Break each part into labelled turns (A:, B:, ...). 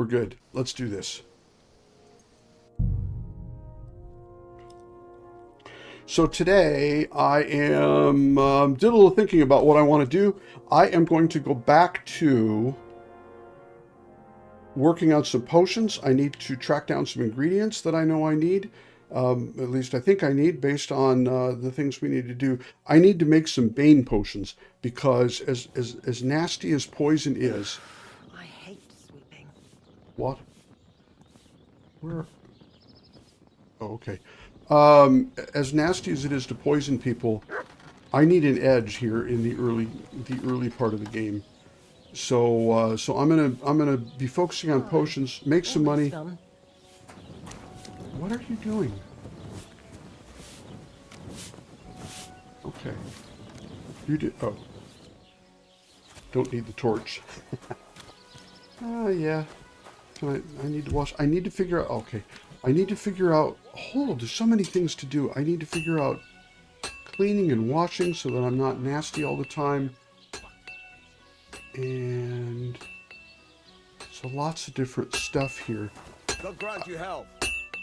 A: We're good. Let's do this. So today I am did a little thinking about what I want to do. I am going to go back to working on some potions. I need to track down some ingredients that I know I need. At least I think I need, based on the things we need to do. I need to make some Bane potions, because as nasty as poison is...
B: I hate sweeping.
A: What? Where? Oh, okay. As nasty as it is to poison people, I need an edge here in the early part of the game. So so I'm gonna be focusing on potions, make some money. What are you doing? Okay. You did. Oh. Don't need the torch. Yeah. I need to wash. I need to figure out. Okay. I need to figure out. Oh, there's so many things to do. I need to figure out cleaning and washing so that I'm not nasty all the time. And so lots of different stuff here.
C: God grant you health.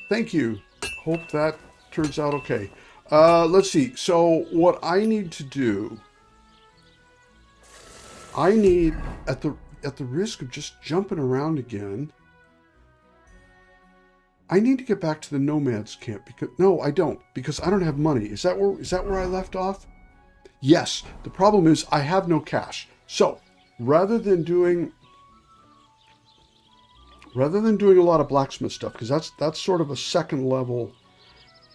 A: Thank you. Hope that turns out okay. Let's see. So what I need to do, I need, at the risk of just jumping around again, I need to get back to the nomads camp, because no, I don't, because I don't have money. Is that where I left off? Yes. The problem is I have no cash. So rather than doing a lot of blacksmith stuff, because that's sort of a second level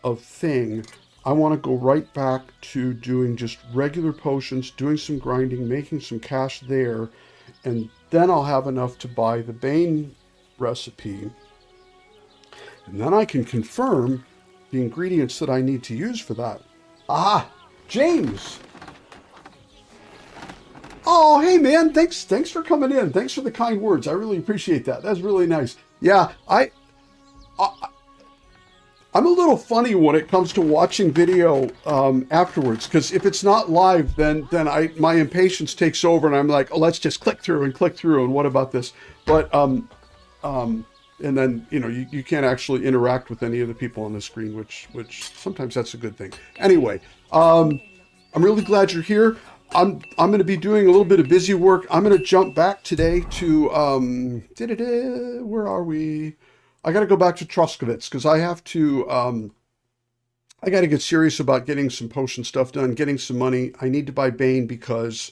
A: of thing, I want to go right back to doing just regular potions, doing some grinding, making some cash there, and then I'll have enough to buy the Bane recipe. And then I can confirm the ingredients that I need to use for that. Ah, James! Oh, hey man, thanks for coming in. Thanks for the kind words. I really appreciate that. That's really nice. Yeah, I'm a little funny when it comes to watching video afterwards, because if it's not live, then my impatience takes over, and I'm like, oh, let's just click through, and what about this? But and then you can't actually interact with any of the people on the screen, which sometimes that's a good thing. Anyway, I'm really glad you're here. I'm going to be doing a little bit of busy work. I'm going to jump back today to where are we? I got to go back to Truskovitz, because I have to, I got to get serious about getting some potion stuff done, getting some money. I need to buy Bane, because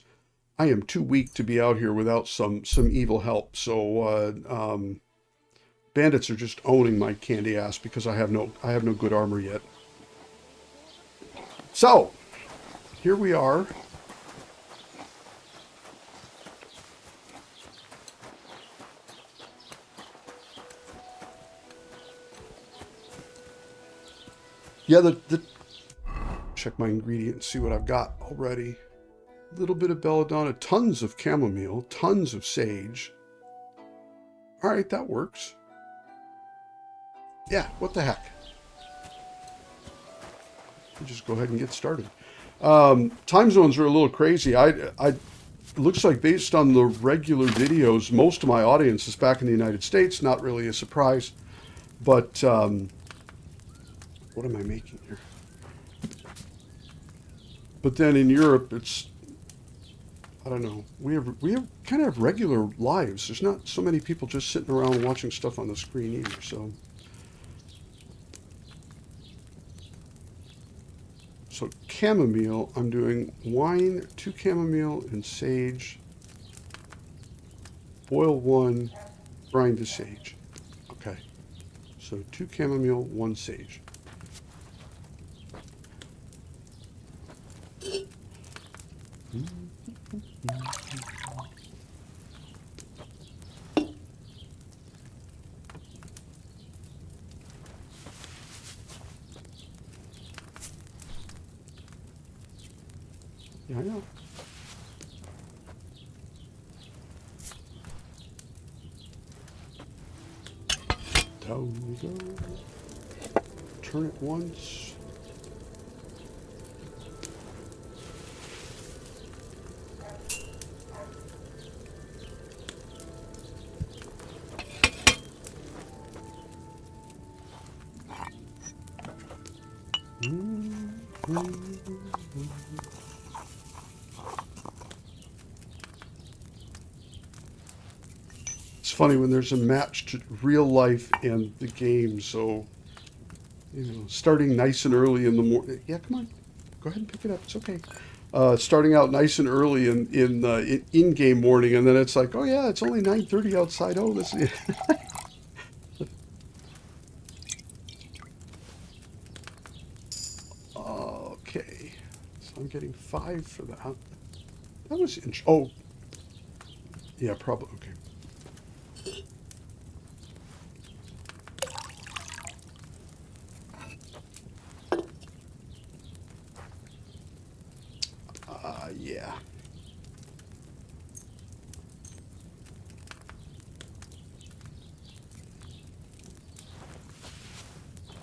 A: I am too weak to be out here without some evil help. So, bandits are just owning my candy ass, because I have no good armor yet. So, here we are. Yeah, check my ingredients, see what I've got already. A little bit of belladonna, tons of chamomile, tons of sage. All right, that works. Yeah, what the heck? We'll just go ahead and get started. Time zones are a little crazy. It looks like, based on the regular videos, most of my audience is back in the United States. Not really a surprise, but what am I making here? But then in Europe, it's, I don't know. We kind of have regular lives. There's not so many people just sitting around watching stuff on the screen either. So chamomile, I'm doing wine, 2 chamomile and sage. Boil 1, grind the sage. Okay. So 2 chamomile, 1 sage. Yeah, I know. Down we go. Turn it once. It's funny when there's a match to real life and the game, so, you know, starting nice and early in the morning. Yeah, come on. Go ahead and pick it up. It's okay. Starting out nice and early in-game morning, and then it's like, oh yeah, it's only 9:30 outside. Oh, this is... Okay. So I'm getting 5 for that. That was oh. Yeah, probably. Okay. Yeah.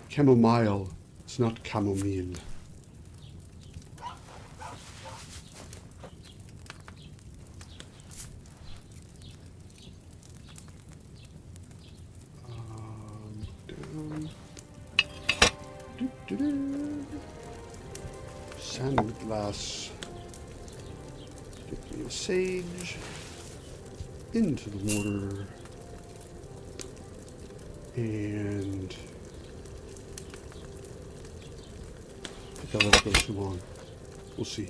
A: Chamomile. It's not chamomile. Down. Doo-doo-doo. Sand glass. Stick me a sage. Into the water. And I think I'll let it go too long. We'll see.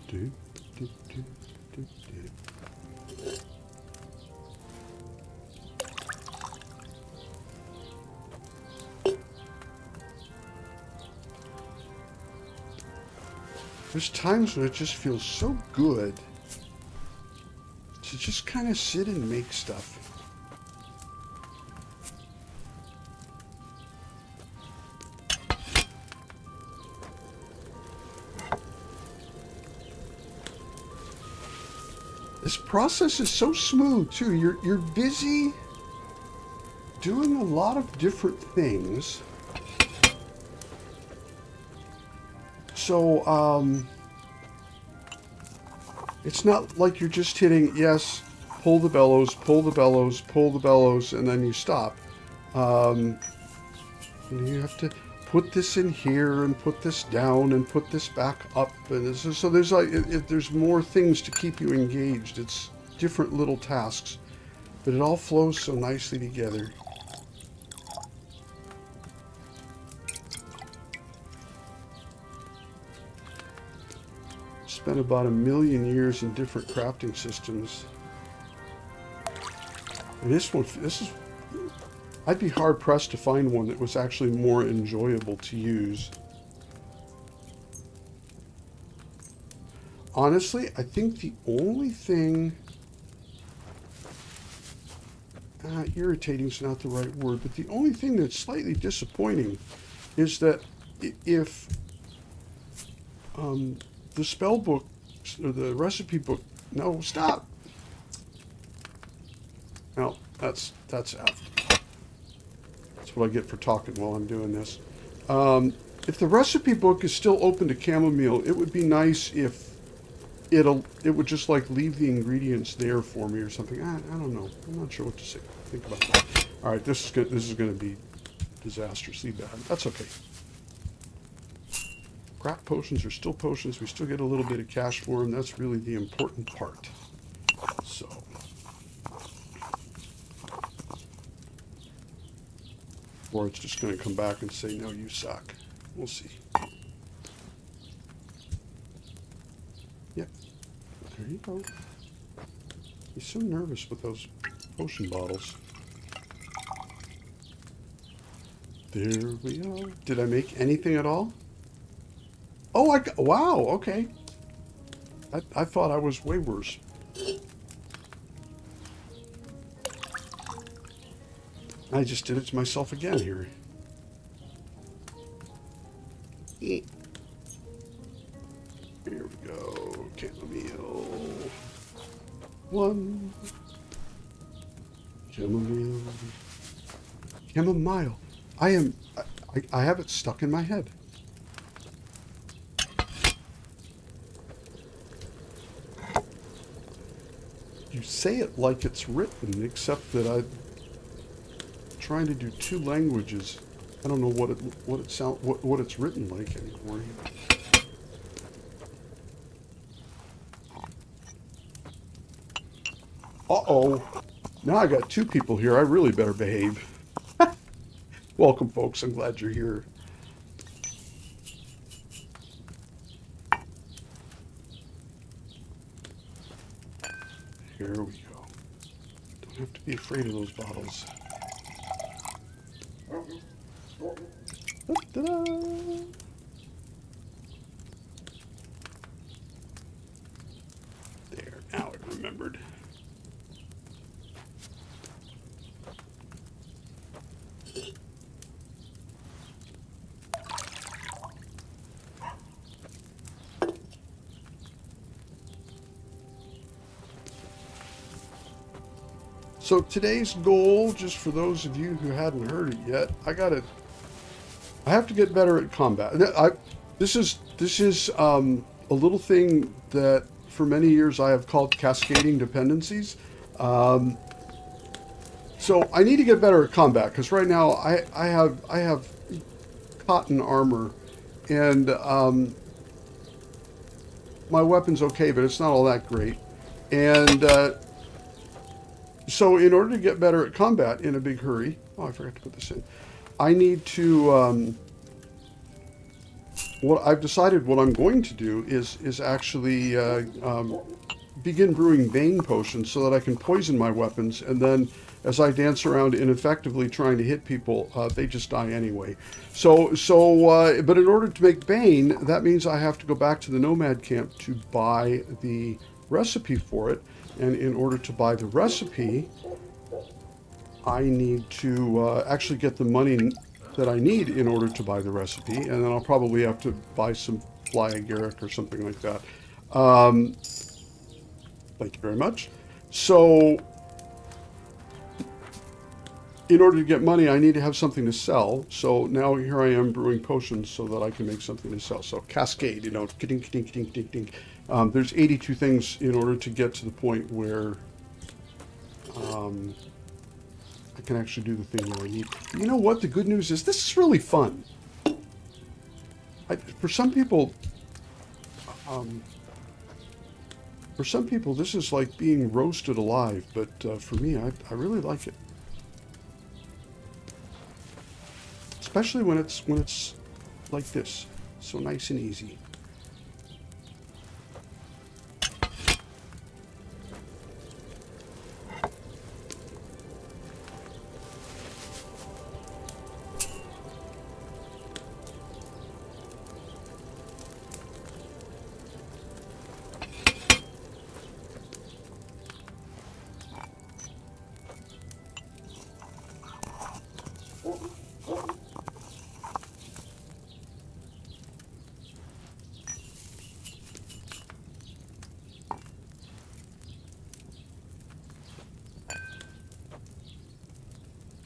A: Do, do, do, do, do. There's times when it just feels so good to just kind of sit and make stuff. This process is so smooth too. You're busy doing a lot of different things. So it's not like you're just hitting yes, pull the bellows, pull the bellows, pull the bellows, and then you stop. You have to put this in here and put this down and put this back up, and so there's like there's more things to keep you engaged. It's different little tasks, but it all flows so nicely together. Spent about 1,000,000 years in different crafting systems, and this is. I'd be hard-pressed to find one that was actually more enjoyable to use. Honestly, I think the only thing... irritating is not the right word, but the only thing that's slightly disappointing is that if the spell book, or the recipe book... No, stop! No, that's after. That's what I get for talking while I'm doing this. If the recipe book is still open to chamomile, it would be nice if it would just like leave the ingredients there for me or something. I don't know. I'm not sure what to say. Think about that. All right, this is going to be disastrously bad. That's okay. Craft potions are still potions. We still get a little bit of cash for them. That's really the important part. So. Or it's just going to come back and say, no, you suck. We'll see. Yep. There you go. He's so nervous with those potion bottles. There we are. Did I make anything at all? Oh, wow, okay. I thought I was way worse. I just did it to myself again here. Here we go. Chamomile. 1. Chamomile. Chamomile. I have it stuck in my head. You say it like it's written, except that I'm trying to do 2 languages. I don't know what it's written like anymore. Uh-oh. Now I got 2 people here. I really better behave. Welcome, folks. I'm glad you're here. Here we go. Don't have to be afraid of those bottles. Ta-da! There, now I remembered. So today's goal, just for those of you who hadn't heard it yet, I have to get better at combat. This is a little thing that for many years I have called cascading dependencies. So I need to get better at combat because right now I have cotton armor, and my weapon's okay, but it's not all that great. And so in order to get better at combat in a big hurry, oh, I forgot to put this in. I need to, what I've decided what I'm going to do is actually begin brewing bane potions so that I can poison my weapons, and then as I dance around ineffectively trying to hit people, they just die anyway. But in order to make bane, that means I have to go back to the nomad camp to buy the recipe for it. And in order to buy the recipe, I need to actually get the money that I need in order to buy the recipe, and then I'll probably have to buy some fly agaric or something like that. Thank you very much. So, in order to get money, I need to have something to sell. So now here I am brewing potions so that I can make something to sell. So cascade, ka-ding, ka-ding, ka-ding, ka-ding, ka-ding. There's 82 things in order to get to the point where I can actually do the thing that I need. You know what? The good news is this is really fun. For some people, this is like being roasted alive. But for me, I really like it. Especially when it's like this, so nice and easy.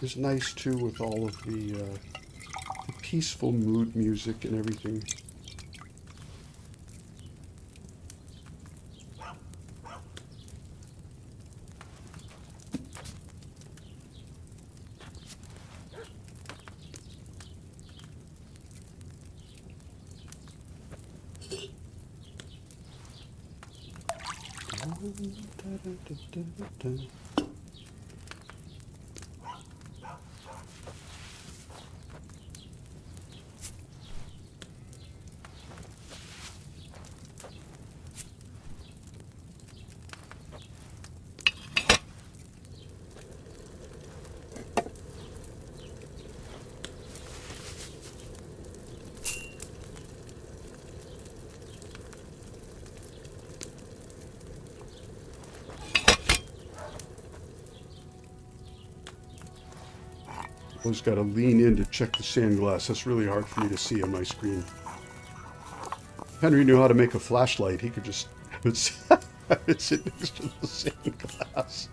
A: It's nice too with all of the peaceful mood music and everything. Always got to lean in to check the sand glass. That's really hard for me to see on my screen. If Henry knew how to make a flashlight, he could just sit next to the sand glass.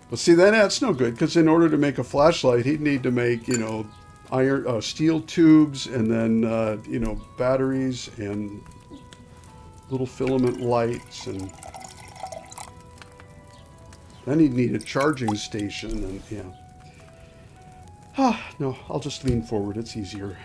A: But see, then that's no good, because in order to make a flashlight, he'd need to make, you know, iron, steel tubes, and then, you know, batteries and little filament lights, and then he'd need a charging station, and yeah. Ah, no, I'll just lean forward. It's easier.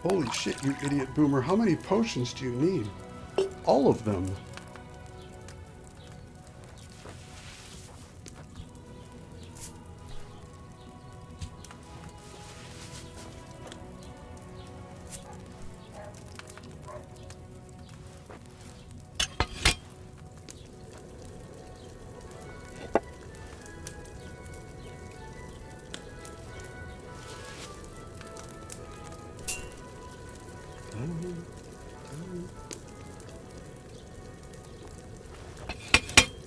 A: Holy shit, you idiot boomer. How many potions do you need? All of them.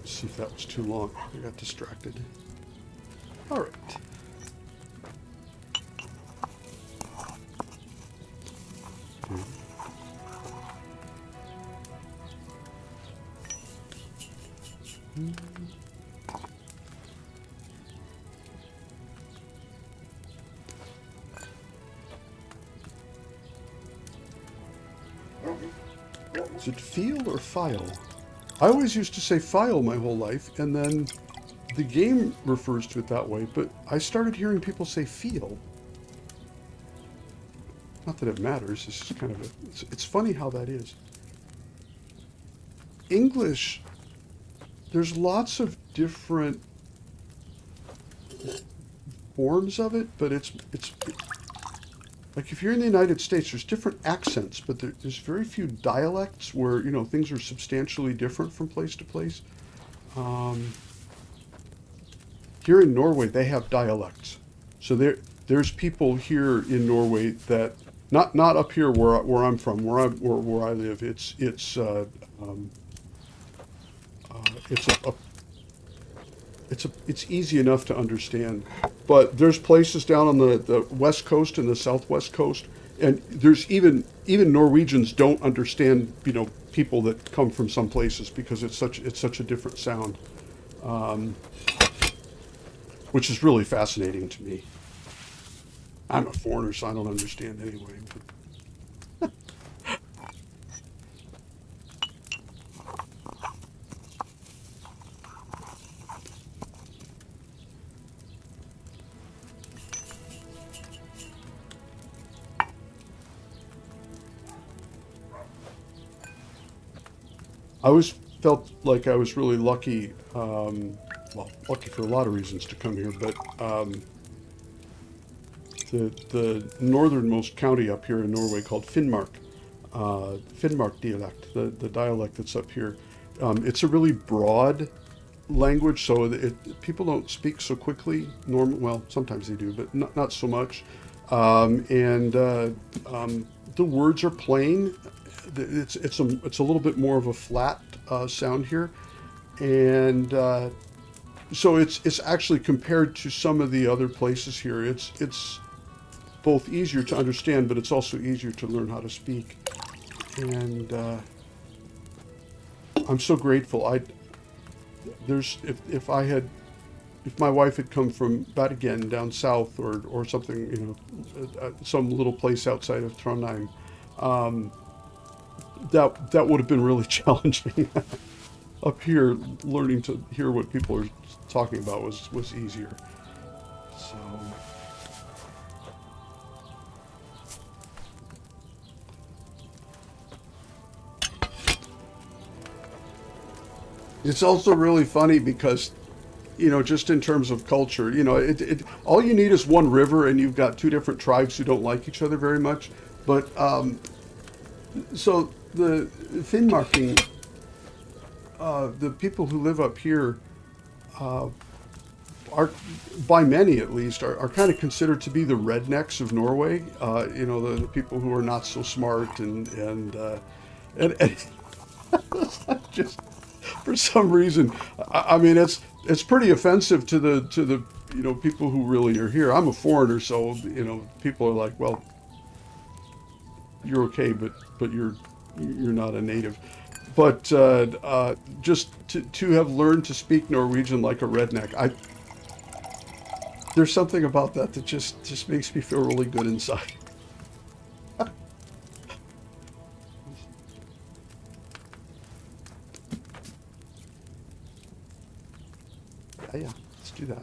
A: See if that was too long. I got distracted. All right. Is it feel or file? I always used to say file my whole life, and then the game refers to it that way, but I started hearing people say feel. Not that it matters, it's just kind of it's funny how that is. English, there's lots of different forms of it, but it's like if you're in the United States, there's different accents, but there's very few dialects where, you know, things are substantially different from place to place. Here in Norway, they have dialects. So there's people here in Norway that not up here where I'm from, where I live. It's easy enough to understand. But there's places down on the west coast and the southwest coast, and there's even Norwegians don't understand, you know, people that come from some places because it's such a different sound, which is really fascinating to me. I'm a foreigner, so I don't understand anyway. I always felt like I was really lucky, well, lucky for a lot of reasons to come here, but the northernmost county up here in Norway called Finnmark, Finnmark dialect, the dialect that's up here, it's a really broad language, so people don't speak so quickly. Well, sometimes they do, but not so much. The words are plain. It's a little bit more of a flat sound here, and so it's actually, compared to some of the other places here, it's both easier to understand, but it's also easier to learn how to speak. And I'm so grateful. If my wife had come from Bergen down south, or something, you know, some little place outside of Trondheim, that would have been really challenging. Up here, learning to hear what people are talking about was easier. So it's also really funny because, you know, just in terms of culture, you know, all you need is one river and you've got two different tribes who don't like each other very much. But so the Finnmarking, the people who live up here are are, by many at least, are kind of considered to be the rednecks of Norway. The people who are not so smart and just for some reason, I mean, it's pretty offensive to the people who really are here. I'm a foreigner, so people are like, well, you're okay, but you're not a native. But just to have learned to speak Norwegian like a redneck, there's something about that that just makes me feel really good inside. Yeah, let's do that.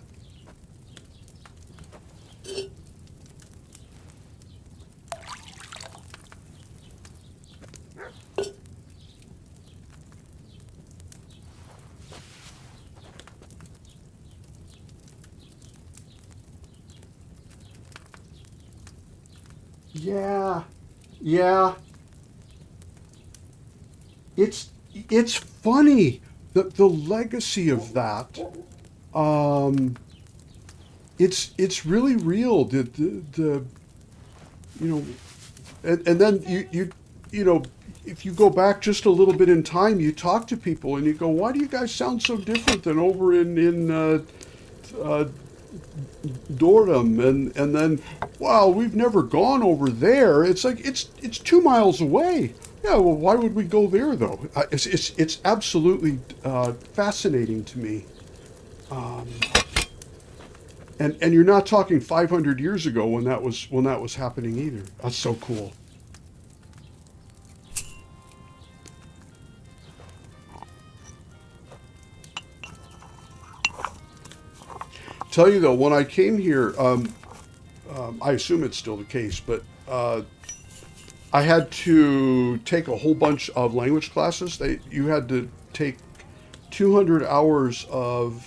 A: Yeah, yeah. It's funny the legacy of that. Um, it's really real. The you know, and then you know, if you go back just a little bit in time, you talk to people and you go, why do you guys sound so different than over in uh, Durham? And then, wow, we've never gone over there. It's like it's 2 miles away. Yeah, well, why would we go there though? It's absolutely fascinating to me. Um, and you're not talking 500 years ago when that was happening either. That's so cool. Tell you though, when I came here, I assume it's still the case, but I had to take a whole bunch of language classes. You had to take 200 hours of,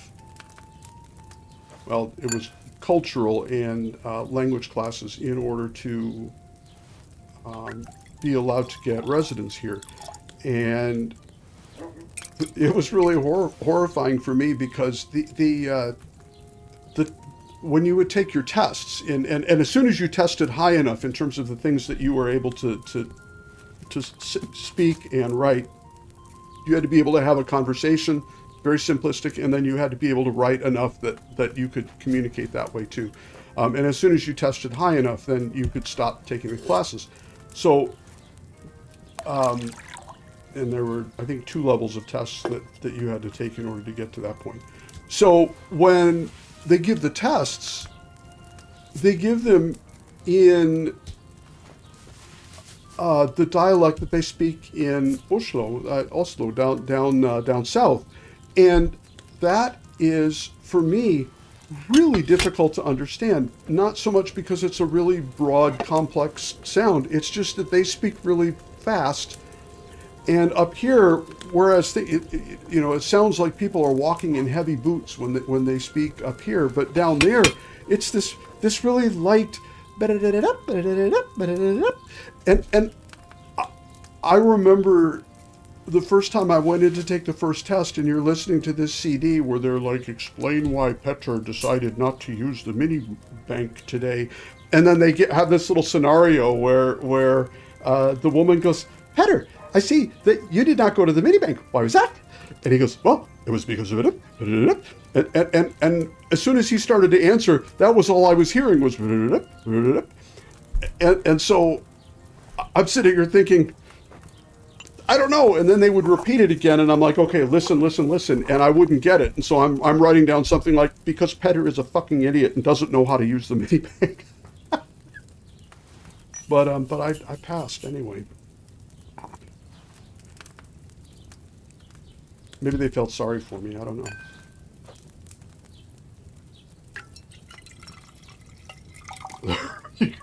A: well, it was cultural and language classes in order to be allowed to get residence here. And it was really horrifying for me because the when you would take your tests and as soon as you tested high enough in terms of the things that you were able to speak and write, you had to be able to have a conversation, very simplistic, and then you had to be able to write enough that you could communicate that way too. And as soon as you tested high enough, then you could stop taking the classes. So, and there were, I think, 2 levels of tests that you had to take in order to get to that point. So when they give the tests, they give them in the dialect that they speak in Oslo, down south, and that is for me really difficult to understand. Not so much because it's a really broad, complex sound. It's just that they speak really fast. And up here, whereas it sounds like people are walking in heavy boots when they speak up here, but down there, it's this really light, and I remember the first time I went in to take the first test, and you're listening to this CD where they're like, explain why Petter decided not to use the mini bank today, and then they have this little scenario where the woman goes, Petter, I see that you did not go to the mini bank. Why was that? And he goes, well, it was because of it. And as soon as he started to answer, that was all I was hearing was, and so I'm sitting here thinking, I don't know. And then they would repeat it again, and I'm like, okay, listen, and I wouldn't get it. And so I'm writing down something like, because Petter is a fucking idiot and doesn't know how to use the mini bank. But I passed anyway. Maybe they felt sorry for me. I don't know.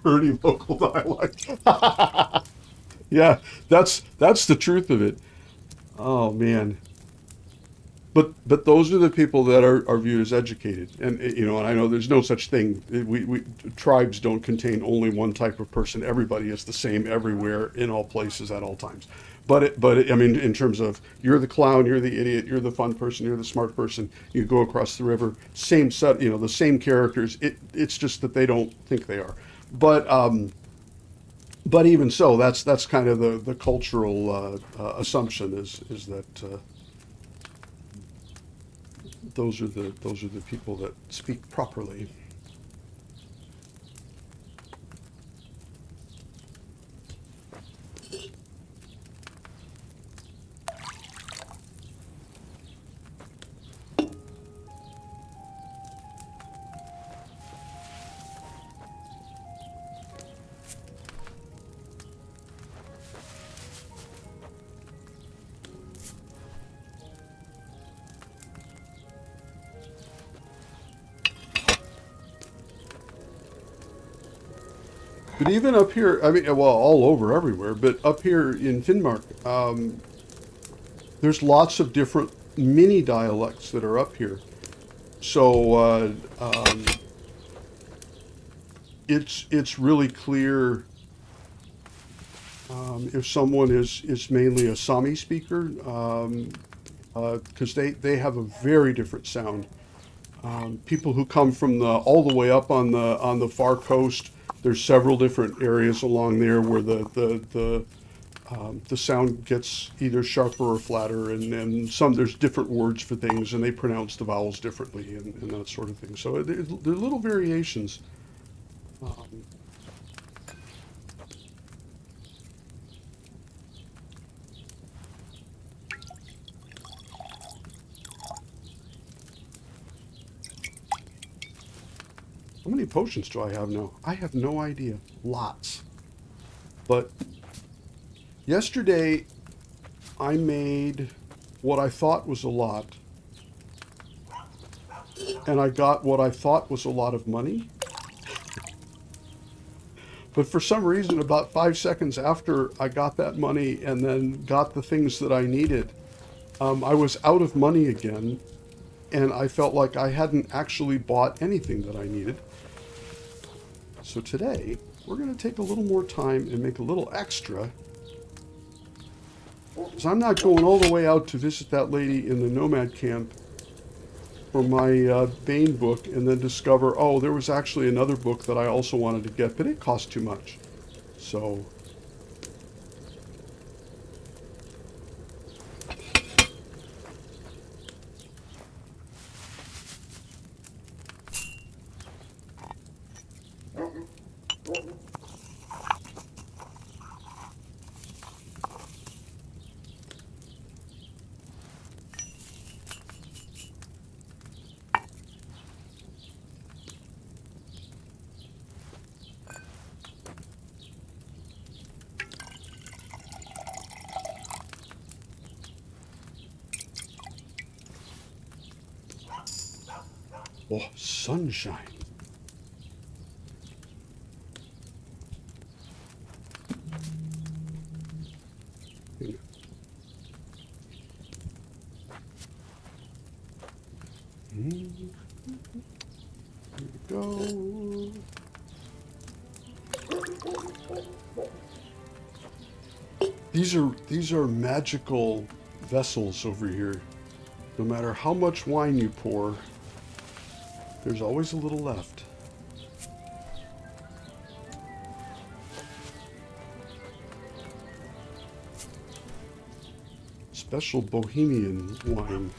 A: Early local dialect. Yeah, that's the truth of it. Oh man. But those are the people that are viewed as educated, and and I know there's no such thing. We tribes don't contain only one type of person. Everybody is the same everywhere, in all places, at all times. I mean, in terms of you're the clown, you're the idiot, you're the fun person, you're the smart person. You go across the river, same set, the same characters. It's just that they don't think they are. But even so, that's kind of the cultural assumption is that those are the people that speak properly. But even up here, I mean, well, all over everywhere, but up here in Finnmark, there's lots of different mini dialects that are up here. So it's really clear if someone is mainly a Sami speaker, because they have a very different sound. People who come from all the way up on the far coast, there's several different areas along there where the sound gets either sharper or flatter, and there's different words for things, and they pronounce the vowels differently and that sort of thing. So there are little variations. How many potions do I have now? I have no idea. Lots. But yesterday, I made what I thought was a lot, and I got what I thought was a lot of money. But for some reason, about 5 seconds after I got that money and then got the things that I needed, I was out of money again, and I felt like I hadn't actually bought anything that I needed. So today, we're going to take a little more time and make a little extra. Because I'm not going all the way out to visit that lady in the nomad camp for my Bane book and then discover, oh, there was actually another book that I also wanted to get, but it cost too much. So oh, sunshine. Here we go. These are magical vessels over here. No matter how much wine you pour, there's always a little left. Special Bohemian wine.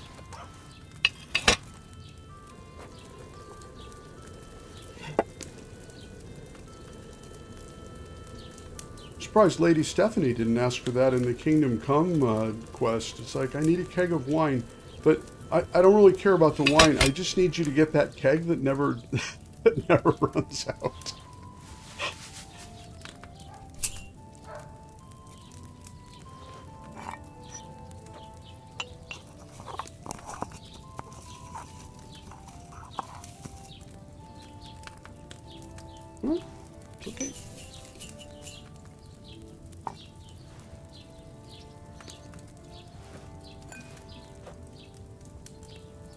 A: Surprised Lady Stephanie didn't ask for that in the Kingdom Come quest. It's like, I need a keg of wine, but I don't really care about the wine. I just need you to get that keg that never that never runs out. It's okay.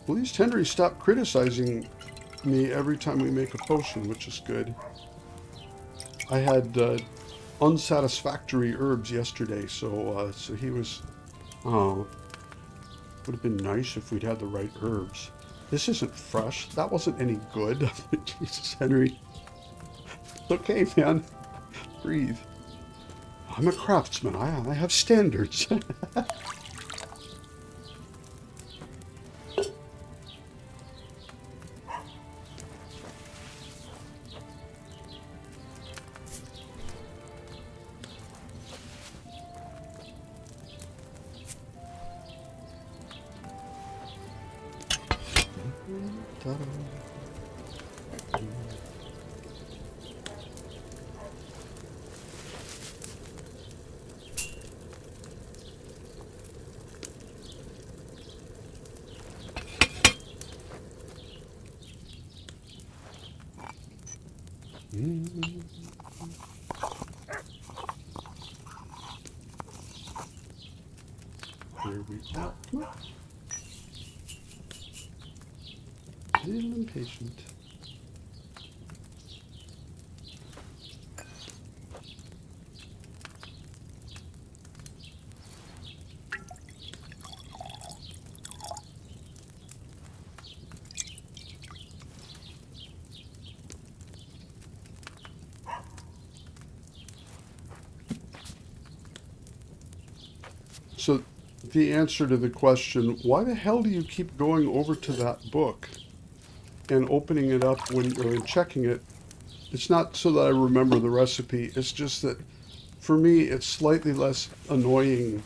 A: Please, Henry, stop criticizing me every time we make a potion, which is good. I had unsatisfactory herbs yesterday, so he was. Oh, would have been nice if we'd had the right herbs. This isn't fresh. That wasn't any good. Jesus, Henry. It's okay, man. Breathe. I'm a craftsman. I have standards. Here we go. A little impatient. So the answer to the question, why the hell do you keep going over to that book and opening it up or checking it? It's not so that I remember the recipe. It's just that for me, it's slightly less annoying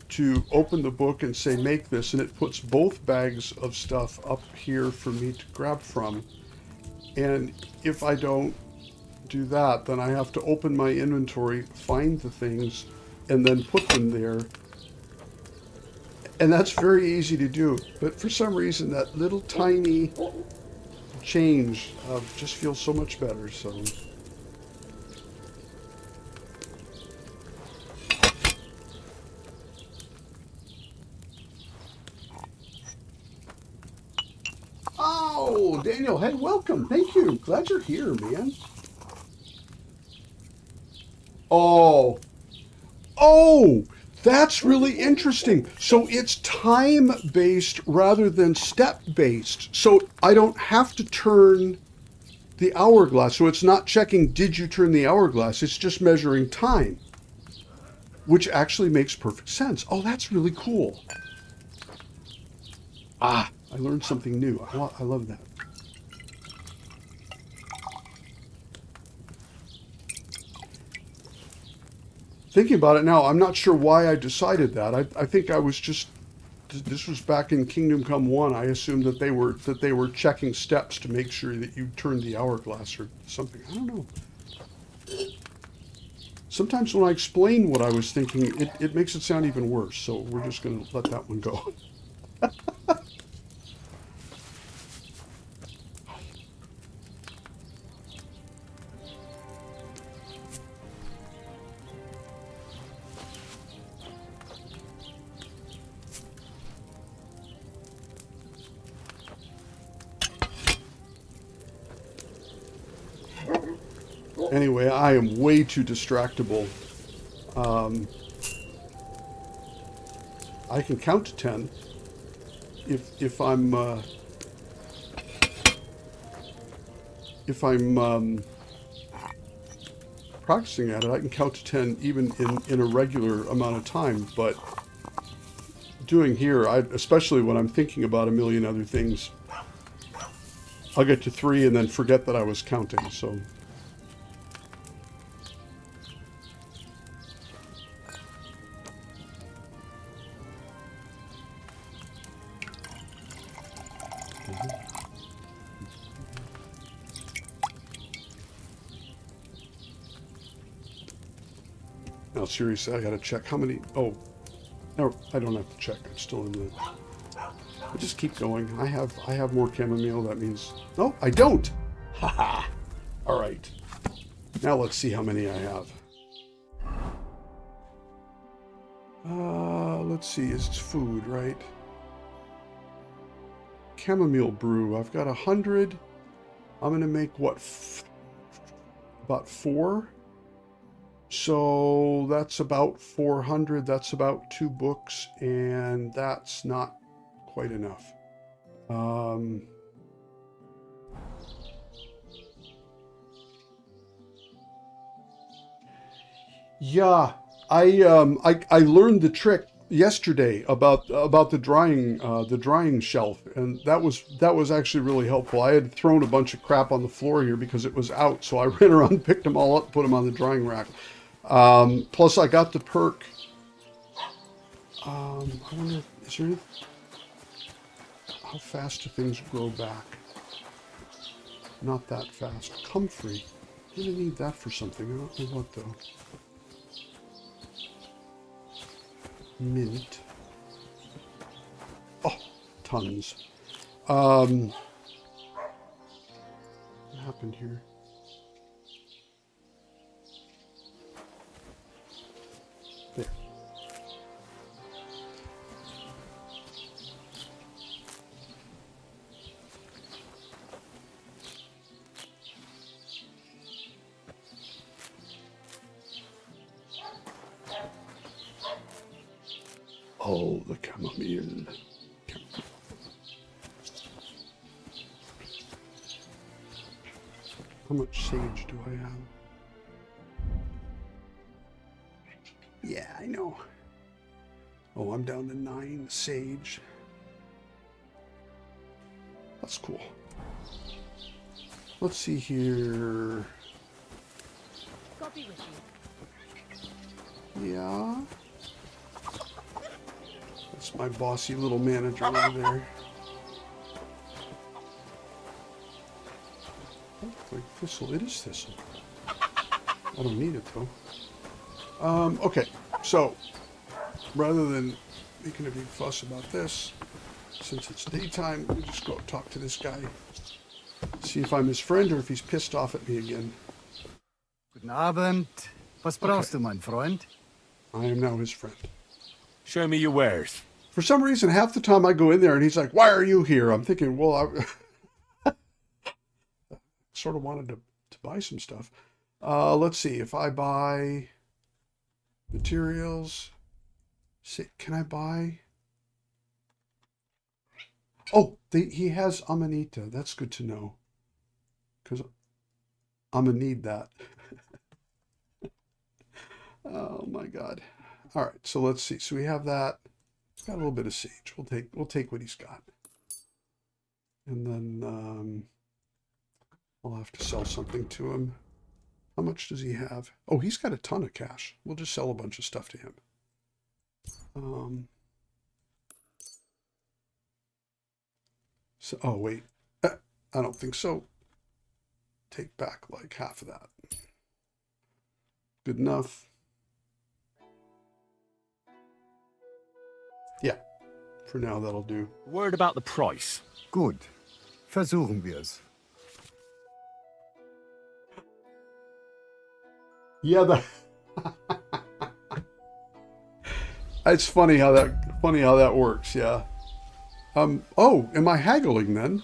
A: to open the book and say, make this, and it puts both bags of stuff up here for me to grab from. And if I don't do that, then I have to open my inventory, find the things, and then put them there. And that's very easy to do. But for some reason, that little tiny change just feels so much better. So. Oh, Daniel, hey, welcome. Thank you. Glad you're here, man. Oh, that's really interesting. So it's time-based rather than step-based. So I don't have to turn the hourglass. So it's not checking, did you turn the hourglass? It's just measuring time, which actually makes perfect sense. Oh, that's really cool. Ah, I learned something new. I love that. Thinking about it now, I'm not sure why I decided that. I think I was just, this was back in Kingdom Come 1. I assumed that they were checking steps to make sure that you turned the hourglass or something. I don't know. Sometimes when I explain what I was thinking, it makes it sound even worse. So we're just going to let that one go. Anyway, I am way too distractible. I can count to 10 if I'm practicing at it. I can count to 10 even in a regular amount of time. But doing here, especially when I'm thinking about a million other things, I'll get to 3 and then forget that I was counting. So. Now, seriously, I gotta check how many. Oh, no, I don't have to check. I'm still in the. I just keep going. I have more chamomile. That means no, I don't. Haha. All right. Now let's see how many I have. Let's see. It's food, right? Chamomile brew. I've got 100. I'm gonna make what? About 4. So that's about 400. That's about 2 books, and that's not quite enough. Yeah, I learned the trick yesterday about the drying shelf, and that was actually really helpful. I had thrown a bunch of crap on the floor here because it was out, so I ran around and picked them all up, put them on the drying rack. Plus, I got the perk. I wonder, is there any, how fast do things grow back? Not that fast. Comfrey. I'm gonna need that for something. I don't know what though. Mint. Oh, tons. What happened here? There. Oh, the chamomile. How much sage do I have? Yeah, I know. Oh, I'm down to 9 sage. That's cool. Let's see here.
B: God be with you.
A: Yeah. That's my bossy little manager over there. Oh, like thistle. It is thistle. I don't need it though. Okay, so rather than making a big fuss about this, since it's daytime, we just go talk to this guy. See if I'm his friend or if he's pissed off at me again.
C: Guten Abend. Was brauchst du, mein Freund?
A: I am now his friend.
D: Show me your wares.
A: For some reason, half the time I go in there and he's like, "Why are you here?" I'm thinking, well, I sort of wanted to buy some stuff. Let's see, if I buy materials, can I buy? Oh, he has Amanita. That's good to know, because I'm gonna need that. Oh my God. All right, so let's see. So we have that. Got a little bit of sage. We'll take what he's got. And then I'll have to sell something to him. How much does he have? Oh, he's got a ton of cash. We'll just sell a bunch of stuff to him. So, oh wait, I don't think so. Take back like half of that. Good enough. Yeah, for now that'll do.
D: Word about the price.
C: Gut. Versuchen wir's.
A: Yeah, it's funny how that works. Yeah. Oh, am I haggling then?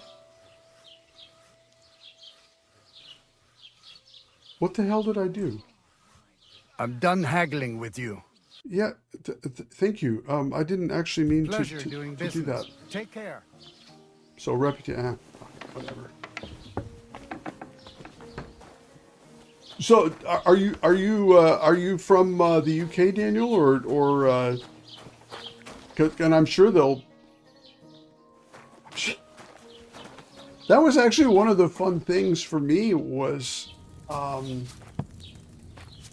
A: What the hell did I do?
C: I'm done haggling with you.
A: Yeah, thank you. I didn't actually mean
C: Pleasure
A: to
C: doing
A: do
C: business.
A: that.
C: Take care.
A: So reputation, whatever. So are you from the UK, Daniel, or and I'm sure they'll. That was actually one of the fun things for me was.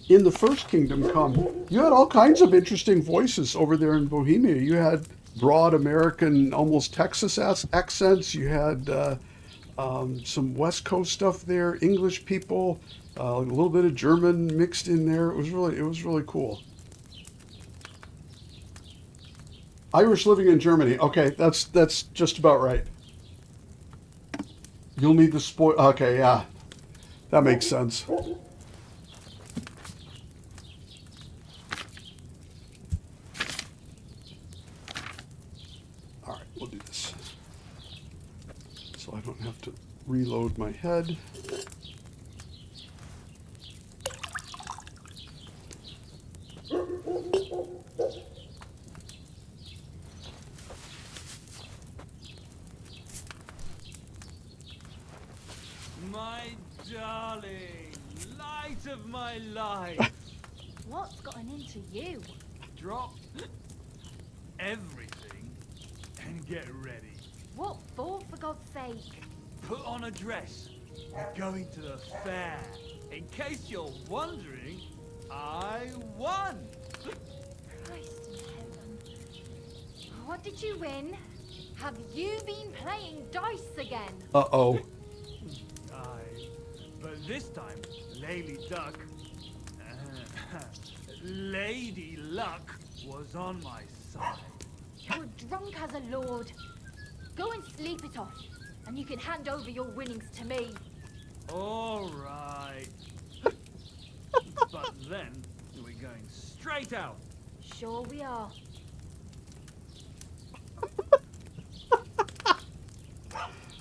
A: In the first Kingdom Come, you had all kinds of interesting voices over there in Bohemia. You had broad American, almost Texas accents. You had some West Coast stuff there, English people, a little bit of German mixed in there. It was really cool. Irish living in Germany. Okay, that's just about right. You'll need the spoil. Okay, yeah, that makes sense. We'll do this so I don't have to reload my head.
E: My darling, light of my life.
B: What's gotten into you?
E: Drop everything and get ready.
B: What for God's sake?
E: Put on a dress. We're going to the fair. In case you're wondering, I won.
B: Christ in heaven. What did you win? Have you been playing dice again?
A: Uh-oh.
E: Aye. But this time, Lady Duck, Lady Luck was on my side.
B: You're drunk as a lord. Go and sleep it off, and you can hand over your winnings to me.
E: All right. But then, we're going straight out.
B: Sure we are.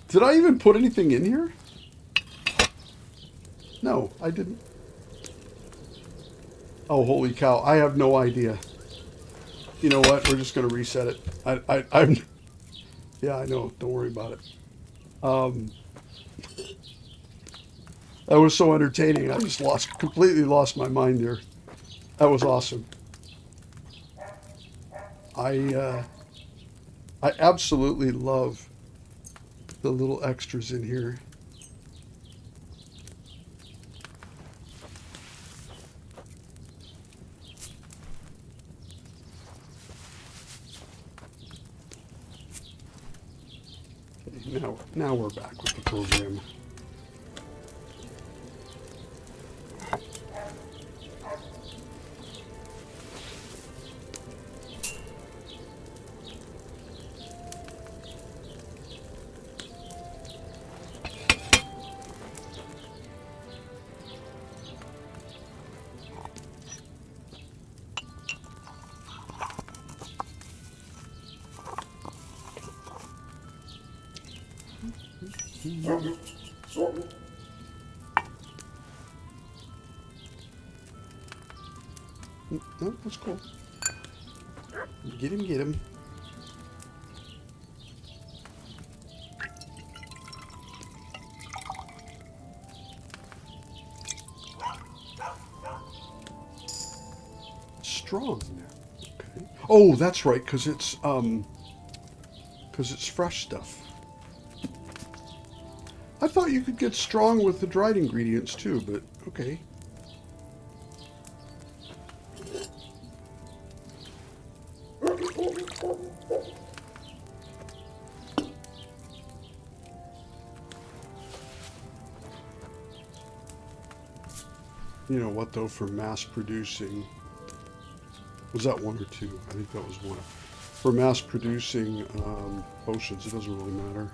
A: Did I even put anything in here? No, I didn't. Oh, holy cow. I have no idea. You know what? We're just going to reset it. I'm... Yeah, I know. Don't worry about it. That was so entertaining. I just completely lost my mind there. That was awesome. I absolutely love the little extras in here. Okay, now we're back with the program. No, that's cool. Get him, get him. Strong now. Okay. Oh, that's right, because it's fresh stuff. I thought you could get strong with the dried ingredients too, but okay. You know what though, for mass producing, was that one or two? I think that was one. For mass producing potions, it doesn't really matter.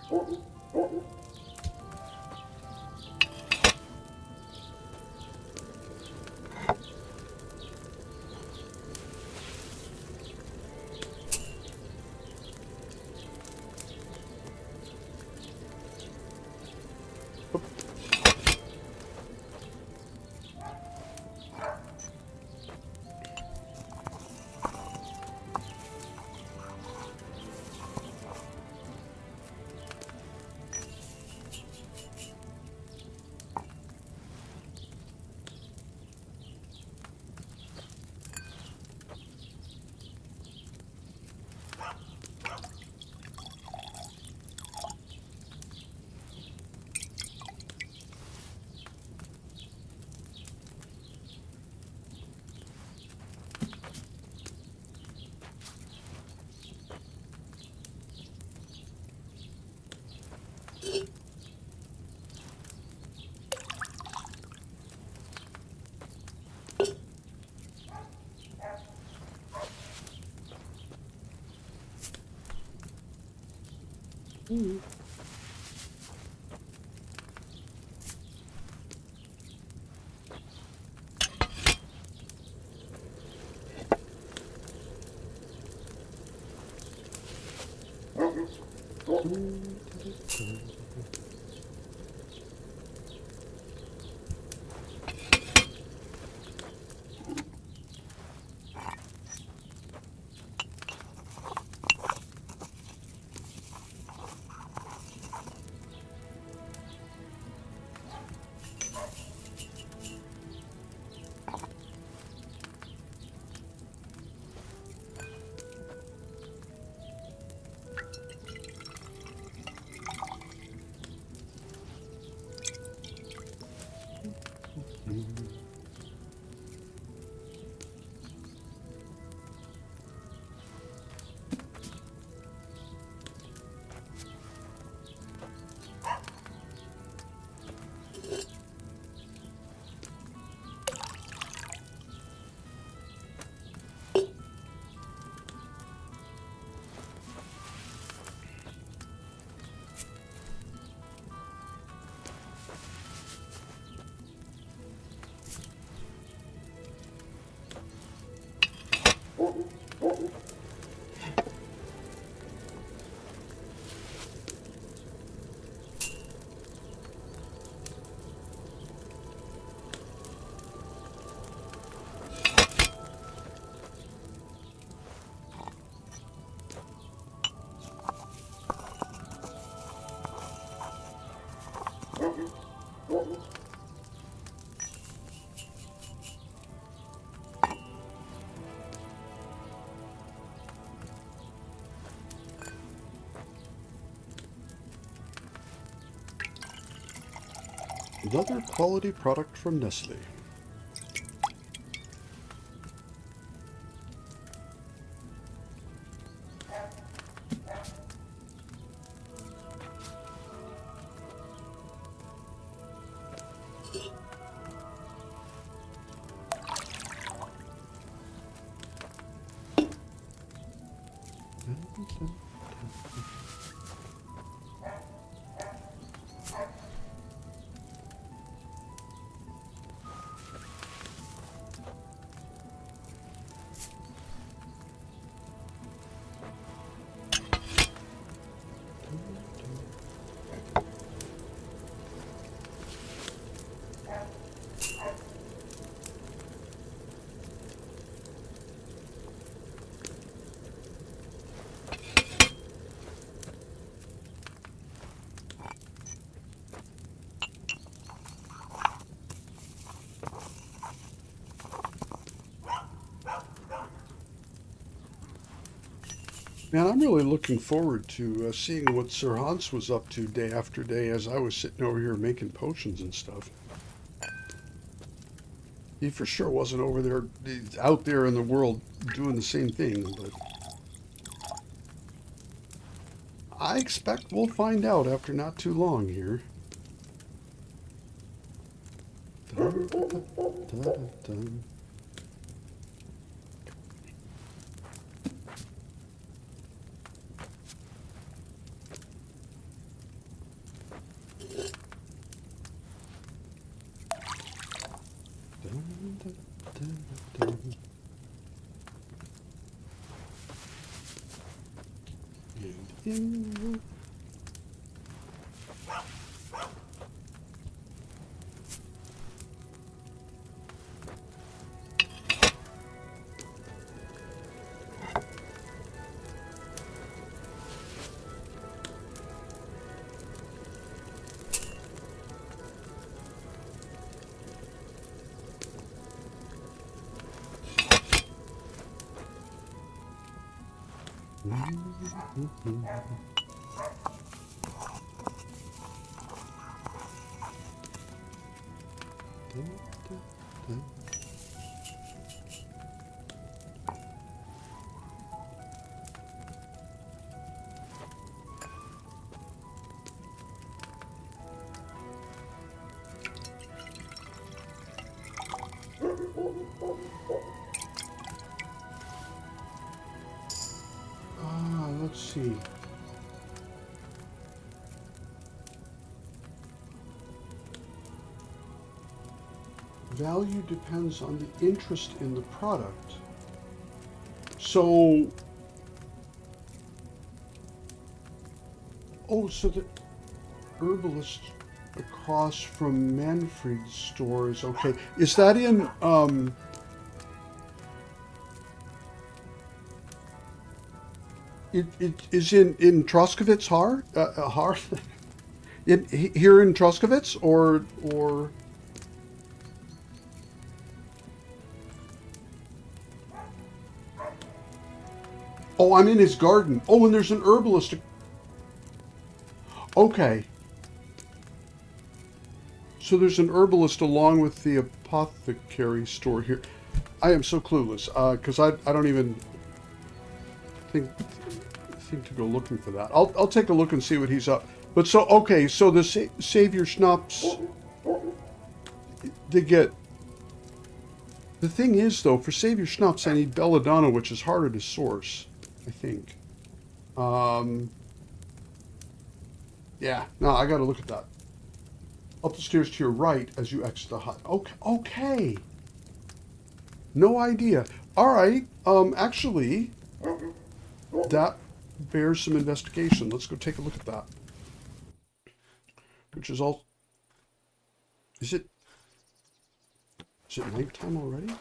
A: Mm. Another quality product from Nestle. Man, I'm really looking forward to seeing what Sir Hans was up to day after day as I was sitting over here making potions and stuff. He for sure wasn't over there, out there in the world doing the same thing, but I expect we'll find out after not too long here. Dun, dun, dun, dun, dun. Dun, dun, dun, dun. And in let's see. Value depends on the interest in the product. So, so the herbalist across from Manfred's stores. Okay, is that in it is in Troskowitz Har here in Troskowitz or oh, I'm in his garden. Oh, and there's an herbalist. Okay. So there's an herbalist along with the apothecary store here. I am so clueless because I don't even think to go looking for that. I'll take a look and see what he's up. But so okay, so the Savior Schnapps, they get. The thing is though, for Savior Schnapps, I need belladonna, which is harder to source, I think. Yeah, no, I got to look at that. Up the stairs to your right as you exit the hut. Okay. No idea. All right. Actually, that bears some investigation. Let's go take a look at that. Which is all. Is it nighttime already?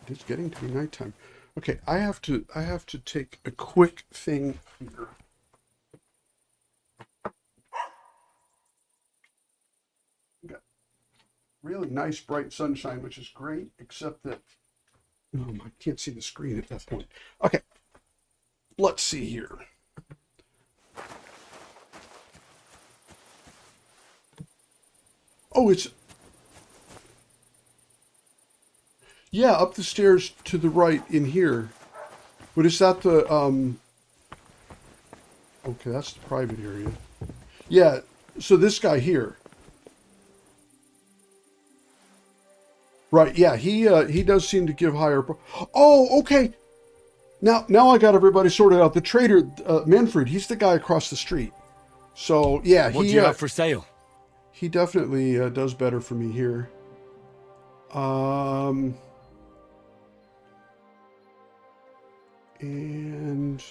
A: It's getting to be nighttime. Okay, I have to take a quick thing here. Got really nice bright sunshine, which is great, except that I can't see the screen at that point. Okay, let's see here. Oh, it's... Yeah, up the stairs to the right in here. But is that the, Okay, that's the private area. Yeah, so this guy here. Right, yeah, he does seem to give higher... Oh, okay! Now I got everybody sorted out. The trader, Manfred, he's the guy across the street. So, yeah,
D: What do you have for sale?
A: he definitely does better for me here. And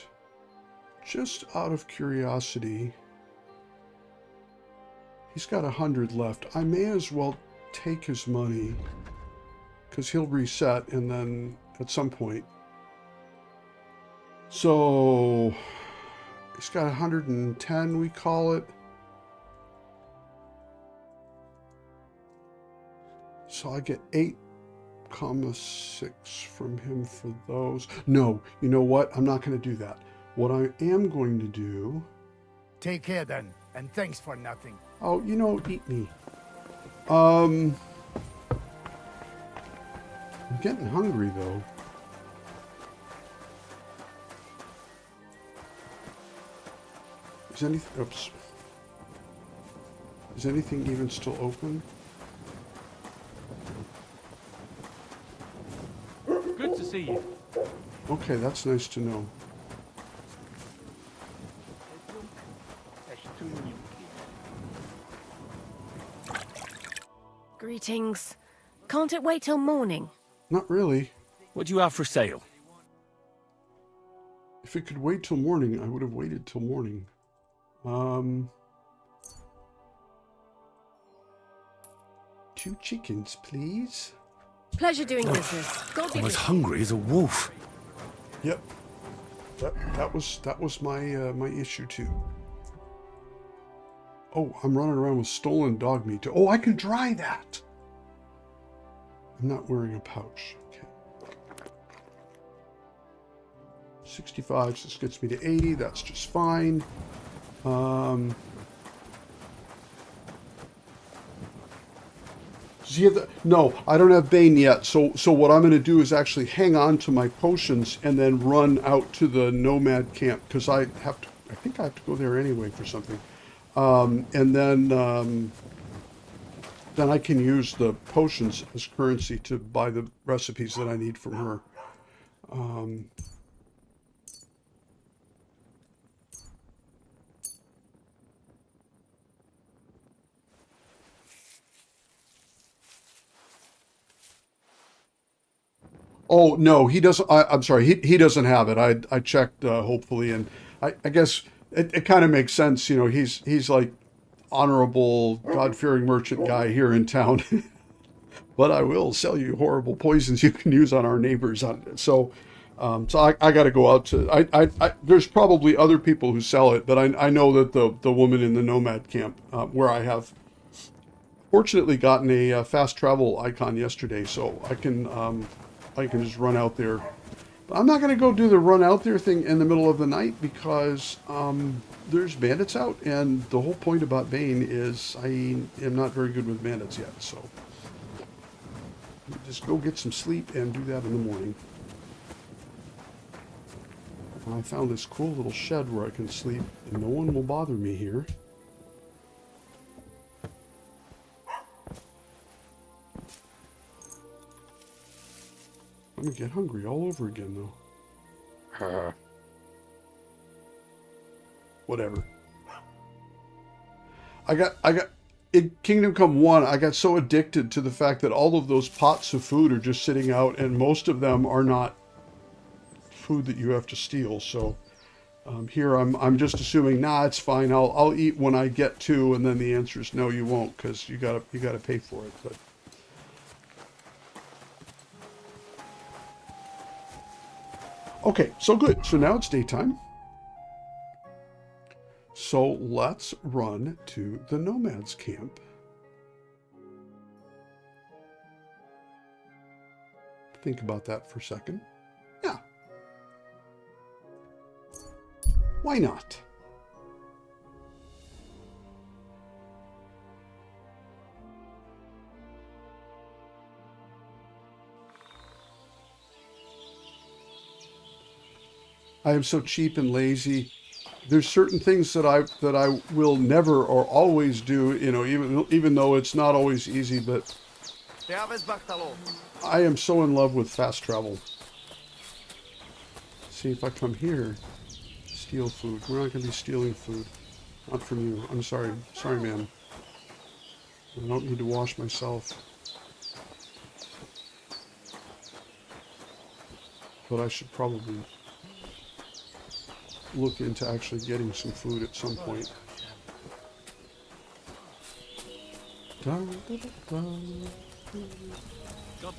A: just out of curiosity, he's got 100 left. I may as well take his money because he'll reset and then at some point. So he's got 110, we call it. So I get 8,6 from him for those. No, you know what? I'm not going to do that. What I am going to do...
C: Take care then, and thanks for nothing.
A: Oh, you know, eat me. I'm getting hungry, though. Is anything... Oops. Is anything even still open?
E: Good to see you.
A: Okay, that's nice to know.
F: Greetings. Can't it wait till morning?
A: Not really.
D: What do you have for sale?
A: If it could wait till morning, I would have waited till morning. 2 chickens, please.
F: Pleasure doing business. God be
D: I'm as
F: with you.
D: hungry as a wolf.
A: Yep. That was my my issue too. Oh, I'm running around with stolen dog meat too. Oh, I can dry that. I'm not wearing a pouch. Okay. 65, so this gets me to 80. That's just fine. Does he have the... No, I don't have Bane yet. So what I'm going to do is actually hang on to my potions and then run out to the nomad camp because I think I have to go there anyway for something. And then I can use the potions as currency to buy the recipes that I need from her. Oh, no, he doesn't. I'm sorry, he doesn't have it. I checked, hopefully, and I guess it kind of makes sense. You know, he's like honorable, God-fearing merchant guy here in town. But I will sell you horrible poisons you can use on our neighbors. So I got to go out to... there's probably other people who sell it, but I know that the woman in the nomad camp, where I have fortunately gotten a fast travel icon yesterday, so I can just run out there. But I'm not going to go do the run out there thing in the middle of the night because there's bandits out, and the whole point about Bane is I am not very good with bandits yet, so just go get some sleep and do that in the morning. And I found this cool little shed where I can sleep and no one will bother me here. I'm gonna get hungry all over again, though. Whatever. I got in Kingdom Come 1, I got so addicted to the fact that all of those pots of food are just sitting out, and most of them are not food that you have to steal. So here I'm just assuming, nah, it's fine. I'll eat when I get to, and then the answer is no, you won't, because you gotta pay for it. But okay, so good. So now it's daytime. So let's run to the Nomads camp. Think about that for a second. Yeah. Why not? I am so cheap and lazy. There's certain things that I will never or always do, you know, even though it's not always easy, but I am so in love with fast travel. See if I come here, steal food. We're not going to be stealing food. Not from you. I'm sorry. Sorry, man. I don't need to wash myself. But I should probably look into actually getting some food at some point.
D: God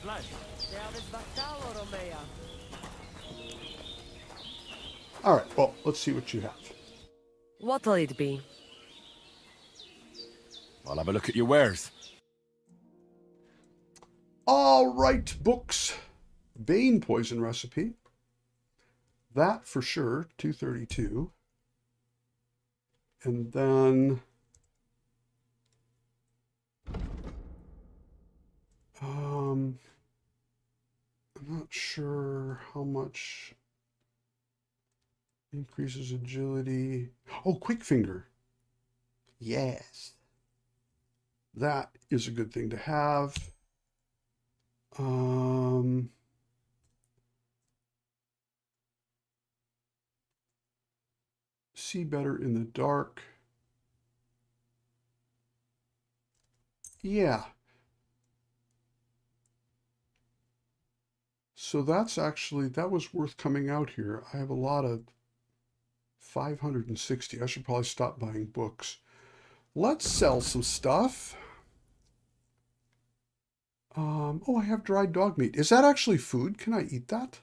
D: bless.
A: All right, well, let's see what you have.
F: What'll it be?
D: I'll have a look at your wares.
A: All right, books. Bane poison recipe. That for sure, 232. And then I'm not sure how much increases agility. Oh, quick finger. Yes. That is a good thing to have. See better in the dark. Yeah. So that's actually, that was worth coming out here. I have a lot of 560. I should probably stop buying books. Let's sell some stuff. Oh, I have dried dog meat. Is that actually food? Can I eat that?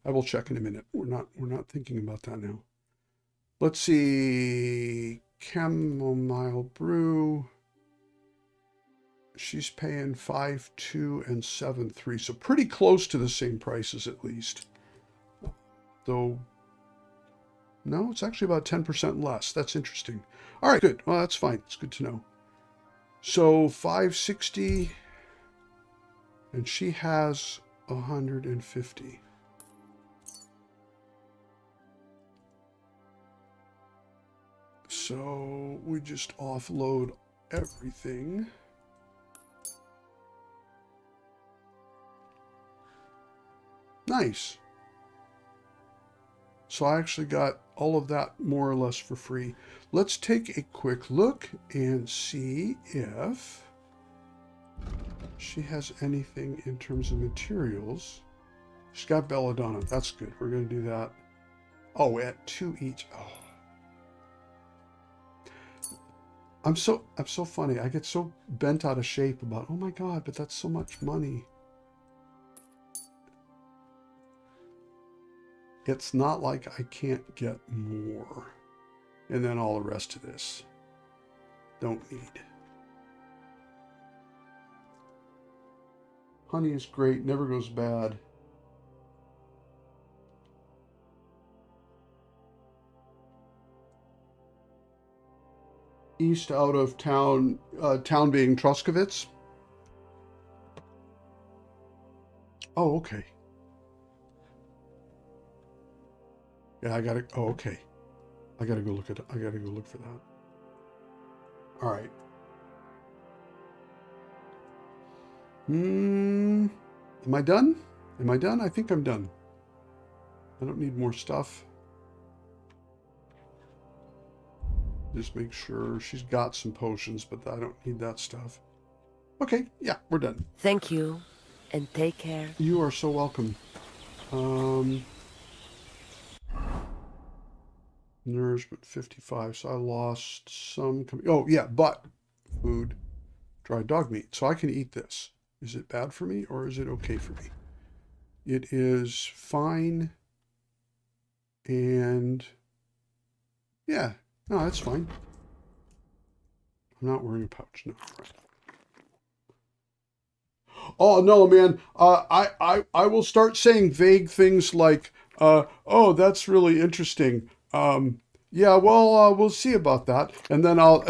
A: I will check in a minute. We're not thinking about that now. Let's see. Chamomile brew. She's paying 5.2 and 7.3, so pretty close to the same prices at least. Though, no, it's actually about 10% less. That's interesting. All right, good. Well, that's fine. It's good to know. So 560, and she has 150. So we just offload everything. Nice. So I actually got all of that more or less for free. Let's take a quick look and see if she has anything in terms of materials. She's got belladonna. That's good. We're going to do that. Oh, at 2 each. Oh. I'm so funny. I get so bent out of shape about, oh my God, but that's so much money. It's not like I can't get more. And then all the rest of this. Don't need. Honey is great, never goes bad. East out of town, town being Troskovitz. Oh, okay. Yeah, I gotta, oh, okay. I gotta go look at it. I gotta go look for that. All right. Am I done? Am I done? I think I'm done. I don't need more stuff. Just make sure she's got some potions, but I don't need that stuff. Okay, yeah, we're done.
F: Thank you, and take care.
A: You are so welcome. Nourishment 55, so I lost some. Oh, yeah, but food, dried dog meat. So I can eat this. Is it bad for me or is it okay for me? It is fine. And yeah, no, that's fine. I'm not wearing a pouch. No, right. Oh no, man. I will start saying vague things like, oh, that's really interesting. Yeah, well, we'll see about that. And then I'll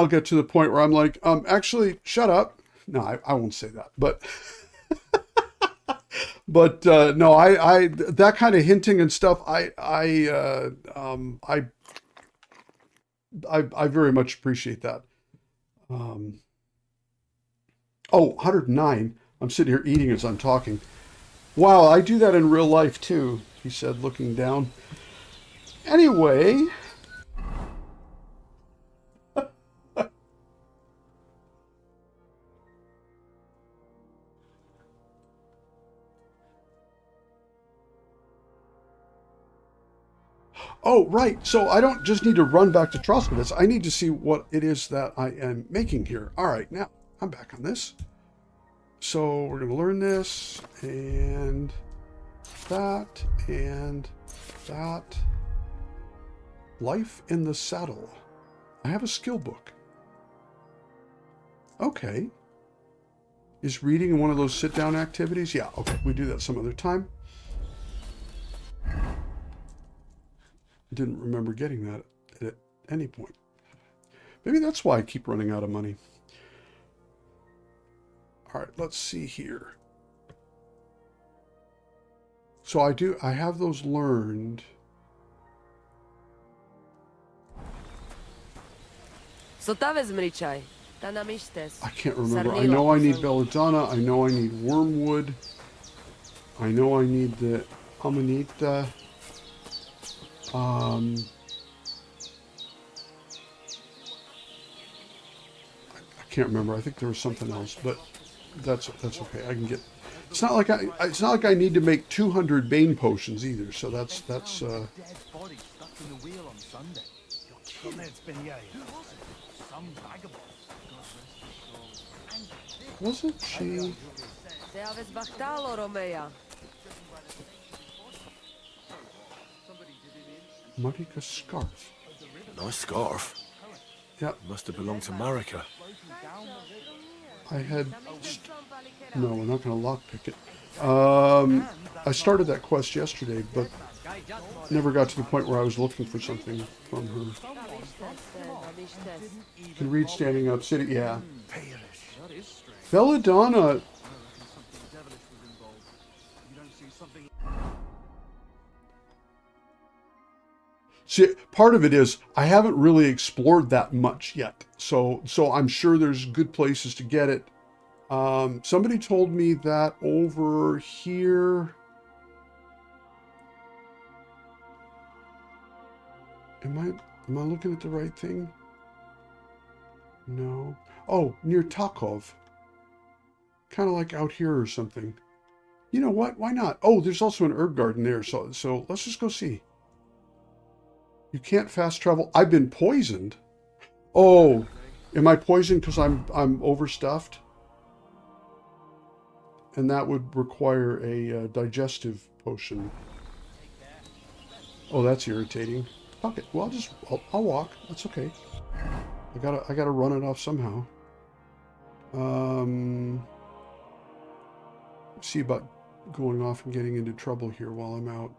A: get to the point where I'm like, actually, shut up. No, I won't say that. But But no, I that kind of hinting and stuff, I very much appreciate that. Um, oh, 109. I'm sitting here eating as I'm talking. Wow, I do that in real life too, he said, looking down. Anyway, oh, right. So I don't just need to run back to Troskovitz. I need to see what it is that I am making here. All right, now I'm back on this. So we're going to learn this and that and that. Life in the saddle. I have a skill book. Okay. Is reading one of those sit-down activities? Yeah, okay. We do that some other time. Didn't remember getting that at any point. Maybe that's why I keep running out of money. All right, let's see here. So I have those learned. I can't remember. I know I need belladonna. I know I need wormwood. I know I need the amanita. I can't remember. I think there was something else, but that's okay. I can get. It's not like I need to make 200 Bane potions either. So that's.
E: Dead body stuck in the wheel on Sunday. Some vagabond.
A: Wasn't she? Marika scarf.
D: Nice scarf.
A: Yeah,
D: Must have belonged to Marika.
A: I had. No, we're not going to lockpick it. I started that quest yesterday, but never got to the point where I was looking for something from her. You can read standing up, sitting. Yeah. Belladonna. See, part of it is I haven't really explored that much yet, so I'm sure there's good places to get it. Somebody told me that over here. Am I looking at the right thing? No. Oh, near Takov. Kind of like out here or something. You know what? Why not? Oh, there's also an herb garden there. So let's just go see. You can't fast travel. I've been poisoned. Oh, am I poisoned because I'm overstuffed? And that would require a digestive potion. Oh, that's irritating. Fuck it. Well, I'll walk. That's okay. I gotta run it off somehow. See about going off and getting into trouble here while I'm out.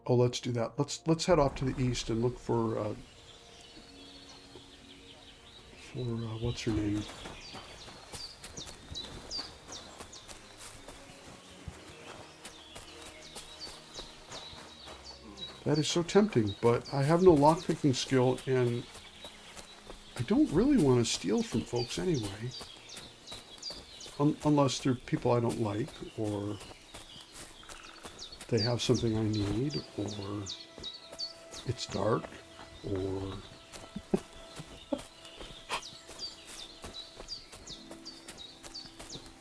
A: Oh, let's do that. Let's head off to the east and look for what's her name? That is so tempting, but I have no lockpicking skill, and I don't really want to steal from folks anyway. Unless they're people I don't like, or they have something I need, or it's dark, or...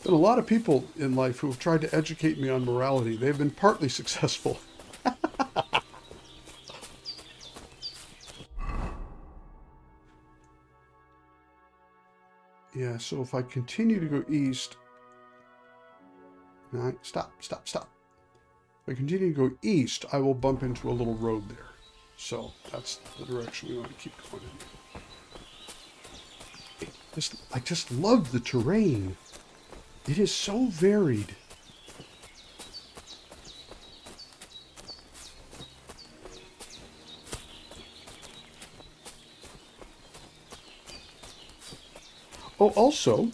A: Been a lot of people in life who have tried to educate me on morality. They've been partly successful. Yeah, so if I continue to go east... No, stop. If I continue to go east, I will bump into a little road there. So that's the direction we want to keep going in. I just love the terrain. It is so varied. Oh, also,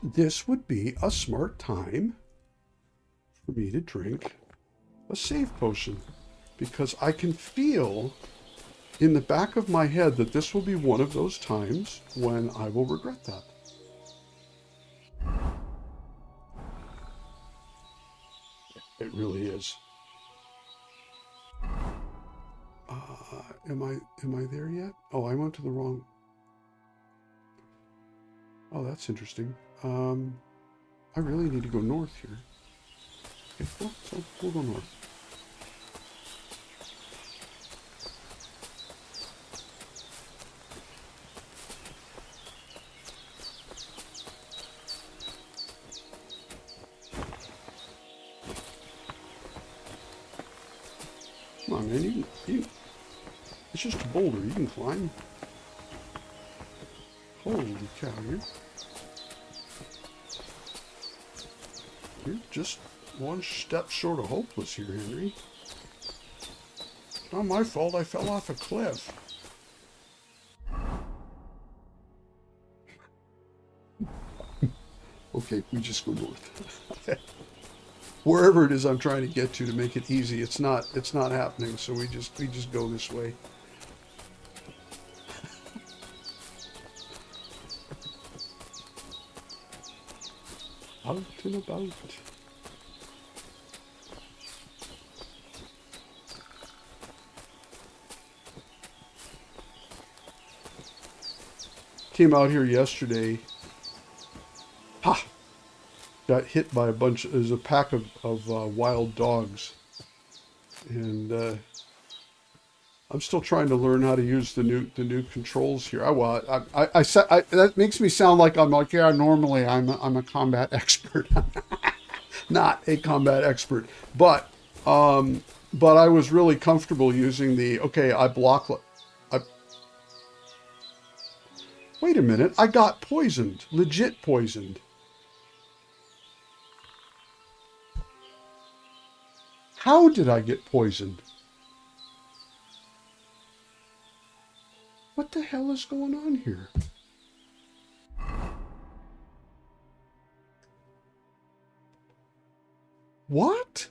A: this would be a smart time for me to drink a save potion, because I can feel in the back of my head that this will be one of those times when I will regret that. It really is. Am I there yet? Oh, I went to the wrong. Oh, that's interesting. I really need to go north here. Okay, well, so we'll go north. Come on, man. It's just a boulder. You can climb. Holy cow, you're just one step short of hopeless here, Henry. It's not my fault I fell off a cliff. Okay, we just go north. Wherever it is I'm trying to get to make it easy, it's not happening, so we just go this way. Out and about. Came out here yesterday. Ha! Got hit by there's a pack of wild dogs. And I'm still trying to learn how to use the new controls here. That makes me sound like yeah, normally I'm a combat expert. Not a combat expert, but I was really comfortable using wait a minute, I got poisoned, legit poisoned. How did I get poisoned? What the hell is going on here? What?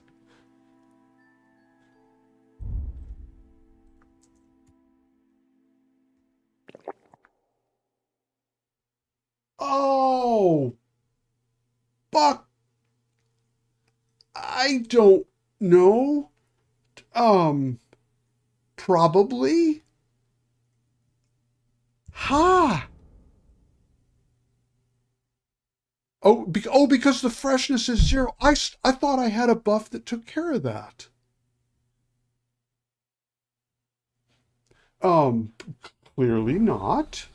A: Oh, Buck. I don't know. Probably. Ha! Because the freshness is 0. I thought I had a buff that took care of that. Clearly not.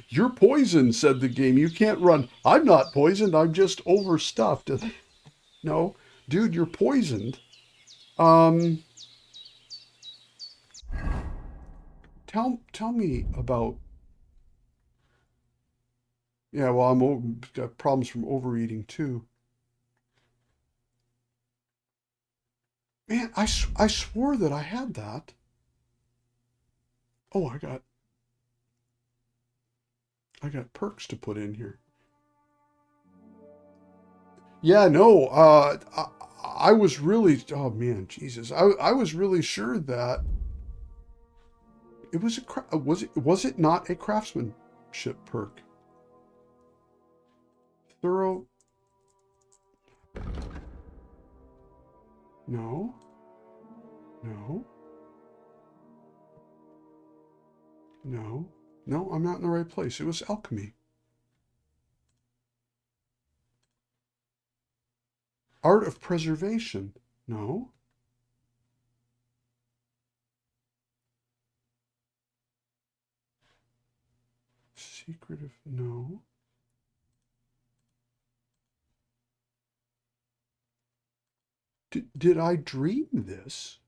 A: You're poisoned, said the game. You can't run. I'm not poisoned. I'm just overstuffed. No, dude, you're poisoned. Tell me about. Yeah, well, I'm got problems from overeating too. Man, I swore that I had that. Oh, I got perks to put in here. Yeah, no, I was really, oh man, Jesus, I was really sure that it was was it not a craftsmanship perk? Thorough. No. No. No. No, I'm not in the right place. It was alchemy. Art of preservation. No. Secretive. No. Did I dream this?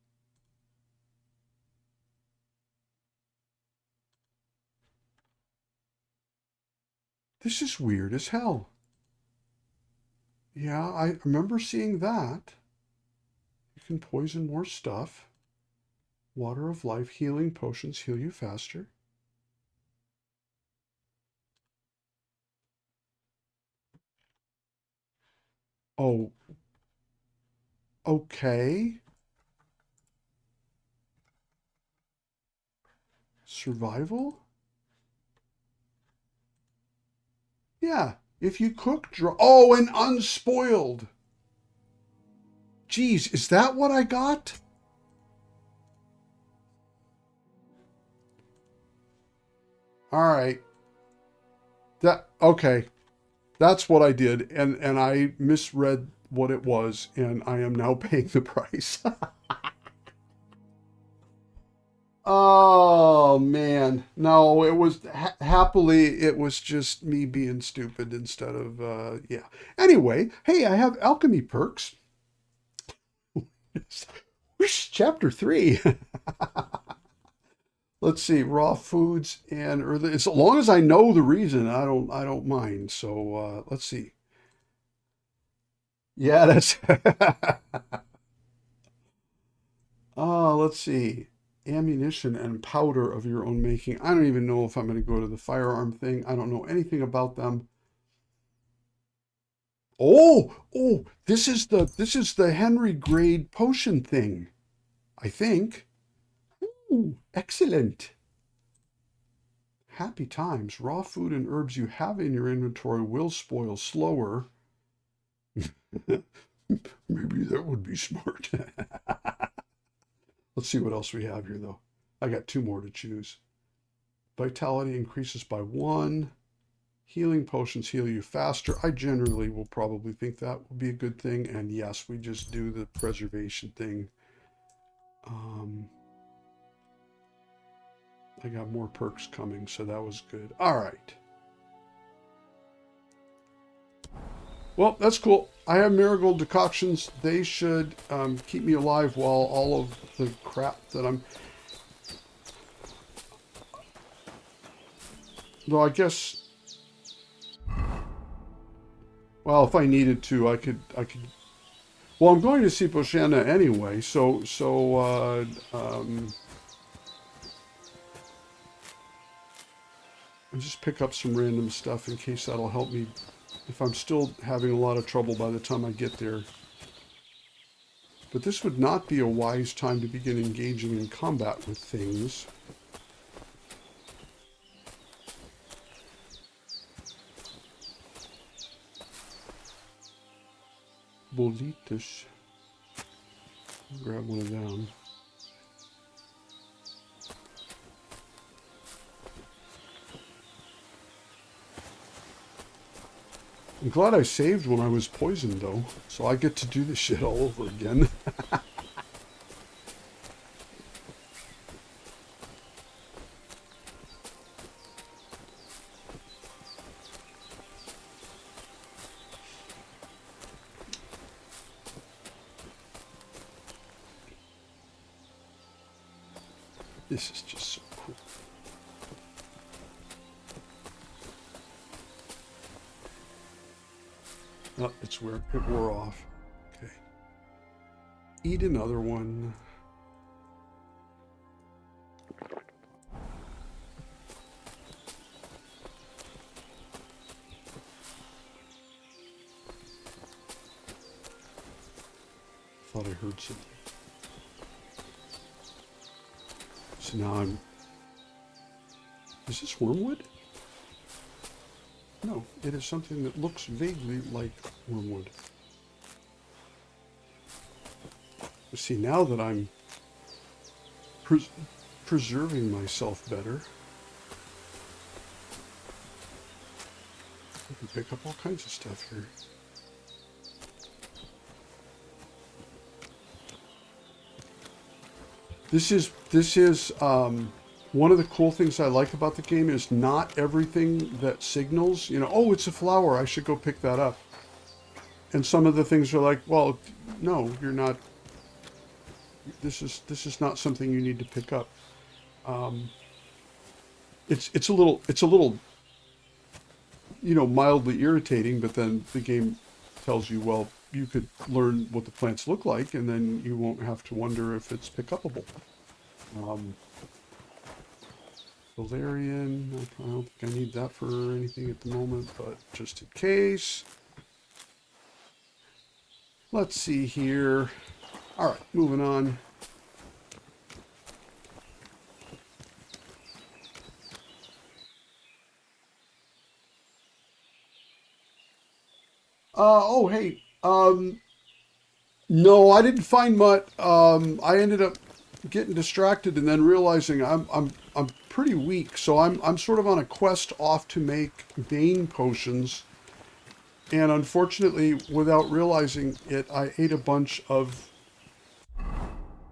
A: This is weird as hell. Yeah, I remember seeing that. You can poison more stuff. Water of life, healing potions heal you faster. Oh, okay. Survival? Yeah. If you cook dry. Oh, and unspoiled. Geez, is that what I got? All right. Okay. That's what I did, and I misread what it was, and I am now paying the price. Oh man, no, it was happily it was just me being stupid instead of yeah. Anyway, hey, I have alchemy perks. Whoosh, chapter 3. Let's see, raw foods and early. As long as I know the reason, I don't mind. So let's see. Yeah, that's. Let's see. Ammunition and powder of your own making. I don't even know if I'm going to go to the firearm thing. I don't know anything about them. Oh, this is the Henry grade potion thing, I think. Ooh, excellent. Happy times. Raw food and herbs you have in your inventory will spoil slower. Maybe that would be smart. Let's see what else we have here, though. I got 2 more to choose. Vitality increases by 1. Healing potions heal you faster. I generally will probably think that would be a good thing. And yes, we just do the preservation thing. I got more perks coming, so that was good. All right. Well, that's cool. I have marigold decoctions. They should keep me alive while all of the crap that I'm... Though I guess... Well, if I needed to, I could... Well, I'm going to see Bohemia anyway, so I'll just pick up some random stuff in case that'll help me if I'm still having a lot of trouble by the time I get there. But this would not be a wise time to begin engaging in combat with things. Bolitas. Grab one of them. I'm glad I saved when I was poisoned, though, so I get to do this shit all over again. This is just so cool. Oh, it's where it wore off. Okay. Eat another one. Thought I heard something. So now I'm... Is this wormwood? No, it is something that looks vaguely like wormwood. See, now that I'm preserving myself better, I can pick up all kinds of stuff here. This is one of the cool things I like about the game is not everything that signals, you know, oh, it's a flower, I should go pick that up. And some of the things are like, well, no, you're not. This is not something you need to pick up. It's a little, you know, mildly irritating, but then the game tells you, well, you could learn what the plants look like, and then you won't have to wonder if it's pick upable. Valerian, I don't think I need that for anything at the moment, but just in case. Let's see here. All right, moving on. Oh, hey. No, I didn't find much. I ended up getting distracted and then realizing I'm pretty weak, so I'm sort of on a quest off to make Bane potions. And unfortunately, without realizing it, I ate a bunch of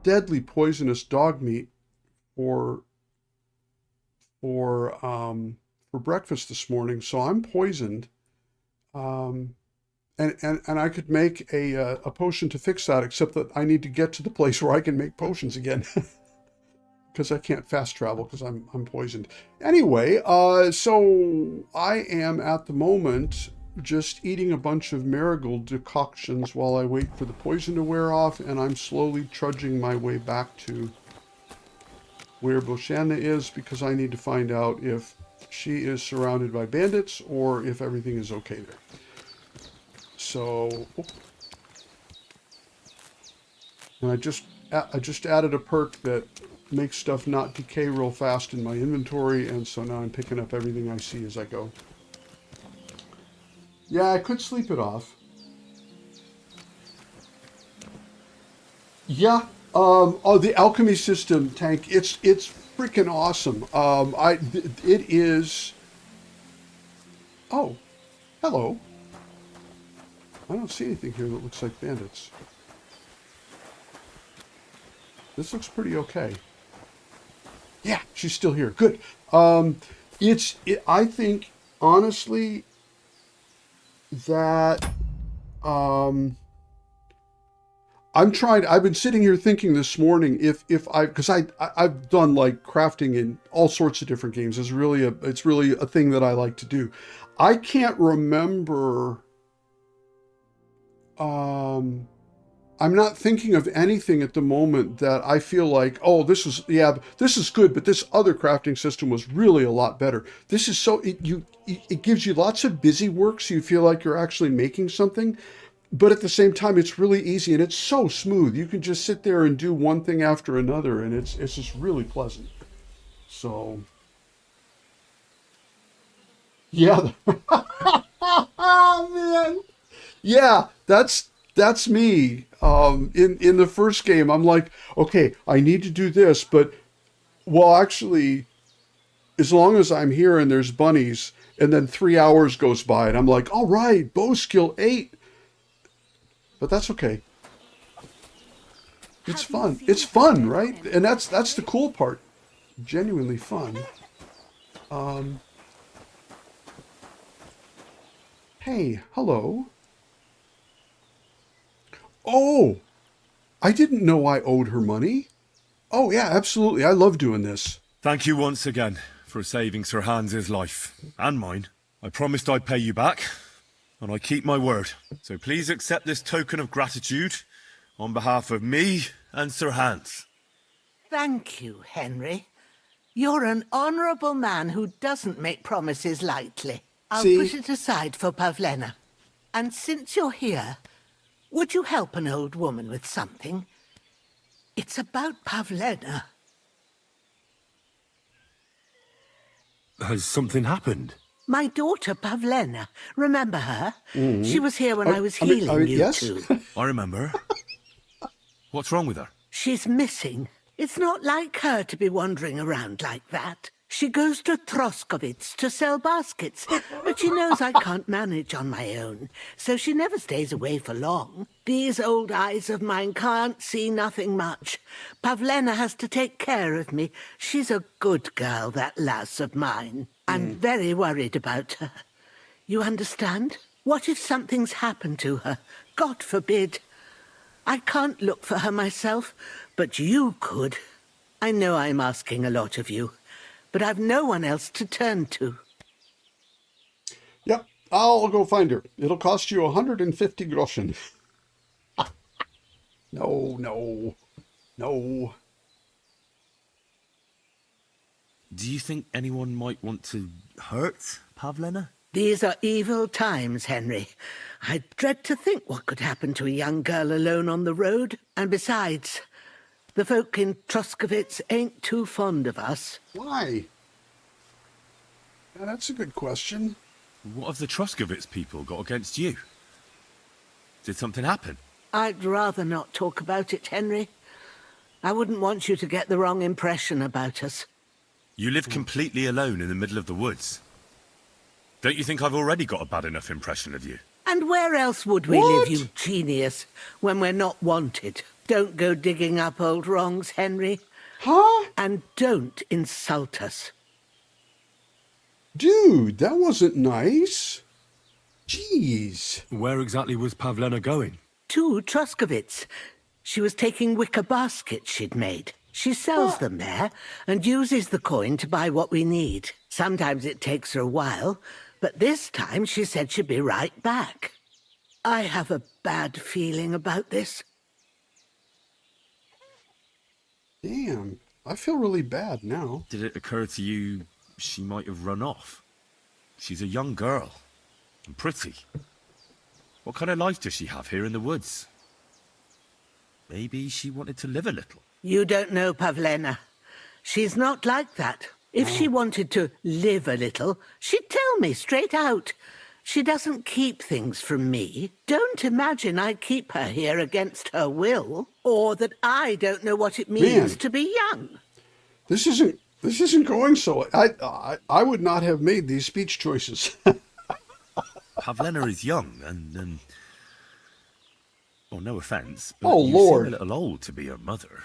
A: deadly poisonous dog meat for for breakfast this morning. So I'm poisoned. Um, and I could make a potion to fix that, except that I need to get to the place where I can make potions again. Because I can't fast travel because I'm poisoned. Anyway, so I am at the moment just eating a bunch of marigold decoctions while I wait for the poison to wear off, and I'm slowly trudging my way back to where Bohemia is because I need to find out if she is surrounded by bandits or if everything is okay there. So, and I just added a perk that makes stuff not decay real fast in my inventory, and so now I'm picking up everything I see as I go. Yeah, I could sleep it off. Yeah. Oh, the alchemy system, Tank. It's freaking awesome. It is. Oh, hello. I don't see anything here that looks like bandits. This looks pretty okay. Yeah, she's still here. Good. I think honestly that I've been sitting here thinking this morning because I've done like crafting in all sorts of different games. It's really a thing that I like to do. I can't remember. I'm not thinking of anything at the moment that I feel like, oh, this is good, but this other crafting system was really a lot better. This is it gives you lots of busy work, so you feel like you're actually making something, but at the same time, it's really easy and it's so smooth. You can just sit there and do one thing after another, and it's just really pleasant. So, yeah, man, yeah, that's me. In the first game, I'm like, okay, I need to do this, but well, actually, as long as I'm here and there's bunnies, and then 3 hours goes by, and I'm like, all right, bow skill 8, but that's okay. It's fun. It's fun, right? And that's the cool part. Genuinely fun. Hey, hello. Oh, I didn't know I owed her money. Oh, yeah, absolutely. I love doing this.
D: Thank you once again for saving Sir Hans's life and mine. I promised I'd pay you back, and I keep my word. So please accept this token of gratitude on behalf of me and Sir Hans.
G: Thank you, Henry. You're an honourable man who doesn't make promises lightly. I'll push it aside for Pavlena. And since you're here, would you help an old woman with something? It's about Pavlena.
D: Has something happened?
G: My daughter, Pavlena. Remember her? Mm-hmm. She was here when I was healing you
A: yes.
G: two.
D: I remember. What's wrong with her?
G: She's missing. It's not like her to be wandering around like that. She goes to Troskovitz to sell baskets, but she knows I can't manage on my own, so she never stays away for long. These old eyes of mine can't see nothing much. Pavlena has to take care of me. She's a good girl, that lass of mine. I'm very worried about her. You understand? What if something's happened to her? God forbid. I can't look for her myself, but you could. I know I'm asking a lot of you, but I've no one else to turn to.
A: Yep, I'll go find her. It'll cost you 150 groschen. No.
D: Do you think anyone might want to hurt Pavlena?
G: These are evil times, Henry. I dread to think what could happen to a young girl alone on the road. And besides, the folk in Troskovitz ain't too fond of us.
A: Why? Yeah, that's a good question.
D: What have the Troskovitz people got against you? Did something happen?
G: I'd rather not talk about it, Henry. I wouldn't want you to get the wrong impression about us.
D: You live completely alone in the middle of the woods. Don't you think I've already got a bad enough impression of you?
G: And where else would we
A: What?
G: live, you genius, when we're not wanted? Don't go digging up old wrongs, Henry.
A: Huh?
G: And don't insult us.
A: Dude, that wasn't nice. Jeez.
D: Where exactly was Pavlena going?
G: To Troskovitz. She was taking wicker baskets she'd made. She sells them there and uses the coin to buy what we need. Sometimes it takes her a while, but this time she said she'd be right back. I have a bad feeling about this.
A: Damn. I feel really bad now.
D: Did it occur to you she might have run off? She's a young girl. And pretty. What kind of life does she have here in the woods? Maybe she wanted to live a little.
G: You don't know Pavlena. She's not like that. If she wanted to live a little, she'd tell me straight out. She doesn't keep things from me. Don't imagine I keep her here against her will, or that I don't know what it means
A: Man.
G: to be young.
A: This isn't going so. I would not have made these speech choices.
D: Pavlena is young and well, no offence, but
A: Oh,
D: you
A: Lord.
D: seem a little old to be her mother.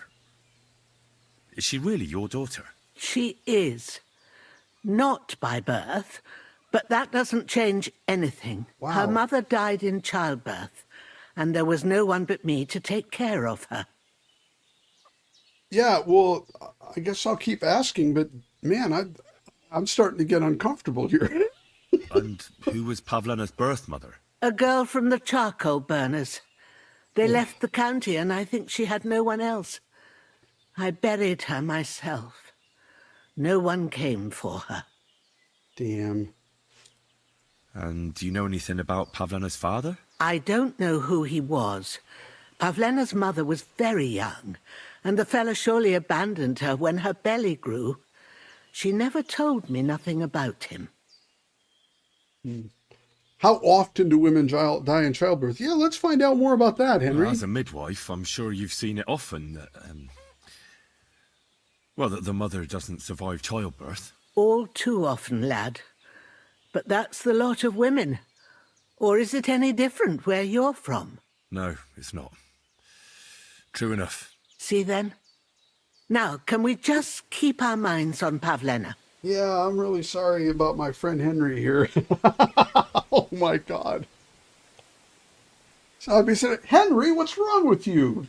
D: Is she really your daughter?
G: She is. Not by birth, but that doesn't change anything.
A: Wow.
G: Her mother died in childbirth, and there was no one but me to take care of her.
A: Yeah, well, I guess I'll keep asking, but man, I'm starting to get uncomfortable here.
D: And who was Pavlena's birth mother?
G: A girl from the charcoal burners. They left the county, and I think she had no one else. I buried her myself. No one came for her.
A: Damn.
D: And do you know anything about Pavlena's father?
G: I don't know who he was. Pavlena's mother was very young, and the fella surely abandoned her when her belly grew. She never told me nothing about him.
A: How often do women die in childbirth? Yeah, let's find out more about that, Henry.
D: As a midwife, I'm sure you've seen it often that, that the mother doesn't survive childbirth.
G: All too often, lad. But that's the lot of women. Or is it any different where you're from?
D: No, it's not. True enough.
G: See then? Now, can we just keep our minds on Pavlena?
A: Yeah, I'm really sorry about my friend Henry here. Oh my God. So I'd be saying, Henry, what's wrong with you?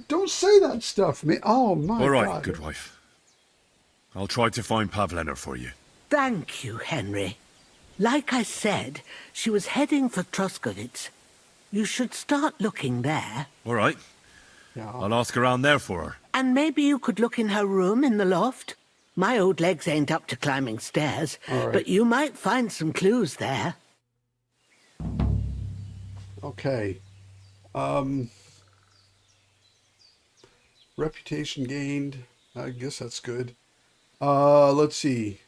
A: Don't say that stuff, man. Oh my
D: All right,
A: God.
D: good wife. I'll try to find Pavlena for you.
G: Thank you, Henry. Like I said, she was heading for Troskovitz. You should start looking there.
D: All right.
A: Yeah.
D: I'll ask around there for her.
G: And maybe you could look in her room in the loft. My old legs ain't up to climbing stairs,
A: All right.
G: but you might find some clues there.
A: Okay. Reputation gained. I guess that's good. Let's see.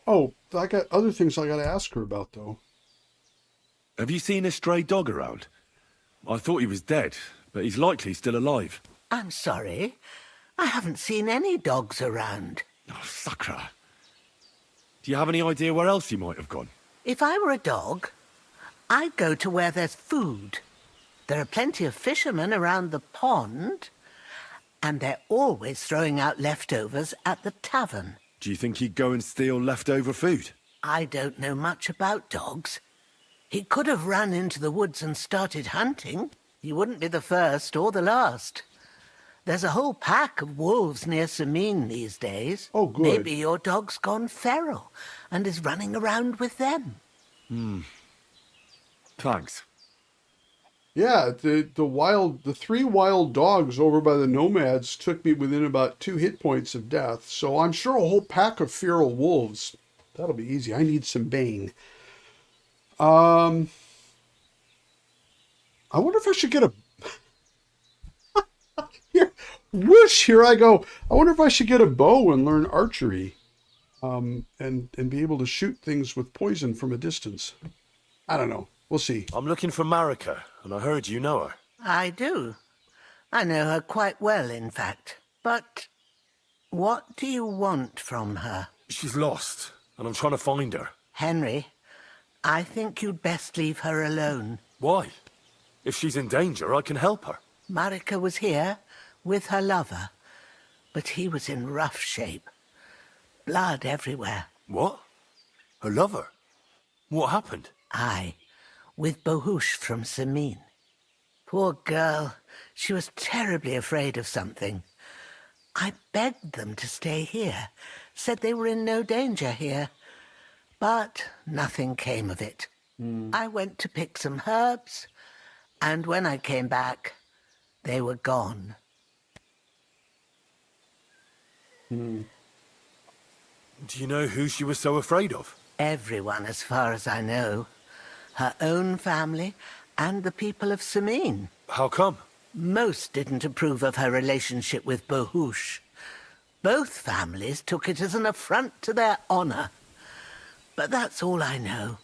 A: Oh, I got other things I got to ask her about, though.
D: Have you seen a stray dog around? I thought he was dead, but he's likely still alive.
G: I'm sorry. I haven't seen any dogs around.
D: Oh, Sakra. Do you have any idea where else he might have gone?
G: If I were a dog, I'd go to where there's food. There are plenty of fishermen around the pond, and they're always throwing out leftovers at the tavern.
D: Do you think he'd go and steal leftover food?
G: I don't know much about dogs. He could have run into the woods and started hunting. He wouldn't be the first or the last. There's a whole pack of wolves near Samin these days.
A: Oh, good.
G: Maybe your dog's gone feral and is running around with them.
D: Thanks.
A: Yeah, the three wild dogs over by the nomads took me within about 2 hit points of death. So I'm sure a whole pack of feral wolves. That'll be easy. I need some Bane. I wonder if I should get a... Here, whoosh, here I go. I wonder if I should get a bow and learn archery. And be able to shoot things with poison from a distance. I don't know. We'll see.
D: I'm looking for Marika, and I heard you know her.
G: I do. I know her quite well, in fact. But what do you want from her?
D: She's lost, and I'm trying to find her.
G: Henry, I think you'd best leave her alone.
D: Why? If she's in danger, I can help her.
G: Marika was here with her lover, but he was in rough shape. Blood everywhere.
D: What? Her lover? What happened?
G: Aye, with Bohouche from Samin. Poor girl, she was terribly afraid of something. I begged them to stay here, said they were in no danger here. But nothing came of it. I went to pick some herbs, and when I came back, they were gone.
D: Do you know who she was so afraid of?
G: Everyone, as far as I know. Her own family and the people of Samin.
D: How come?
G: Most didn't approve of her relationship with Bohouche. Both families took it as an affront to their honor. But that's all I know.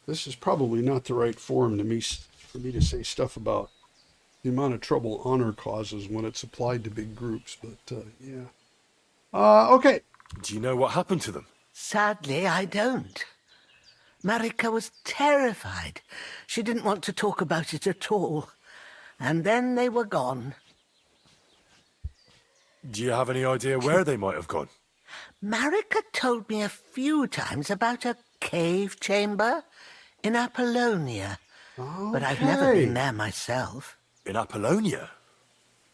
A: This is probably not the right forum for me to say stuff about the amount of trouble honor causes when it's applied to big groups, but yeah. Okay.
D: Do you know what happened to them?
G: Sadly, I don't. Marika was terrified. She didn't want to talk about it at all. And then they were gone.
D: Do you have any idea where they might have gone?
G: Marika told me a few times about a cave chamber in Apollonia.
A: Okay.
G: But I've never been there myself.
D: In Apollonia?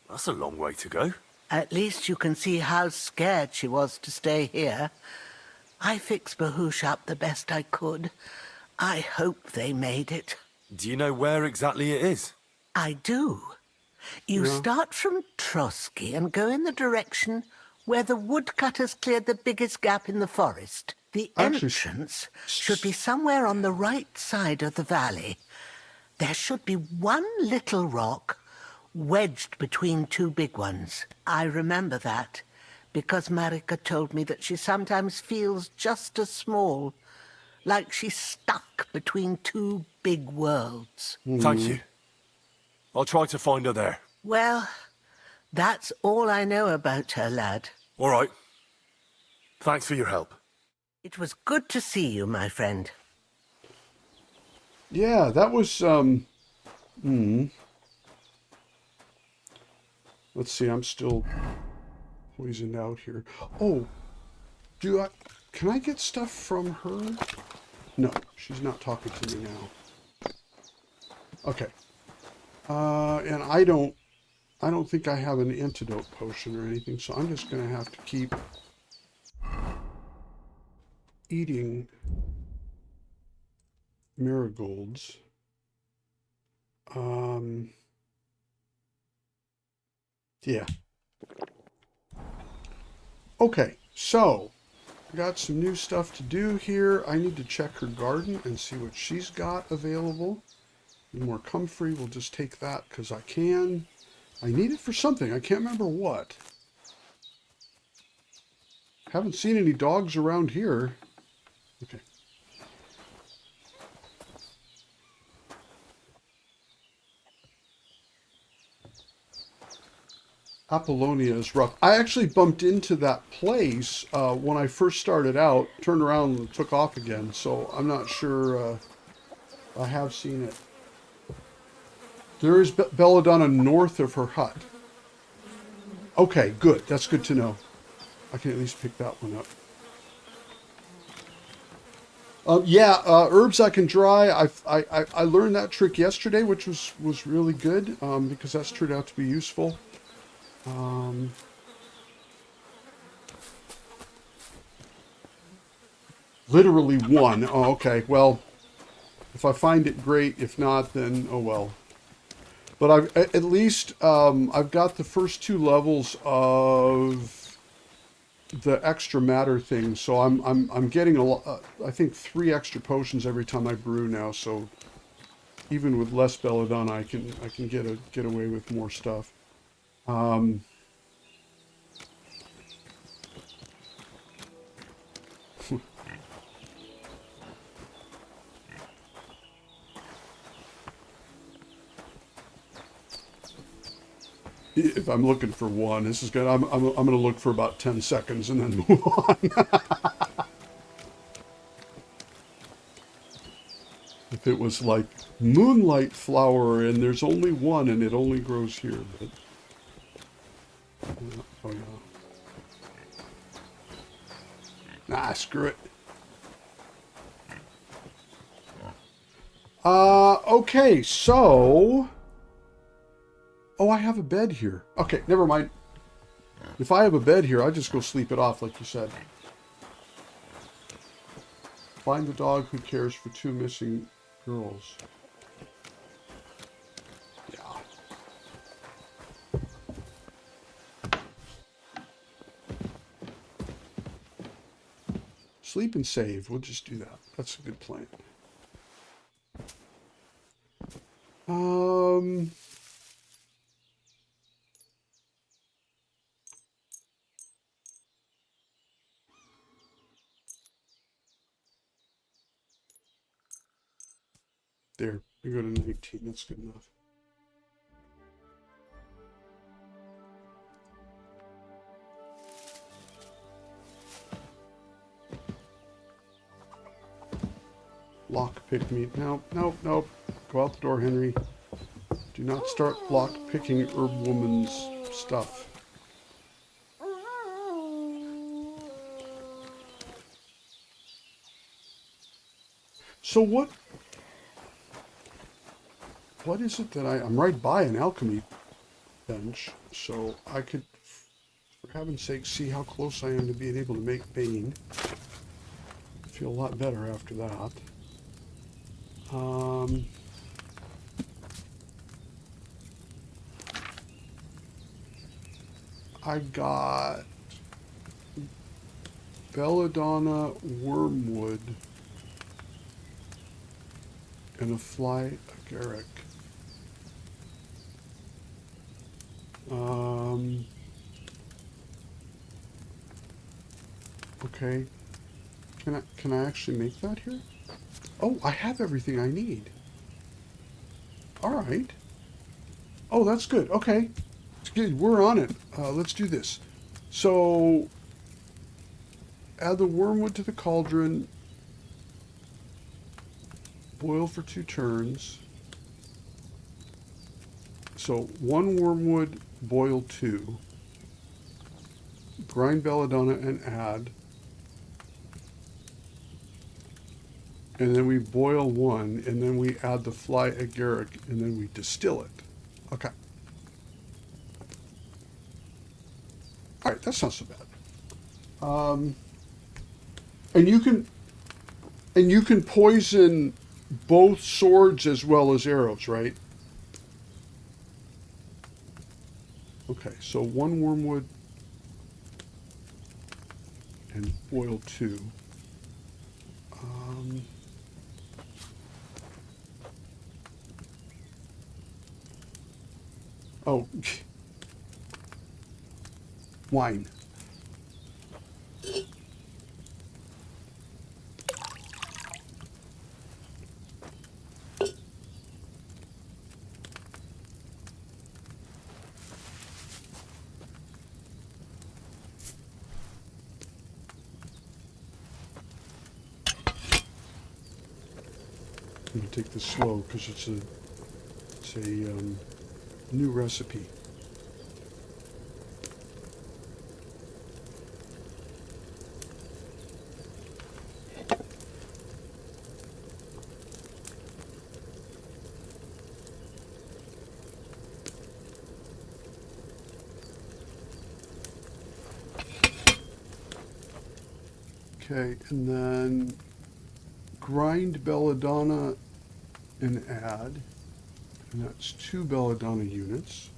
D: That's a long way to go.
G: At least you can see how scared she was to stay here. I fixed Bohouche up the best I could. I hope they made it.
D: Do you know where exactly it is?
G: I do. You start from Trotsky and go in the direction where the woodcutters cleared the biggest gap in the forest. The entrance should be somewhere on the right side of the valley. There should be one little rock wedged between two big ones. I remember that because Marika told me that she sometimes feels just as small, like she's stuck between two big worlds.
D: Thank you. I'll try to find her there.
G: Well, that's all I know about her, lad.
D: All right. Thanks for your help.
G: It was good to see you, my friend.
A: Yeah, that was, Let's see, I'm still poisoned out here. Oh, can I get stuff from her? No, she's not talking to me now. Okay. And I don't think I have an antidote potion or anything, so I'm just going to have to keep eating marigolds. Yeah. Okay, so got some new stuff to do here. I need to check her garden and see what she's got available. More comfrey, we'll just take that because I can. I need it for something. I can't remember what. Haven't seen any dogs around here. Okay. Apollonia is rough. I actually bumped into that place when I first started out, turned around and took off again, so I'm not sure I have seen it. There is belladonna north of her hut. Okay, good. That's good to know. I can at least pick that one up. Yeah, herbs I can dry. I learned that trick yesterday, which was really good because that's turned out to be useful. Literally one. Oh, okay. Well, if I find it, great. If not, then oh well. But at least I've got the first 2 levels of the extra matter thing, so I'm getting a lot. I think 3 extra potions every time I brew now. So even with less belladonna, I can get away with more stuff. If I'm looking for one, this is good. I'm gonna look for about 10 seconds and then move on. If it was like moonlight flower and there's only one and it only grows here, but oh yeah. Nah, screw it. Okay, so oh, I have a bed here. Okay, never mind. If I have a bed here, I just go sleep it off, like you said. Find the dog who cares for 2 missing girls. Yeah. Sleep and save. We'll just do that. That's a good plan. There, we go to 19. That's good enough. Lock-pick me. No, no, no. Go out the door, Henry. Do not start lock-picking herb woman's stuff. So what is it that I'm right by an alchemy bench, so I could, for heaven's sake, see how close I am to being able to make Bane. I feel a lot better after that. I got belladonna, wormwood, and a fly agaric. Okay. Can I actually make that here? Oh, I have everything I need. All right. Oh, that's good. Okay. It's good. We're on it. Let's do this. So, add the wormwood to the cauldron. Boil for 2 turns. So, 1 wormwood, boil 2. Grind belladonna and add. And then we boil 1, and then we add the fly agaric, and then we distill it. Okay. All right, that's not so bad. And you can poison both swords as well as arrows, right? Okay, so 1 wormwood and boil 2. Oh, wine. I'm gonna take this slow because it's a new recipe. Okay, and then grind belladonna and add. And that's 2 belladonna units.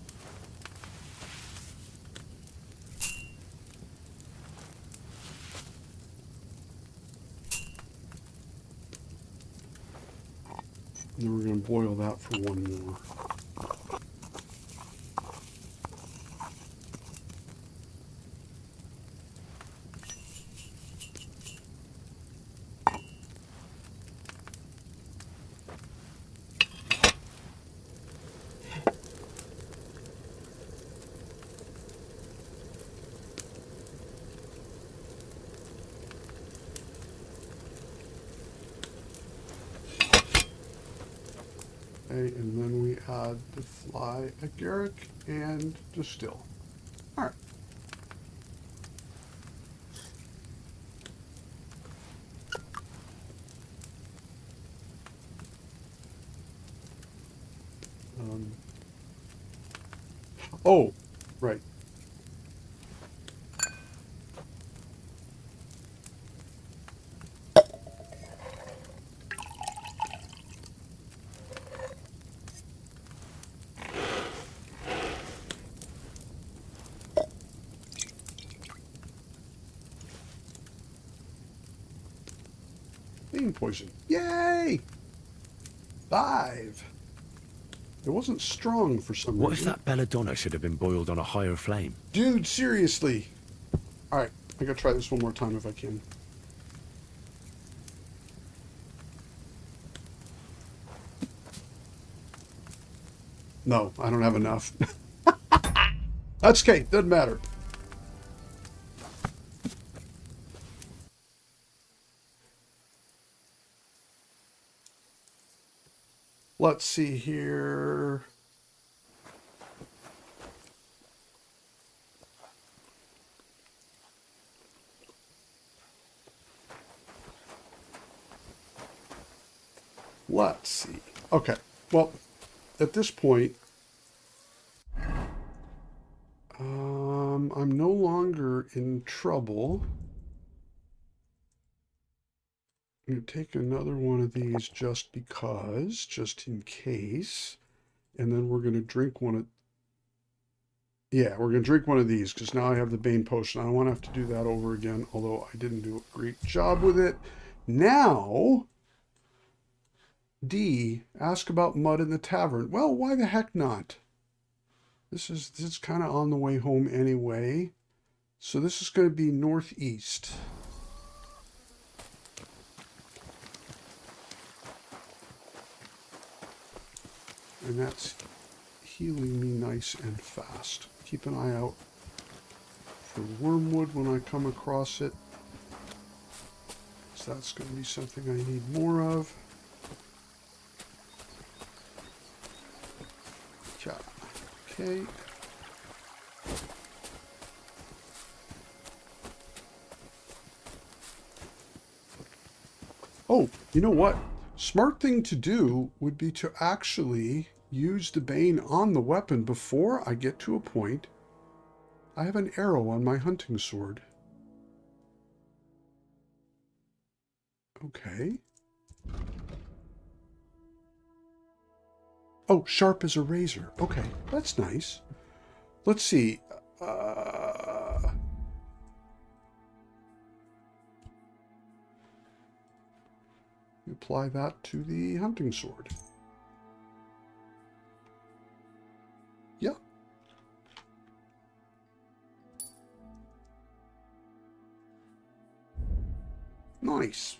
A: And then we're going to boil that for 1 more. Okay, and then we add the fly agaric and distill. All right. Oh, right. Bean poison. Yay! 5. It wasn't strong for some
D: What if
A: reason.
D: that belladonna should have been boiled on a higher flame?
A: Dude, seriously. All right, I gotta try this one more time if I can. No, I don't have enough. That's okay, doesn't matter. Let's see here. Let's see. Okay, well, at this point, I'm no longer in trouble. I'm going to take another one of these just because, just in case. And then we're going to drink one of... Yeah, we're going to drink one of these because now I have the Bane Potion. I don't want to have to do that over again, although I didn't do a great job with it. Now, D, ask about mud in the tavern. Well, why the heck not? This is kind of on the way home anyway. So this is going to be northeast. And that's healing me nice and fast. Keep an eye out for wormwood when I come across it. So that's going to be something I need more of. Okay. Oh, you know what? Smart thing to do would be to actually use the Bane on the weapon before I get to a point. I have an arrow on my hunting sword. Okay. Oh, sharp as a razor. Okay, that's nice. Let's see. Apply that to the hunting sword. Yep. Nice.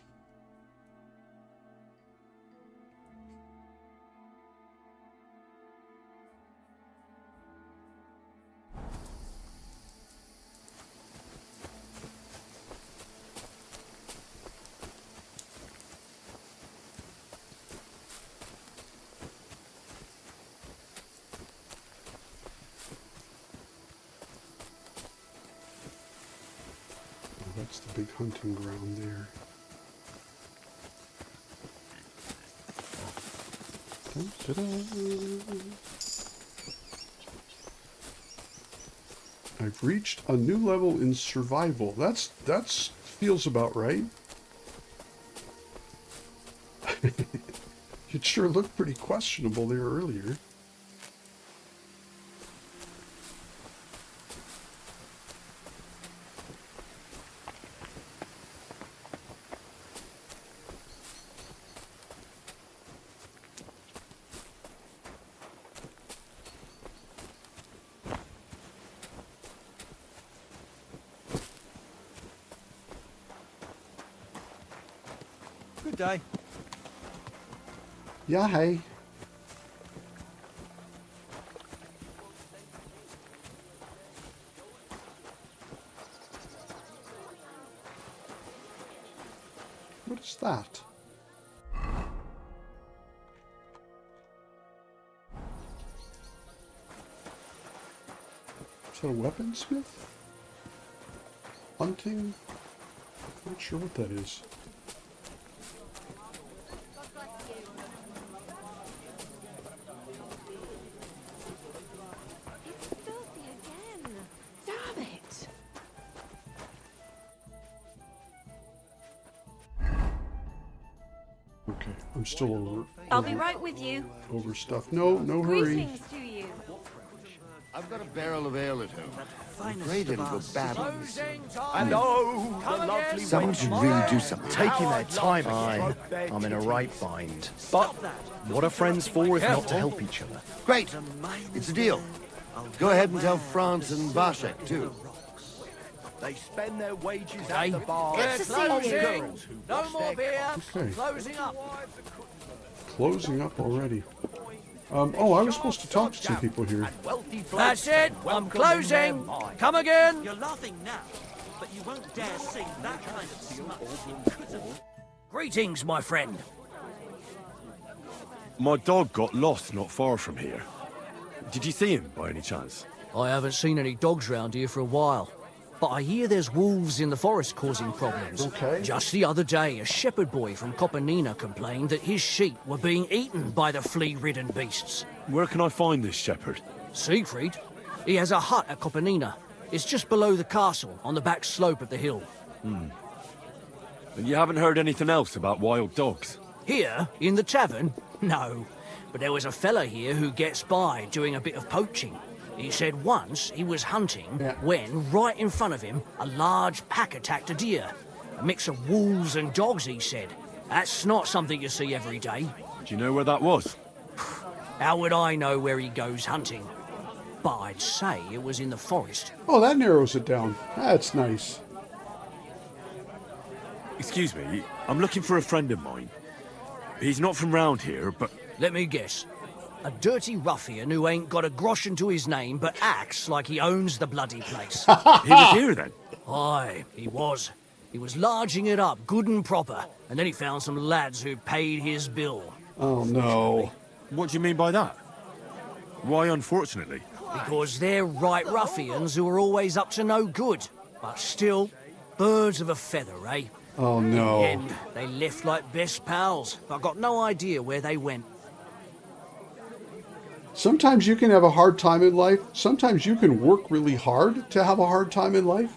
A: That's the big hunting ground there. I've reached a new level in survival. That's feels about right. It sure looked pretty questionable there earlier.
E: Good day.
A: Yeah, hey. What is that? Is that a weaponsmith? Hunting? Not sure what that is.
B: It's filthy again. Damn it.
A: Okay, I'm still over.
B: I'll be right with you.
A: Over stuff. No hurry.
B: Greetings to you.
H: I've got a barrel of ale at home. I'm afraid it'll go bad.
E: Hello, the lovely
H: Someone should really do something.
I: Taking their time again. I'm in a right bind. But what are friends for if not to help each other?
H: Great. It's a deal. Go ahead and tell France and Bashek, too.
I: They spend their wages at the bar.
B: Good to see you.
E: No more beer.
A: Okay.
E: Closing up.
A: Closing up already. Oh, I was supposed to talk to some people here.
E: That's it. I'm closing. Come again.
J: You're laughing now, but you won't dare sing that kind of smut.
E: Greetings, my friend.
D: My dog got lost not far from here. Did you see him by any chance?
E: I haven't seen any dogs round here for a while, but I hear there's wolves in the forest causing problems.
A: Okay.
E: Just the other day, a shepherd boy from Kopanina complained that his sheep were being eaten by the flea-ridden beasts.
D: Where can I find this shepherd?
E: Siegfried? He has a hut at Kopanina. It's just below the castle, on the back slope of the hill.
D: And you haven't heard anything else about wild dogs?
E: Here, in the tavern? No. But there was a fella here who gets by doing a bit of poaching. He said once he was hunting when, right in front of him, a large pack attacked a deer. A mix of wolves and dogs, he said. That's not something you see every day.
D: Do you know where that was?
E: How would I know where he goes hunting? But I'd say it was in the forest.
A: Oh, that narrows it down. That's nice.
D: Excuse me, I'm looking for a friend of mine. He's not from round here, but...
E: Let me guess. A dirty ruffian who ain't got a groschen to his name but acts like he owns the bloody place.
D: He was here then?
E: Aye, he was. He was larging it up good and proper, and then he found some lads who paid his bill.
A: Oh, no.
D: What do you mean by that? Why unfortunately?
E: Because they're right ruffians who are always up to no good. But still, birds of a feather, eh?
A: Oh, no.
E: And they left like best pals. I've got no idea where they went.
A: Sometimes you can have a hard time in life. Sometimes you can work really hard to have a hard time in life.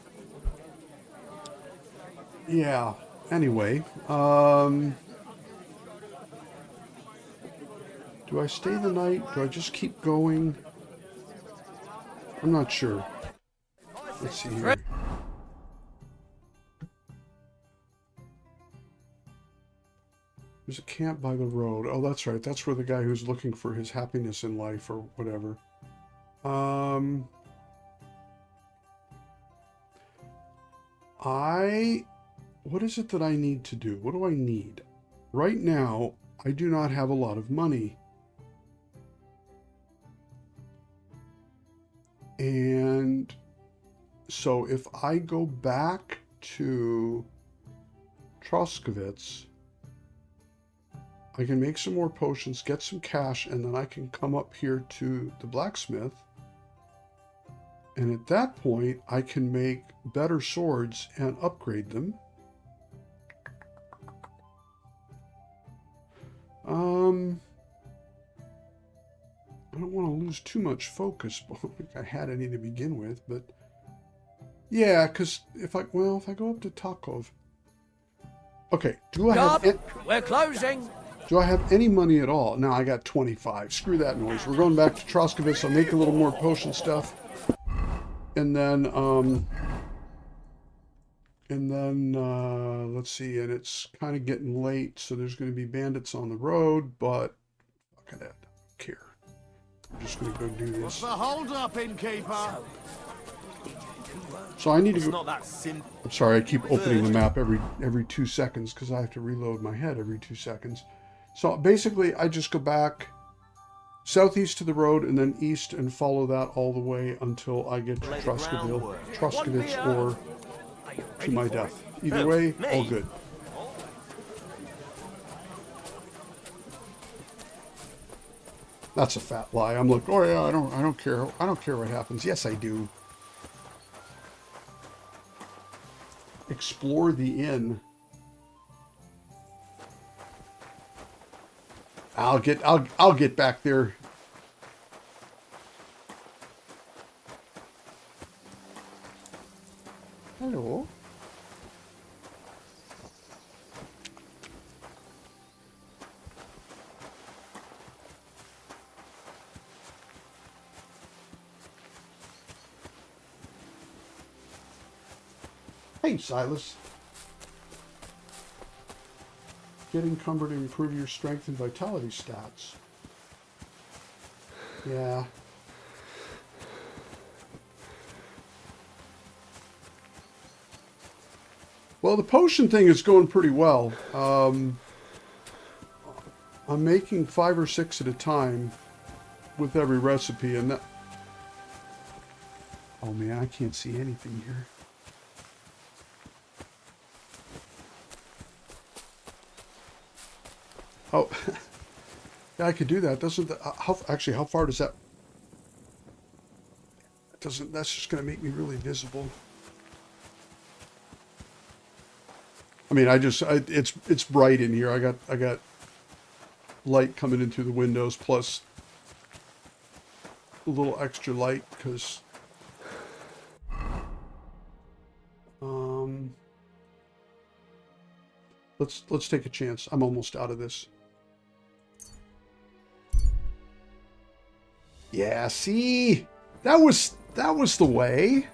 A: Yeah. Anyway, do I stay the night? Do I just keep going? I'm not sure. Let's see here. There's a camp by the road. Oh, that's right. That's where the guy who's looking for his happiness in life or whatever. What is it that I need to do? What do I need? Right now, I do not have a lot of money. And so if I go back to Troskovitz, I can make some more potions, get some cash, and then I can come up here to the blacksmith. And at that point, I can make better swords and upgrade them. I don't want to lose too much focus, but I don't think I had any to begin with, but yeah, because if I go up to Takov. Okay, do I have...
E: We're closing.
A: Do I have any money at all? No, I got 25. Screw that noise. We're going back to Troskovitz. I'll make a little more potion stuff. And then, let's see, and it's kind of getting late, so there's going to be bandits on the road, but fuck it, I don't care. I'm just going to go do this.
H: What's the hold up, innkeeper?
A: So I need to
J: It's
A: go.
J: not that simple.
A: I'm sorry, I keep opening the map every 2 seconds because I have to reload my head every 2 seconds. So basically, I just go back southeast to the road and then east and follow that all the way until I get to Troskovitz or to my death. Either way, all good. That's a fat lie. I'm like, oh yeah, I don't care. I don't care what happens. Yes, I do. Explore the inn. I'll get back there. Hello. Hey, Silas. Get encumbered to improve your strength and vitality stats. Yeah. Well, the potion thing is going pretty well. I'm making 5 or 6 at a time with every recipe, and that... Oh man, I can't see anything here. Oh, yeah, I could do that. Doesn't the, actually, how far does that? Doesn't, that's just going to make me really visible. I mean, it's bright in here. I got light coming in through the windows plus a little extra light because let's take a chance. I'm almost out of this. Yeah, see? That was the way.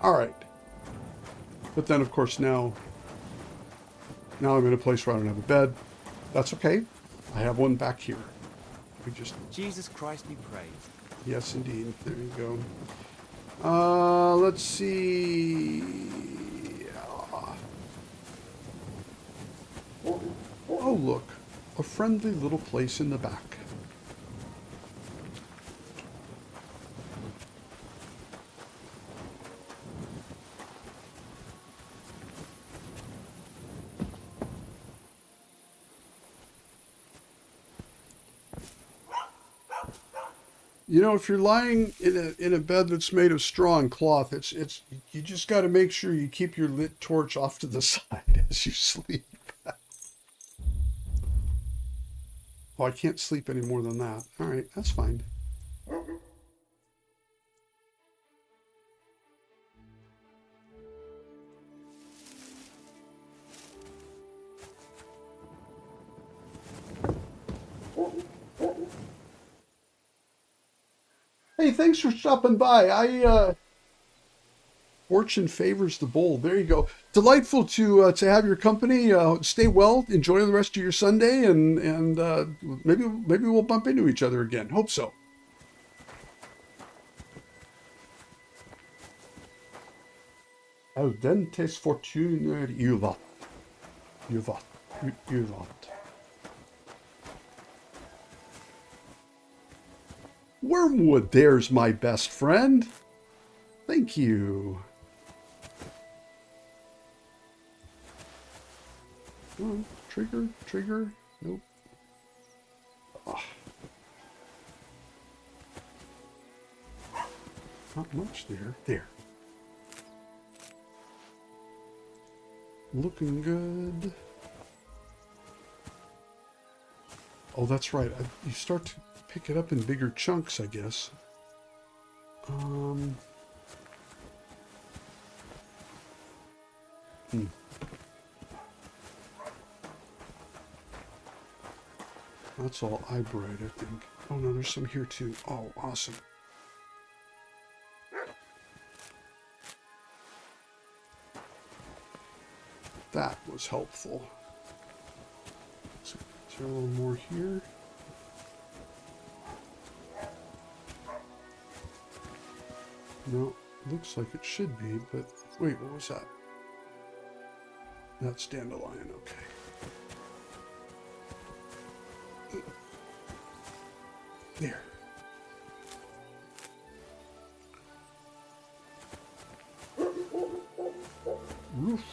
A: All right. But then, of course, now I'm in a place where I don't have a bed. That's okay. I have one back here. We just...
J: Jesus Christ be praised.
A: Yes, indeed. There you go. Let's see. Oh, look. A friendly little place in the back. You know, if you're lying in a bed that's made of straw and cloth, it's you just got to make sure you keep your lit torch off to the side as you sleep. Oh, I can't sleep any more than that. All right, that's fine. Hey, thanks for stopping by. Fortune favors the bold. There you go. Delightful to have your company. Stay well. Enjoy the rest of your Sunday, and maybe we'll bump into each other again. Hope so. Audentes fortuner juvat. Wormwood, there's my best friend. Thank you. Oh, trigger. Nope. Oh. Not much there. There. Looking good. Oh, that's right. You start to pick it up in bigger chunks, I guess. That's all eyebright, I think. Oh no, there's some here too. Oh, awesome. That was helpful. So, is there a little more here? No, looks like it should be, but wait, what was that? That's dandelion, okay. There. Roof.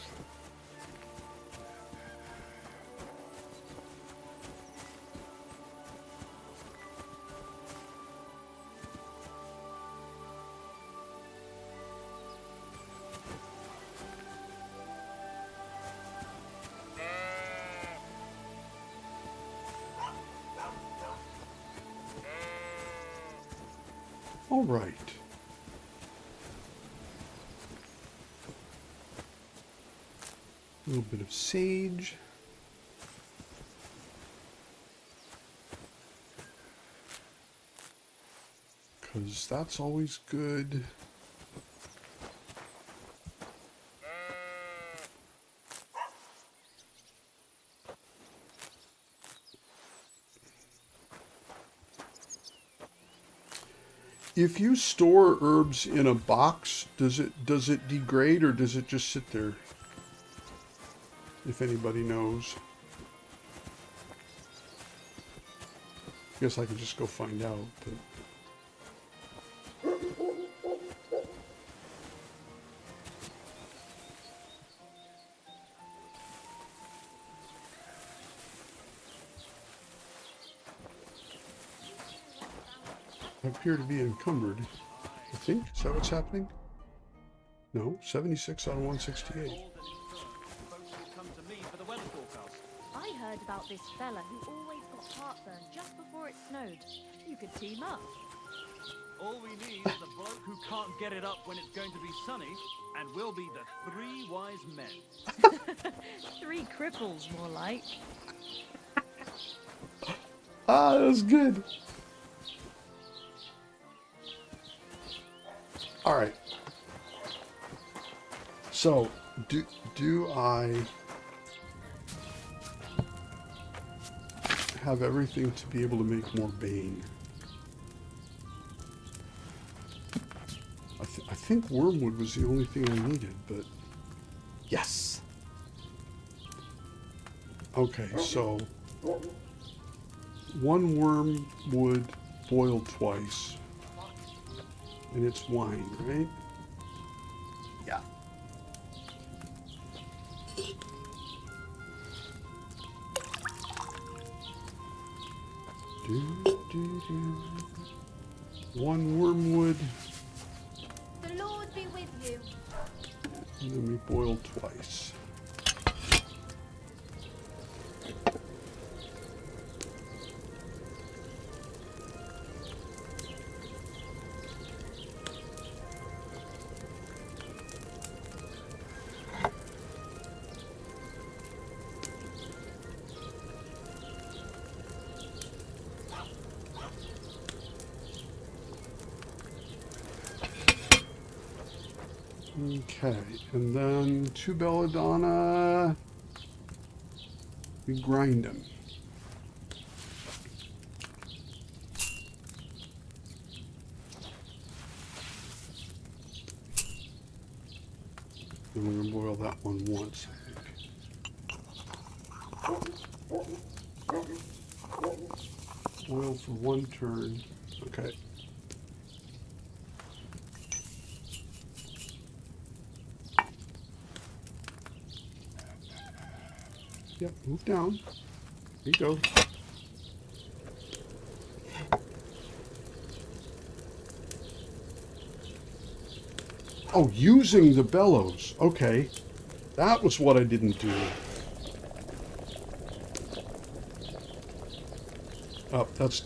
A: All right. A little bit of sage. Because that's always good. If you store herbs in a box, does it degrade or does it just sit there? If anybody knows. I guess I could just go find out, but I appear to be encumbered. I think. Is that what's happening? No, 76 out of 168.
B: I heard about this fella who always got heartburn just before it snowed. You could team up.
J: All we need is a bloke who can't get it up when it's going to be sunny, and we'll be the three wise men.
B: 3 cripples, more like.
A: Ah, that was good. All right. So, do I have everything to be able to make more Bane? I think wormwood was the only thing I needed, but yes. Okay, so 1 wormwood boiled twice. And it's wine, right? Yeah. Do. 1 wormwood.
B: The Lord be with you.
A: And then we boil twice. Okay, and then 2 belladonna, we grind them. And we're gonna boil that one once, I think. Boil for 1 turn, okay. Yep, move down. There you go. Oh, using the bellows. Okay. That was what I didn't do. Oh, that's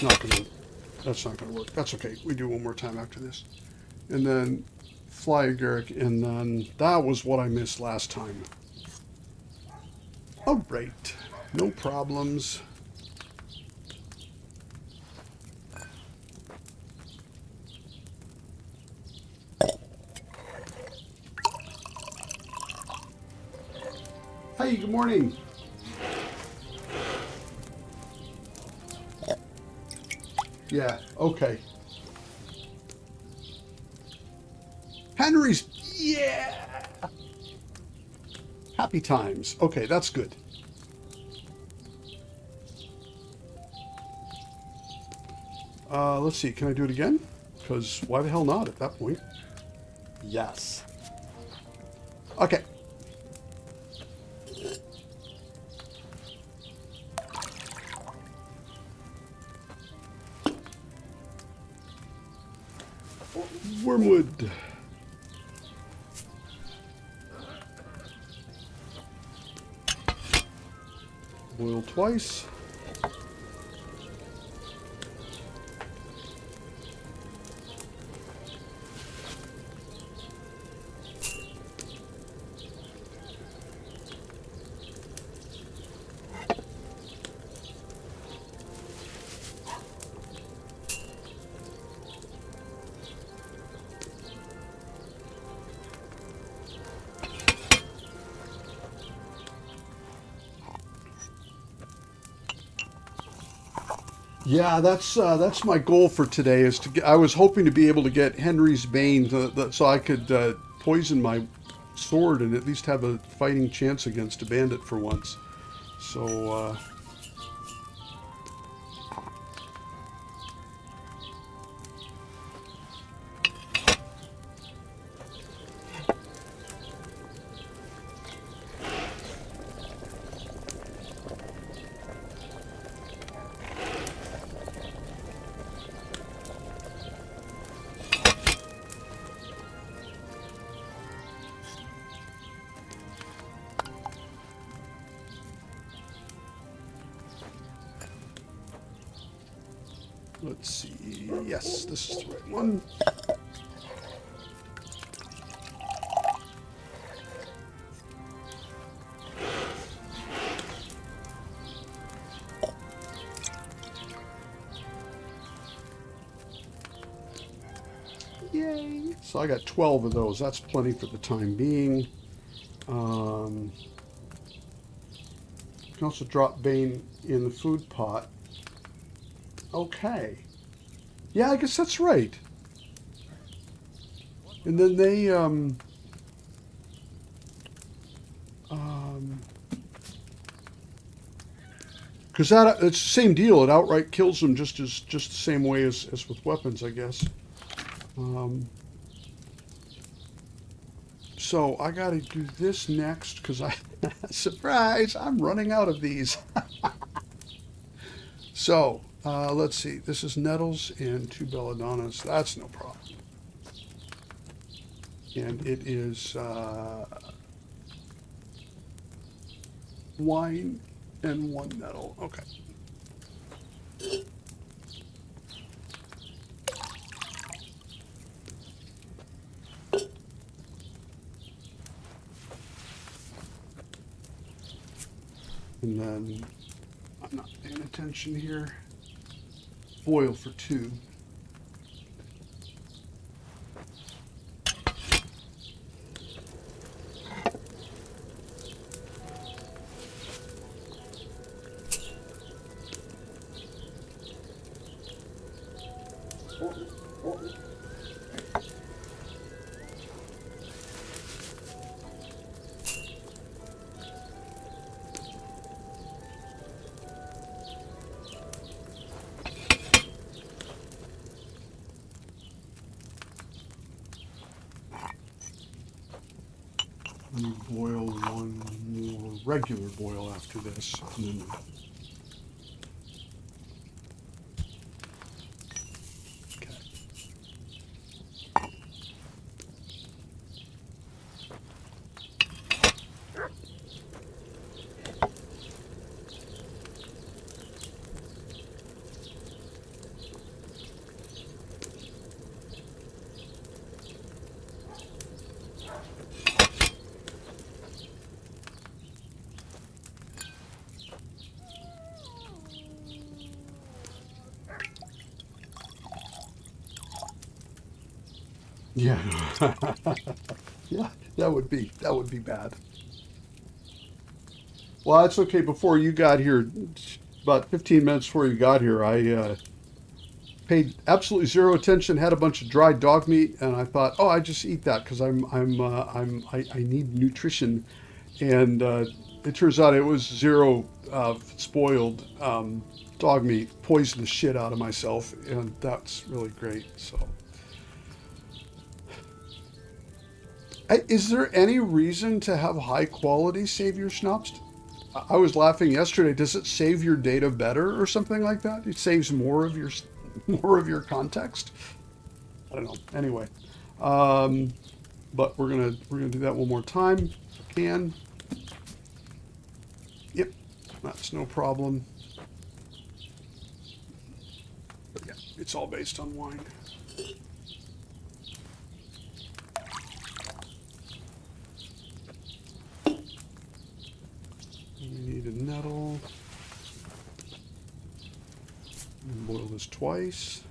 A: not gonna work. That's okay. We do one more time after this. And then fly agaric, and then that was what I missed last time. All right, no problems. Hi, good morning. Yeah, okay. Henry's, yeah! Happy times. Okay, that's good. Let's see, can I do it again? Because why the hell not at that point? Yes. Okay. Wormwood. Boil twice. Yeah, that's my goal for today. Is to get, I was hoping to be able to get Henry's Bane so I could poison my sword and at least have a fighting chance against a bandit for once. So let's see. Yes, this is the right one. Yay! So I got 12 of those. That's plenty for the time being. You can also drop Bane in the food pot. Okay. Yeah, I guess that's right. And then they, because that it's the same deal. It outright kills them just the same way as with weapons, I guess. So I got to do this next because surprise, I'm running out of these. So let's see. This is nettles and 2 belladonnas. That's no problem. And it is wine and 1 nettle. Okay. And then I'm not paying attention here. Boil for 2. Let me boil 1 more regular boil after this. And then okay. Yeah. Yeah, that would be bad. Well, that's okay. Before you got here, about 15 minutes before you got here, I paid absolutely zero attention. Had a bunch of dried dog meat, and I thought, oh, I just eat that because I need nutrition, and it turns out it was zero spoiled dog meat. Poisoned the shit out of myself, and that's really great. So, is there any reason to have high quality Savior schnapps? I was laughing yesterday. Does it save your data better or something like that? It saves more of your context. I don't know. Anyway, but we're gonna do that one more time. If we can. Yep, that's no problem. But yeah, it's all based on wine. We need a nettle. And boil this twice.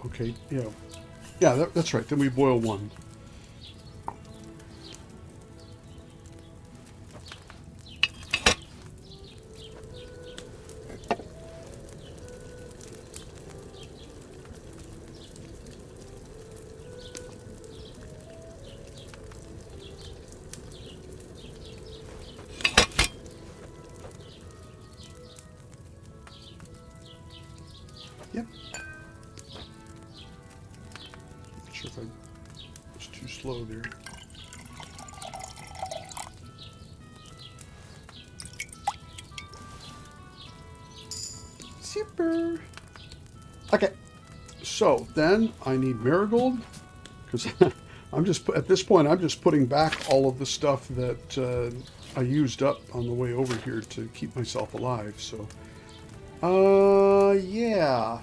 A: Okay, yeah, that's right. Then we boil one. Yep. Not sure if I was too slow there. Super. Okay. So then I need marigold because I'm just at this point I'm just putting back all of the stuff that I used up on the way over here to keep myself alive. So. Yeah.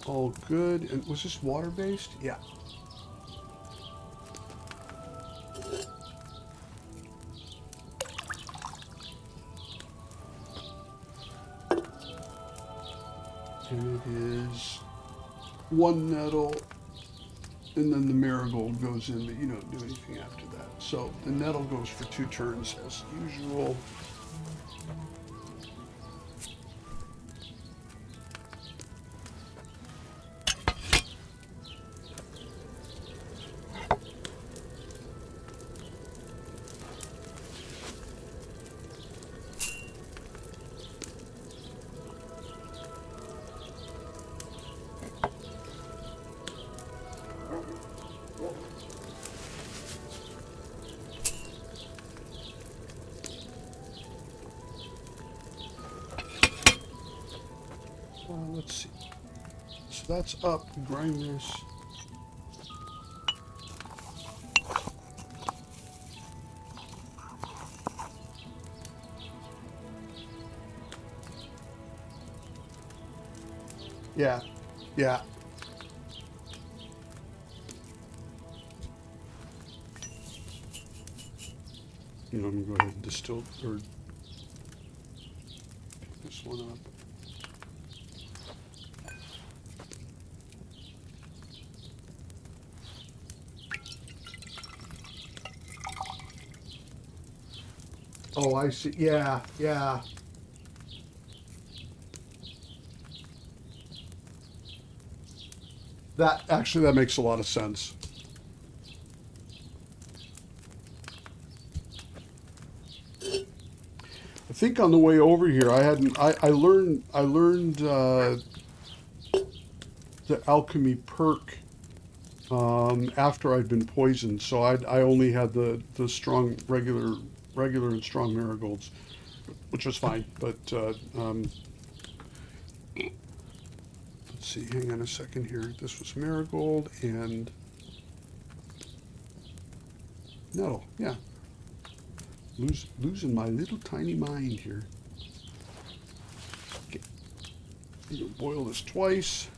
A: All good. And was this water-based? Yeah. And it is one nettle, and then the marigold goes in, but you don't do anything after that. So the nettle goes for 2 turns as usual. Let's see. So that's up. Grind this. Yeah. Yeah. You know, I'm gonna go ahead and distill or pick this one up. Oh, I see. Yeah, yeah. That makes a lot of sense. I think on the way over here, I learned the alchemy perk after I'd been poisoned, so I only had the strong regular and strong marigolds, which was fine. But Let's see, hang on a second here. This was marigold and nettle, yeah. Losing my little tiny mind here. Okay. You boil this twice.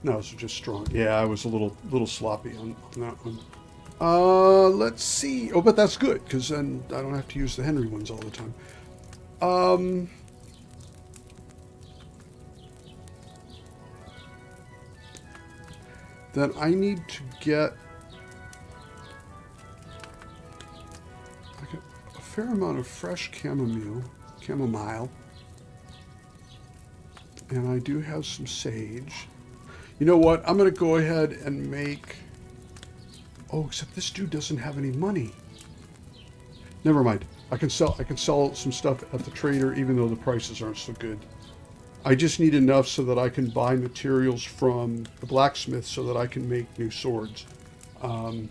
A: No, so just strong. Yeah, I was a little sloppy on that one. Let's see. Oh, but that's good, because then I don't have to use the Henry ones all the time. Then I need to get a fair amount of fresh chamomile. And I do have some sage. You know what? I'm going to go ahead and make... Oh, except this dude doesn't have any money. Never mind. I can sell some stuff at the trader even though the prices aren't so good. I just need enough so that I can buy materials from the blacksmith so that I can make new swords. I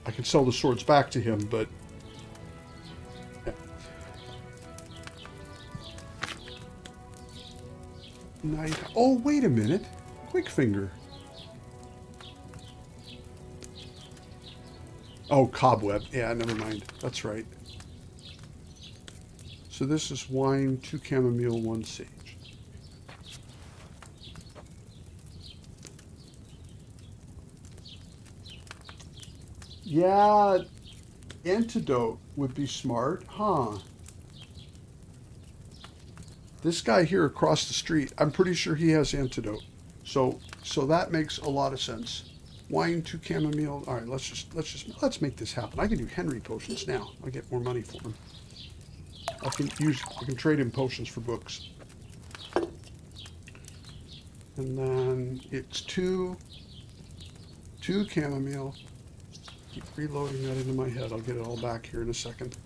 A: can sell the swords back to him, but... Yeah. Oh, wait a minute. Quick finger. Oh, cobweb. Yeah, never mind. That's right. So this is wine, 2 chamomile, 1 sage. Yeah, antidote would be smart, huh? This guy here across the street, I'm pretty sure he has antidote. So that makes a lot of sense. Wine, 2 chamomile. All right, let's make this happen. I can do Henry potions now. I'll get more money for them. I can trade in potions for books. And then it's 2 chamomile. Keep reloading that into my head. I'll get it all back here in a second.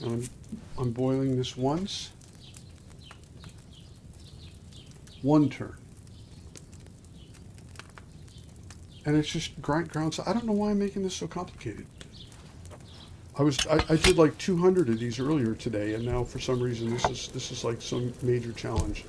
A: And I'm boiling this once. 1 turn. And it's just ground. So I don't know why I'm making this so complicated. I did like 200 of these earlier today, and now for some reason this is like some major challenge.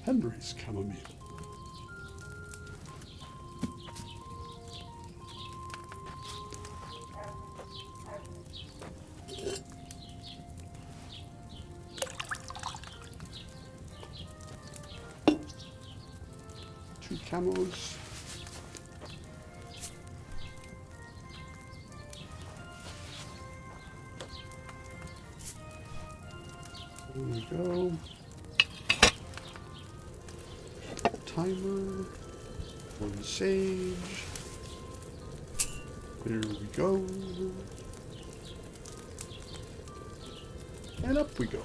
A: Henry's chamomile. Two camos. There we go. Timer. 1 sage. There we go. And up we go.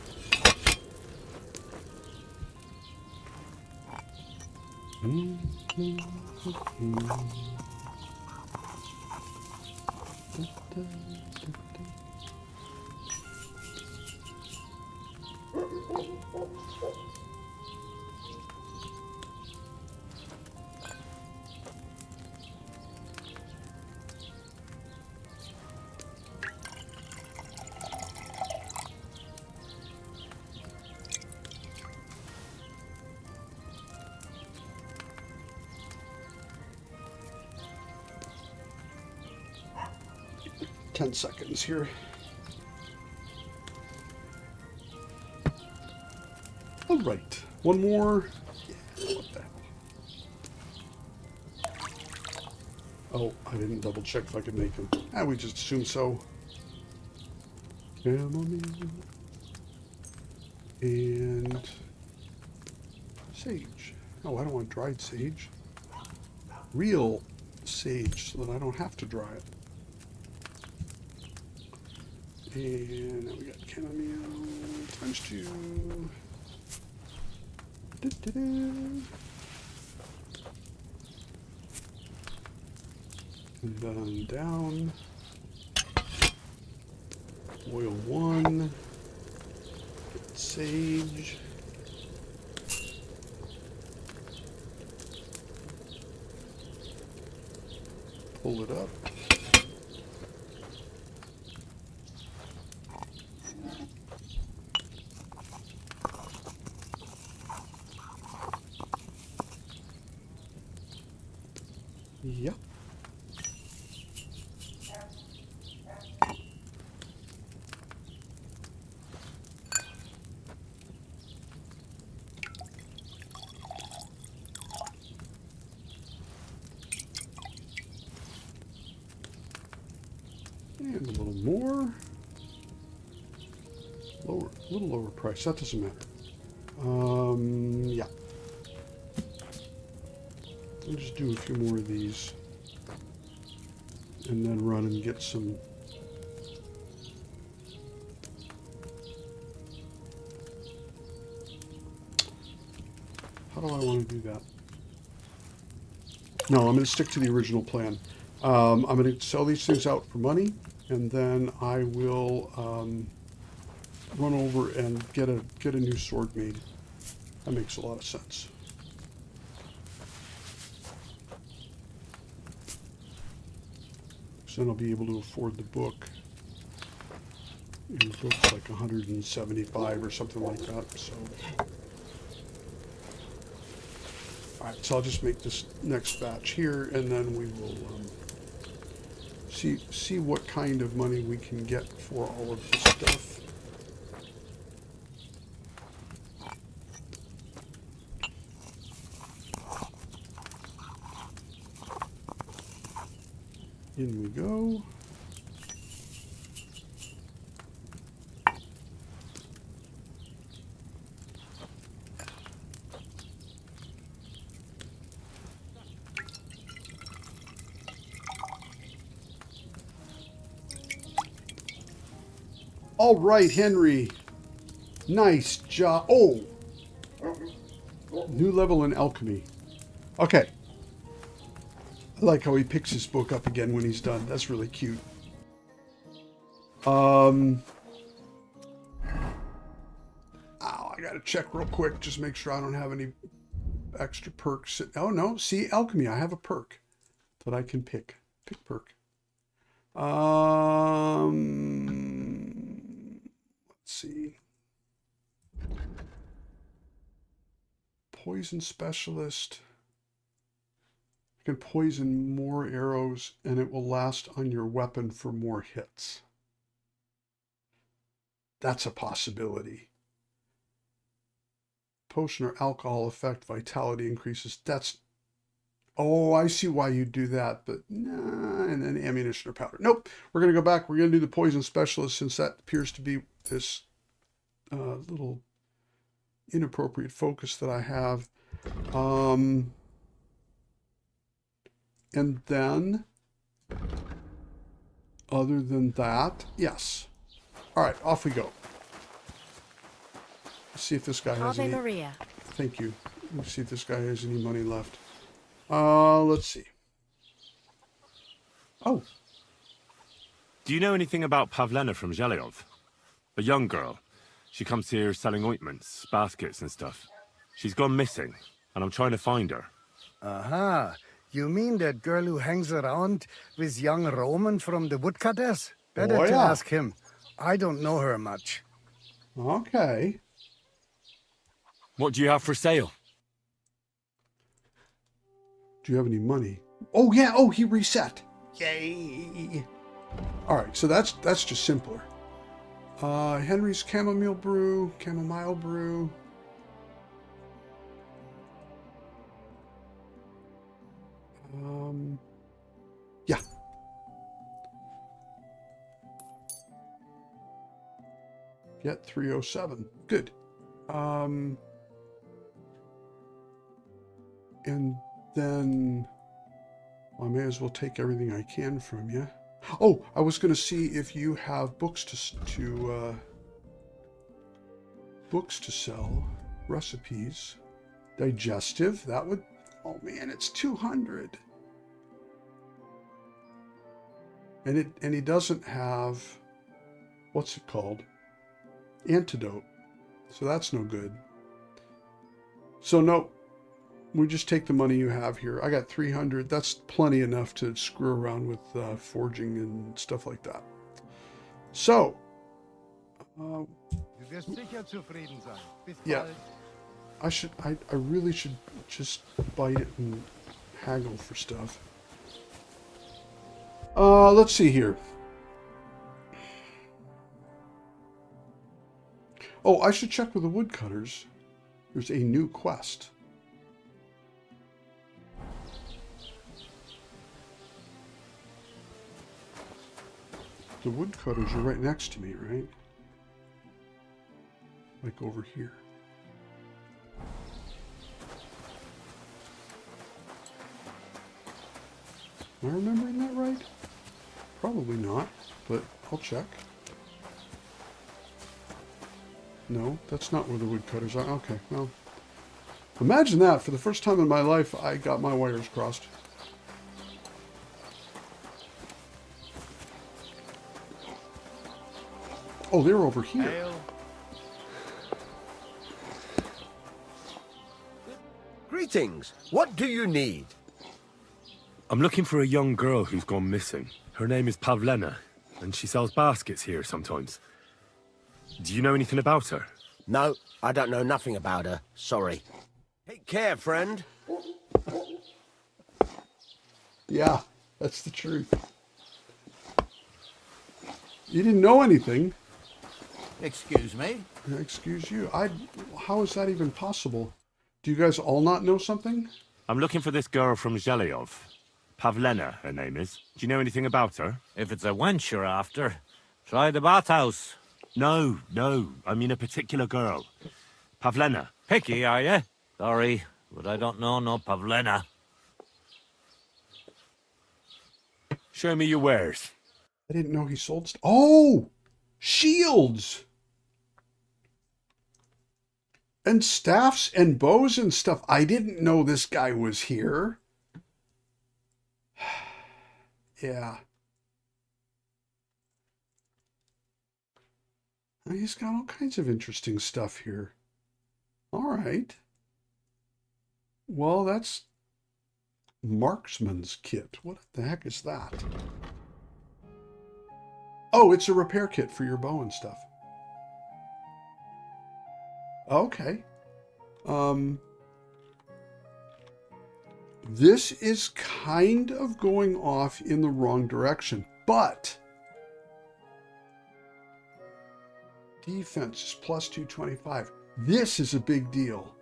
A: Ten seconds here. All right, one more. Yeah, what the hell? Oh, I didn't double check if I could make them. Ah, we just assume so. Chamomile and sage. Oh, I don't want dried sage. Real sage, so that I don't have to dry it. And now we got chamomile times 2. And then down. Oil 1. Get sage. Pull it up. Yep. And a little more. Lower, a little lower price. That doesn't matter. Yeah. I'll just do a few more of these. And then run and get some. How do I want to do that? No, I'm going to stick to the original plan. I'm going to sell these things out for money, and then I will run over and get a new sword made. That makes a lot of sense. So then I'll be able to afford the book. And the book's like 175 or something like that. So, all right. So I'll just make this next batch here, and then we will see what kind of money we can get for all of this stuff. In we go. All right, Henry. Nice job. Oh, new level in alchemy. Okay. I like how he picks his book up again when he's done. That's really cute. Oh, I gotta check real quick. Just make sure I don't have any extra perks. Oh no, see, alchemy. I have a perk that I can pick. Pick perk. Let's see. Poison specialist. You can poison more arrows and it will last on your weapon for more hits. That's a possibility. Potion or alcohol effect, vitality increases. That's, oh, I see why you do that, but nah, and then ammunition or powder. Nope, we're going to go back. We're going to do the poison specialist since that appears to be this little inappropriate focus that I have. And then, other than that, yes. All right, off we go. Let's see if this guy has
F: Ave
A: any.
F: Maria.
A: Thank you. Let's see if this guy has any money left. Let's see. Oh.
D: Do you know anything about Pavlena from Zhelyov? A young girl. She comes here selling ointments, baskets and stuff. She's gone missing, and I'm trying to find her.
C: Aha. You mean that girl who hangs around with young Roman from the woodcutters? Better to
A: yeah.
C: ask him. I don't know her much.
A: Okay.
D: What do you have for sale?
A: Do you have any money? Oh, yeah. Oh, he reset. Yay. All right. So that's just simpler. Henry's chamomile brew. Yeah. Get 307. Good. And then I may as well take everything I can from you. Oh, I was going to see if you have books to sell, recipes, digestive. That would. Oh man, it's 200. And he doesn't have, what's it called? Antidote. So that's no good. So no, we just take the money you have here. I got 300. That's plenty enough to screw around with forging and stuff like that. So, yeah, I really should just bite it and haggle for stuff. Let's see here. Oh, I should check with the woodcutters. There's a new quest. The woodcutters are right next to me, right? Like over here. Am I remembering that right? Probably not, but I'll check. No, that's not where the woodcutters are. Okay, well. Imagine that. For the first time in my life, I got my wires crossed. Oh, they're over here.
H: Greetings. What do you need?
D: I'm looking for a young girl who's gone missing. Her name is Pavlena, and she sells baskets here sometimes. Do you know anything about her?
H: No, I don't know nothing about her. Sorry. Take care, friend.
A: Yeah, that's the truth. You didn't know anything.
K: Excuse me?
A: Excuse you. How is that even possible? Do you guys all not know something?
D: I'm looking for this girl from Zhelyov. Pavlena, her name is. Do you know anything about her?
K: If it's a wench you're after, try the bathhouse.
D: No, I mean a particular girl. Pavlena.
K: Picky, are you? Sorry, but I don't know no Pavlena.
D: Show me your wares.
A: I didn't know he sold Oh! Shields! And staffs and bows and stuff. I didn't know this guy was here. Yeah. He's got all kinds of interesting stuff here. All right. Well, that's Marksman's kit. What the heck is that? Oh, it's a repair kit for your bow and stuff. Okay. This is kind of going off in the wrong direction, but defense is plus 225. This is a big deal.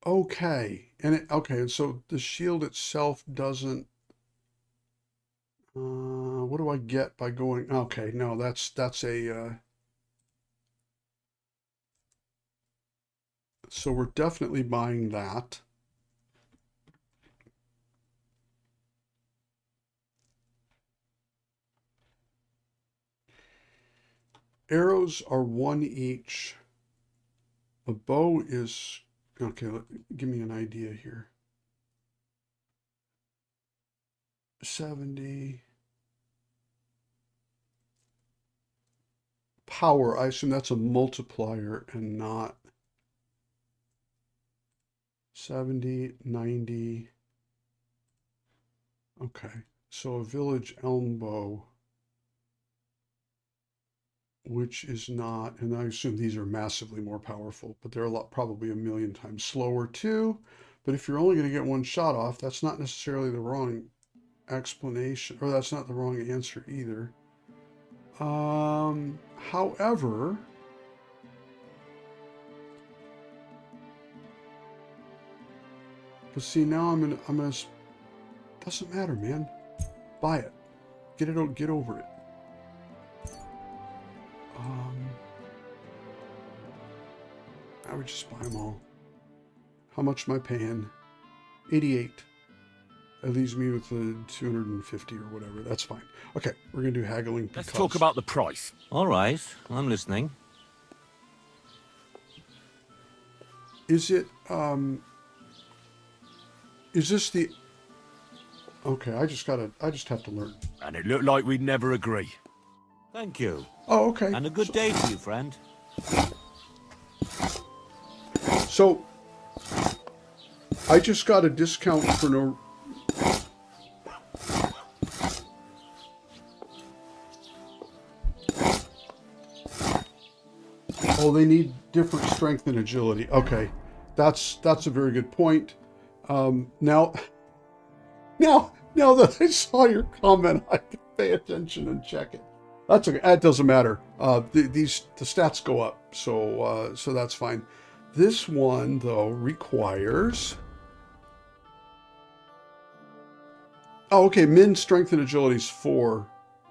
A: Okay. And so the shield itself doesn't what do I get by going? Okay, no, that's a so we're definitely buying that. Arrows are 1 each. A bow is... Okay, give me an idea here. 70. Power, I assume that's a multiplier and not 70, 90. Okay, so a village elm bow, which is not, and I assume these are massively more powerful, but they're probably a million times slower too. But if you're only going to get one shot off, that's not necessarily the wrong explanation, or that's not the wrong answer either. However, but see, now I'm gonna, doesn't matter, man. Buy it. Get over it. I would just buy them all. How much am I paying? 88. That leaves me with the 250 or whatever. That's fine. Okay, we're gonna do haggling.
D: Let's talk about the price.
K: All right, I'm listening.
A: Is it, is this the... Okay, I just have to learn.
D: And it looked like we'd never agree.
K: Thank you.
A: Oh, okay.
K: And a good day to you, friend.
A: So, I just got a discount for no... Oh, they need different strength and agility. Okay, that's a very good point. Now that I saw your comment, I can pay attention and check it. That's okay. That doesn't matter. The stats go up, so that's fine. This one though requires. Oh, okay. Min strength and agility is 4,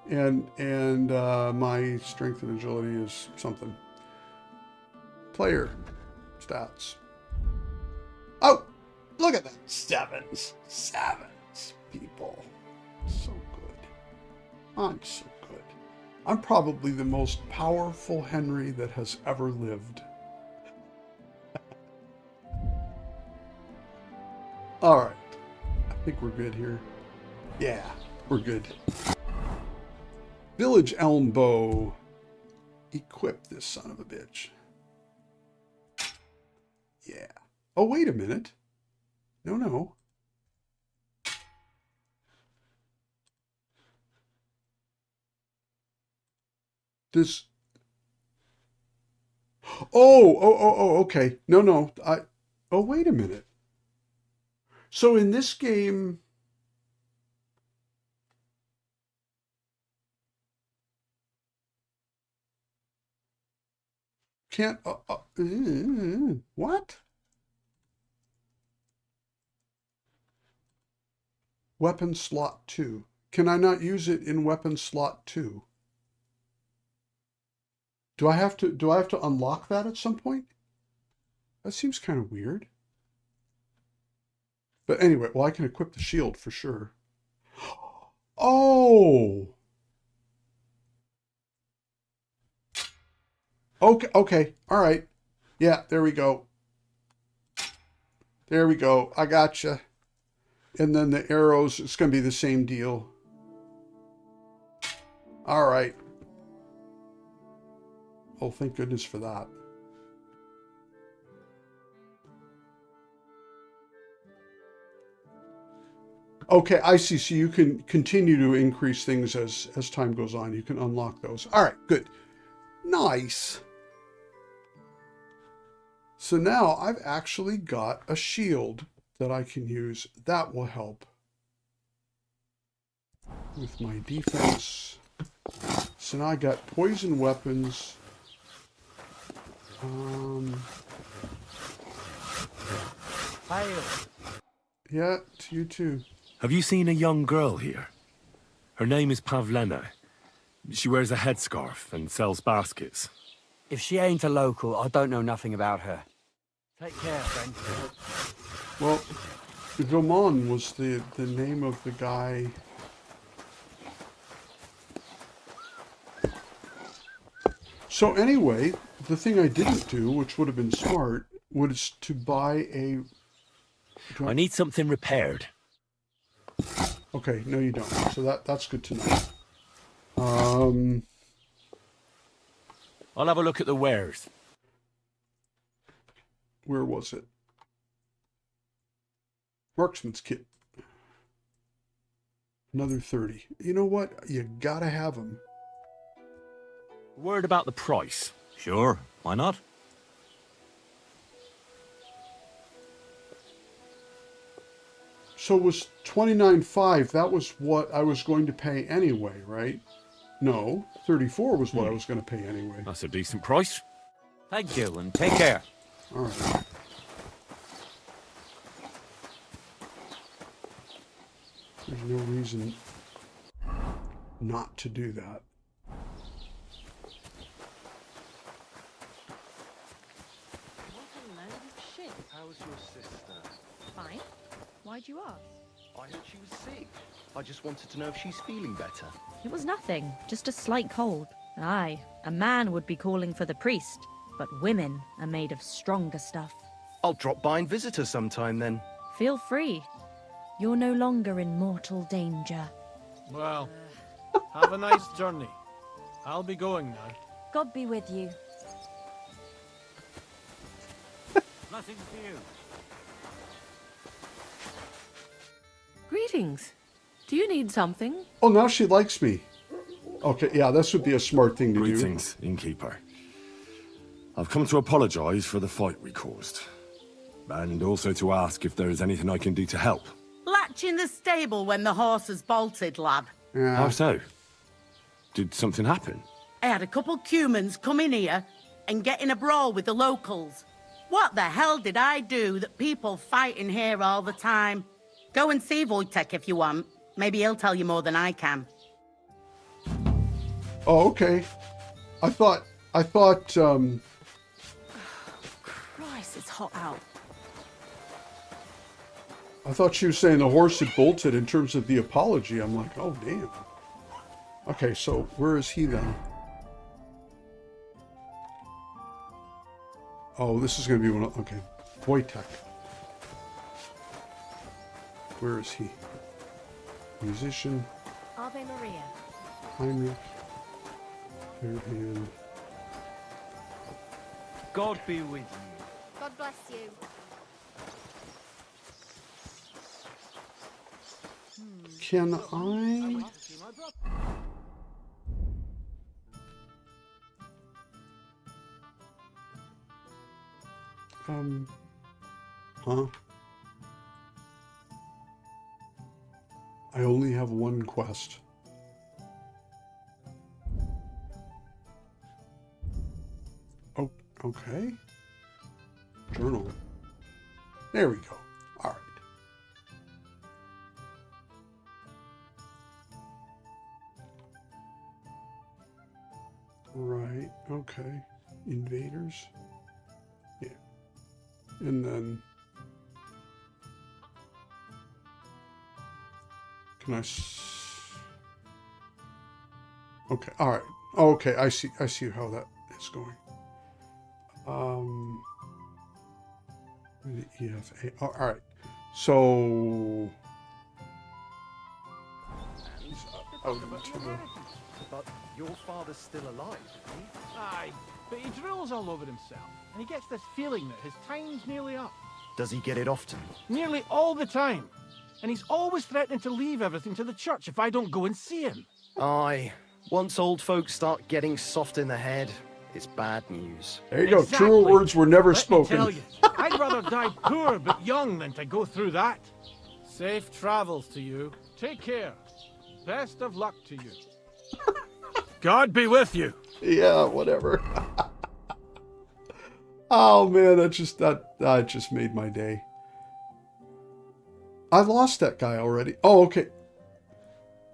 A: and my strength and agility is something. Player stats. Oh, look at that. Sevens, people. So good. I'm so good. I'm probably the most powerful Henry that has ever lived. All right. I think we're good here. Yeah, we're good. Village elm bow. Equip this son of a bitch. Yeah. Oh, wait a minute. No. This... Oh, okay. No. Oh, wait a minute. So in this game... Can't... what? Weapon slot 2. Can I not use it in weapon slot 2? Do I have to unlock that at some point? That seems kind of weird. But anyway, well, I can equip the shield for sure. Oh! Okay, all right. Yeah, there we go. There we go. I gotcha. And then the arrows, it's going to be the same deal. All right. Oh, thank goodness for that. Okay, I see. So you can continue to increase things as time goes on. You can unlock those. All right, good. Nice. So now I've actually got a shield that I can use. That will help with my defense. So now I got poison weapons. Yeah, to you too.
D: Have you seen a young girl here? Her name is Pavlena. She wears a headscarf and sells baskets.
L: If she ain't a local, I don't know nothing about her. Take care, friend.
A: Well, Gomon was the name of the guy. So anyway, the thing I didn't do, which would have been smart, was to buy a...
D: I need something repaired.
A: Okay, no you don't. So that's good to know.
D: I'll have a look at the wares.
A: Where was it? Marksman's kit. Another 30. You know what? You gotta have them.
D: Word about the price.
K: Sure, why not?
A: So it was $29.5. That was what I was going to pay anyway, right? No, 34 was what I was going to pay anyway.
D: That's a decent price.
K: Thank you, and take care.
A: All right. There's no reason not to do that.
I: How's your sister?
B: Fine. Why'd you ask?
I: I heard she was sick. I just wanted to know if she's feeling better.
M: It was nothing, just a slight cold. Aye, a man would be calling for the priest, but women are made of stronger stuff.
I: I'll drop by and visit her sometime then.
M: Feel free. You're no longer in mortal danger.
J: Well, have a nice journey. I'll be going now.
B: God be with you.
K: Nothing for you.
F: Greetings. Do you need something?
A: Oh, now she likes me. Okay, yeah, this would be a smart thing to do.
D: Greetings, innkeeper. I've come to apologize for the fight we caused. And also to ask if there is anything I can do to help.
G: Latch in the stable when the horses bolted, lad.
A: Yeah.
D: How so? Did something happen?
G: I had a couple cumans come in here and get in a brawl with the locals. What the hell did I do that people fight in here all the time? Go and see Wojtek if you want. Maybe he'll tell you more than I can.
A: Oh, okay. I thought,
F: Christ, it's hot out.
A: I thought she was saying the horse had bolted in terms of the apology. I'm like, oh, damn. Okay, so where is he then? Oh, this is going to be one of... Okay. Wojtek. Where is he? Musician.
B: Ave Maria.
A: Heinrich. Third hand.
J: God be with you.
B: God bless you.
A: Can I... Huh? I only have one quest. Oh, okay. Journal. There we go. All right. Right, okay. Invaders. Yeah. And then... Can I... Okay, alright. Okay, I see how that is going. The EFA. Oh, alright. So... Out into the...
I: But your father's still alive, isn't he?
J: Aye, but he drills all over himself, and he gets this feeling that his time's nearly up.
I: Does he get it often?
J: Nearly all the time. And he's always threatening to leave everything to the church if I don't go and see him.
I: Aye. Once old folks start getting soft in the head, it's bad news.
A: There you go. Truer words were never spoken.
J: Let me tell you, I'd rather die poor but young than to go through that. Safe travels to you. Take care. Best of luck to you. God be with you.
A: Yeah, whatever. Oh man, that just made my day. I lost that guy already. Oh, okay.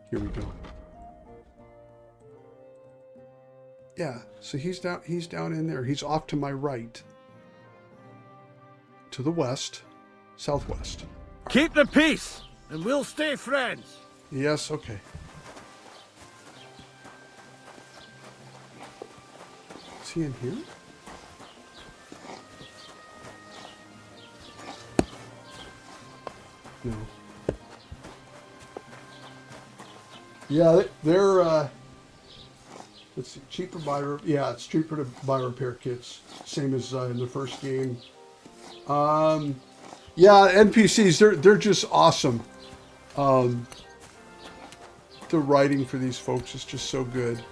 A: Here we go. Yeah, so he's down in there. He's off to my right. To the west, southwest.
J: Keep the peace, and we'll stay friends.
A: Yes, okay. Is he in here? No. Yeah, they're, let's see, cheaper buy, yeah, it's cheaper to buy repair kits. Same as in the first game. Yeah, NPCs, they're just awesome. The writing for these folks is just so good.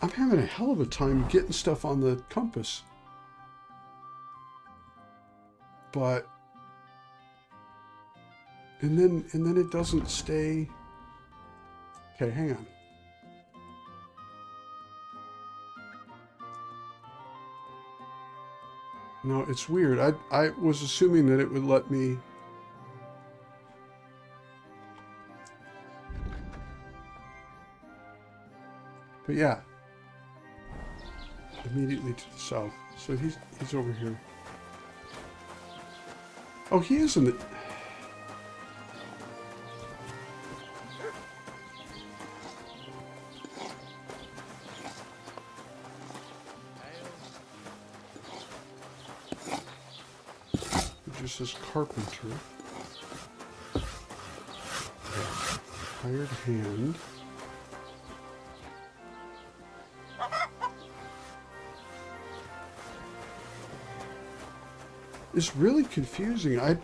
A: I'm having a hell of a time getting stuff on the compass. But and then it doesn't stay. Okay, hang on. No, it's weird. I was assuming that it would let me. But yeah. Immediately to the south. So he's over here. Oh, he is in the... It just says carpenter. Hired hand. It's really confusing. I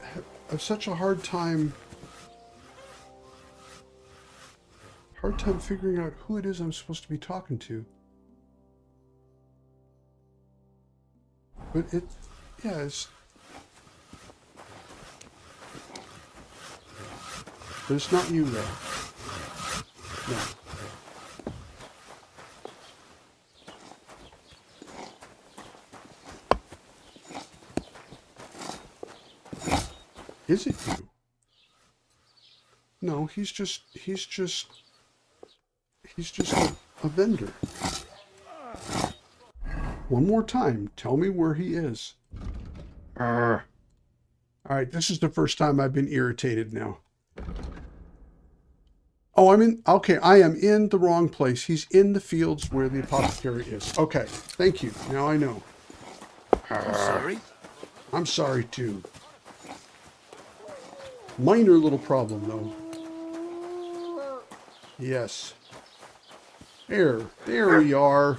A: have such a hard time figuring out who it is I'm supposed to be talking to. But yeah, but it's not you though. No. Is it you? No, he's just a vendor. One more time, tell me where he is. All right, this is the first time I've been irritated now. Oh, okay, I am in the wrong place. He's in the fields where the apothecary is. Okay, thank you. Now I know.
H: I'm sorry.
A: I'm sorry too. Minor little problem, though. Yes. There we are.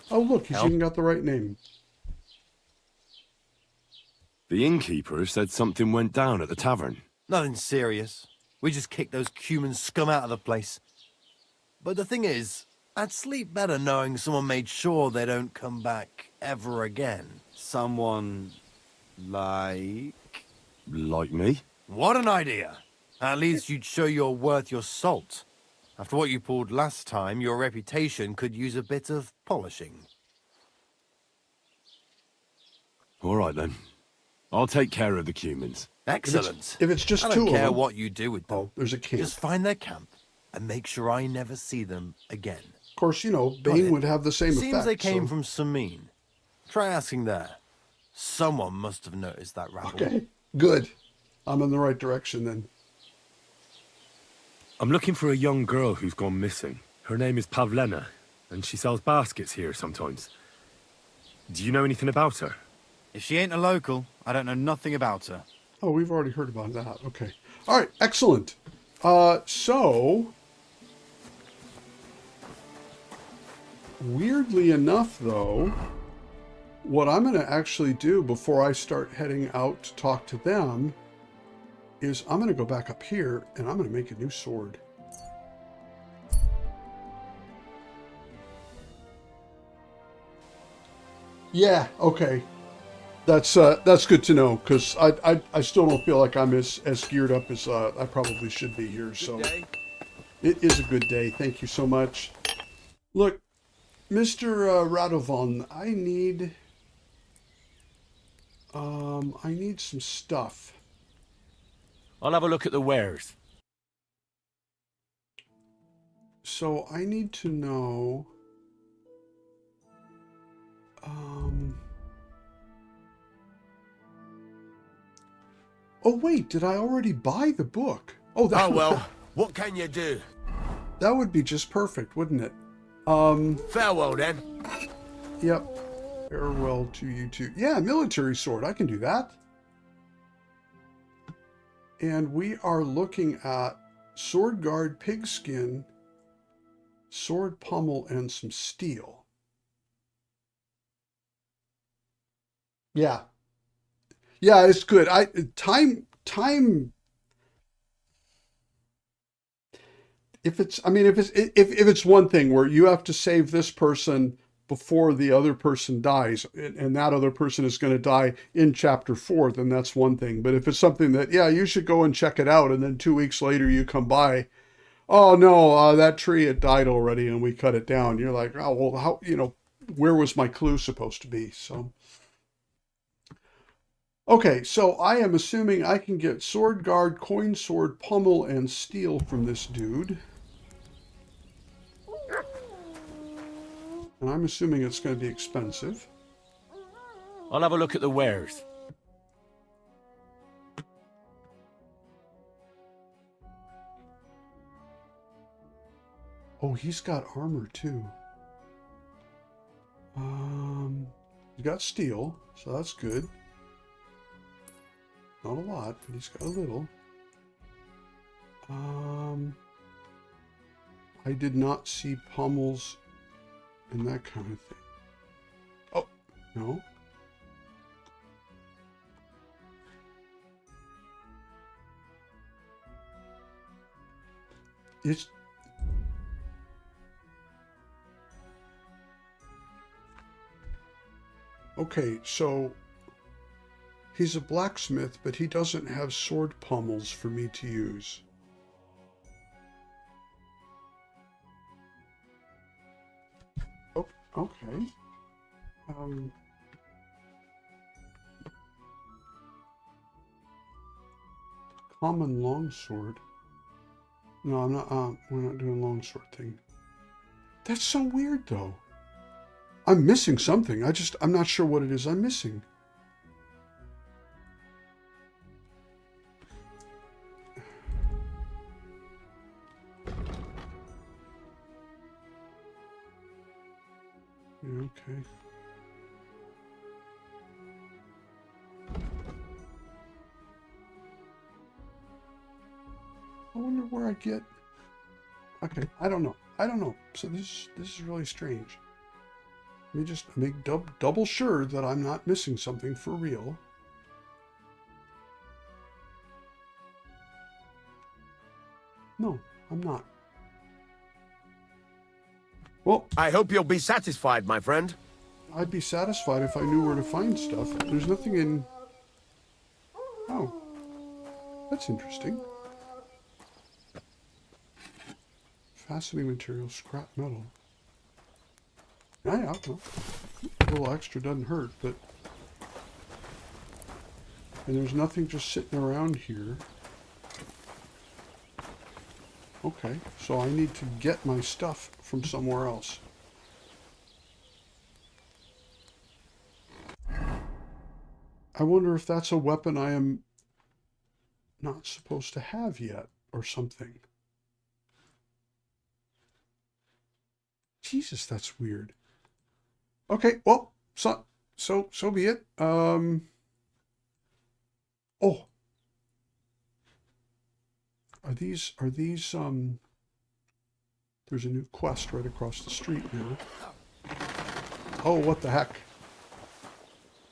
A: Oh, look, he's even got the right name.
D: The innkeeper said something went down at the tavern.
H: Nothing serious. We just kicked those human scum out of the place. But the thing is, I'd sleep better knowing someone made sure they don't come back ever again.
I: Someone like
D: me?
H: What an idea! At least you'd show you're worth your salt. After what you pulled last time, your reputation could use a bit of polishing.
D: All right then. I'll take care of the Cumans.
H: Excellent.
A: If it's just
H: I
A: two
H: don't
A: of
H: care
A: them.
H: what you do with them.
A: Oh, there's a camp.
H: Just find their camp and make sure I never see them again.
A: Of course, you know, Bane would have the same effect.
H: Seems they came
A: so.
H: from Samin. Try asking there. Someone must have noticed that rabble.
A: Okay, good. I'm in the right direction then.
D: I'm looking for a young girl who's gone missing. Her name is Pavlena, and she sells baskets here sometimes. Do you know anything about her?
N: If she ain't a local, I don't know nothing about her.
A: Oh, we've already heard about that. Okay. All right, excellent. So... Weirdly enough, though, what I'm going to actually do before I start heading out to talk to them is I'm going to go back up here and I'm going to make a new sword. Yeah, okay. That's good to know, because I still don't feel like I'm as geared up as I probably should be here. So it is a good day. Thank you so much. Look, Mr. Radovan, I need some stuff.
D: I'll have a look at the wares.
A: So I need to know. Oh wait, did I already buy the book? Oh,
H: well, what can you do?
A: That would be just perfect, wouldn't it?
O: Farewell, then.
A: Yep. Farewell to you too. Yeah, military sword. I can do that. And we are looking at sword guard, pigskin, sword pommel, and some steel. Yeah. Yeah, it's good. Time if it's one thing where you have to save this person before the other person dies, and that other person is going to die in chapter 4, then that's one thing. But if it's something that, yeah, you should go and check it out, and then 2 weeks later you come by, oh no, that tree had died already and we cut it down. You're like, oh, well, how, where was my clue supposed to be? So, okay, so I am assuming I can get sword guard, coin sword, pommel, and steel from this dude. And I'm assuming it's going to be expensive.
K: I'll have a look at the wares.
A: Oh, he's got armor too. He's got steel, so that's good. Not a lot, but he's got a little. I did not see pommels and that kind of thing. Oh, no. It's... Okay, so he's a blacksmith, but he doesn't have sword pommels for me to use. Oh, okay. Common longsword. No, I'm not. We're not doing longsword thing. That's so weird, though. I'm missing something. I'm not sure what it is I'm missing. Yeah, okay. I wonder where I get... Okay, I don't know. So this is really strange. Let me just make double sure that I'm not missing something for real. No, I'm not. Well,
O: I hope you'll be satisfied, my friend.
A: I'd be satisfied if I knew where to find stuff. There's nothing in... Oh. That's interesting. Fastening material, scrap metal. Yeah, well, a little extra doesn't hurt, but... And there's nothing just sitting around here. Okay, so I need to get my stuff from somewhere else. I wonder if that's a weapon I am not supposed to have yet, or something. Jesus, that's weird. Okay, well, so be it. Oh. Are these, there's a new quest right across the street now. Oh, what the heck.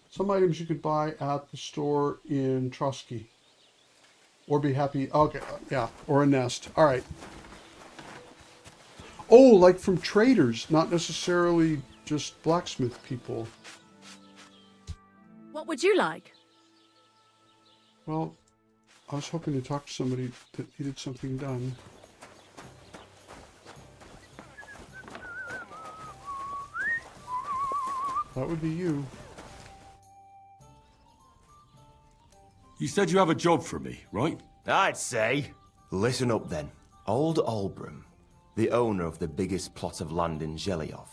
A: Some items you could buy at the store in Trotsky. Or be happy, okay, yeah, or a nest. All right. Oh, like from traders, not necessarily just blacksmith people.
F: What would you like?
A: Well, I was hoping to talk to somebody that needed something done. That would be you.
P: You said you have a job for me, right?
O: I'd say.
Q: Listen up then. Old Olbram, the owner of the biggest plot of land in Zhelyov,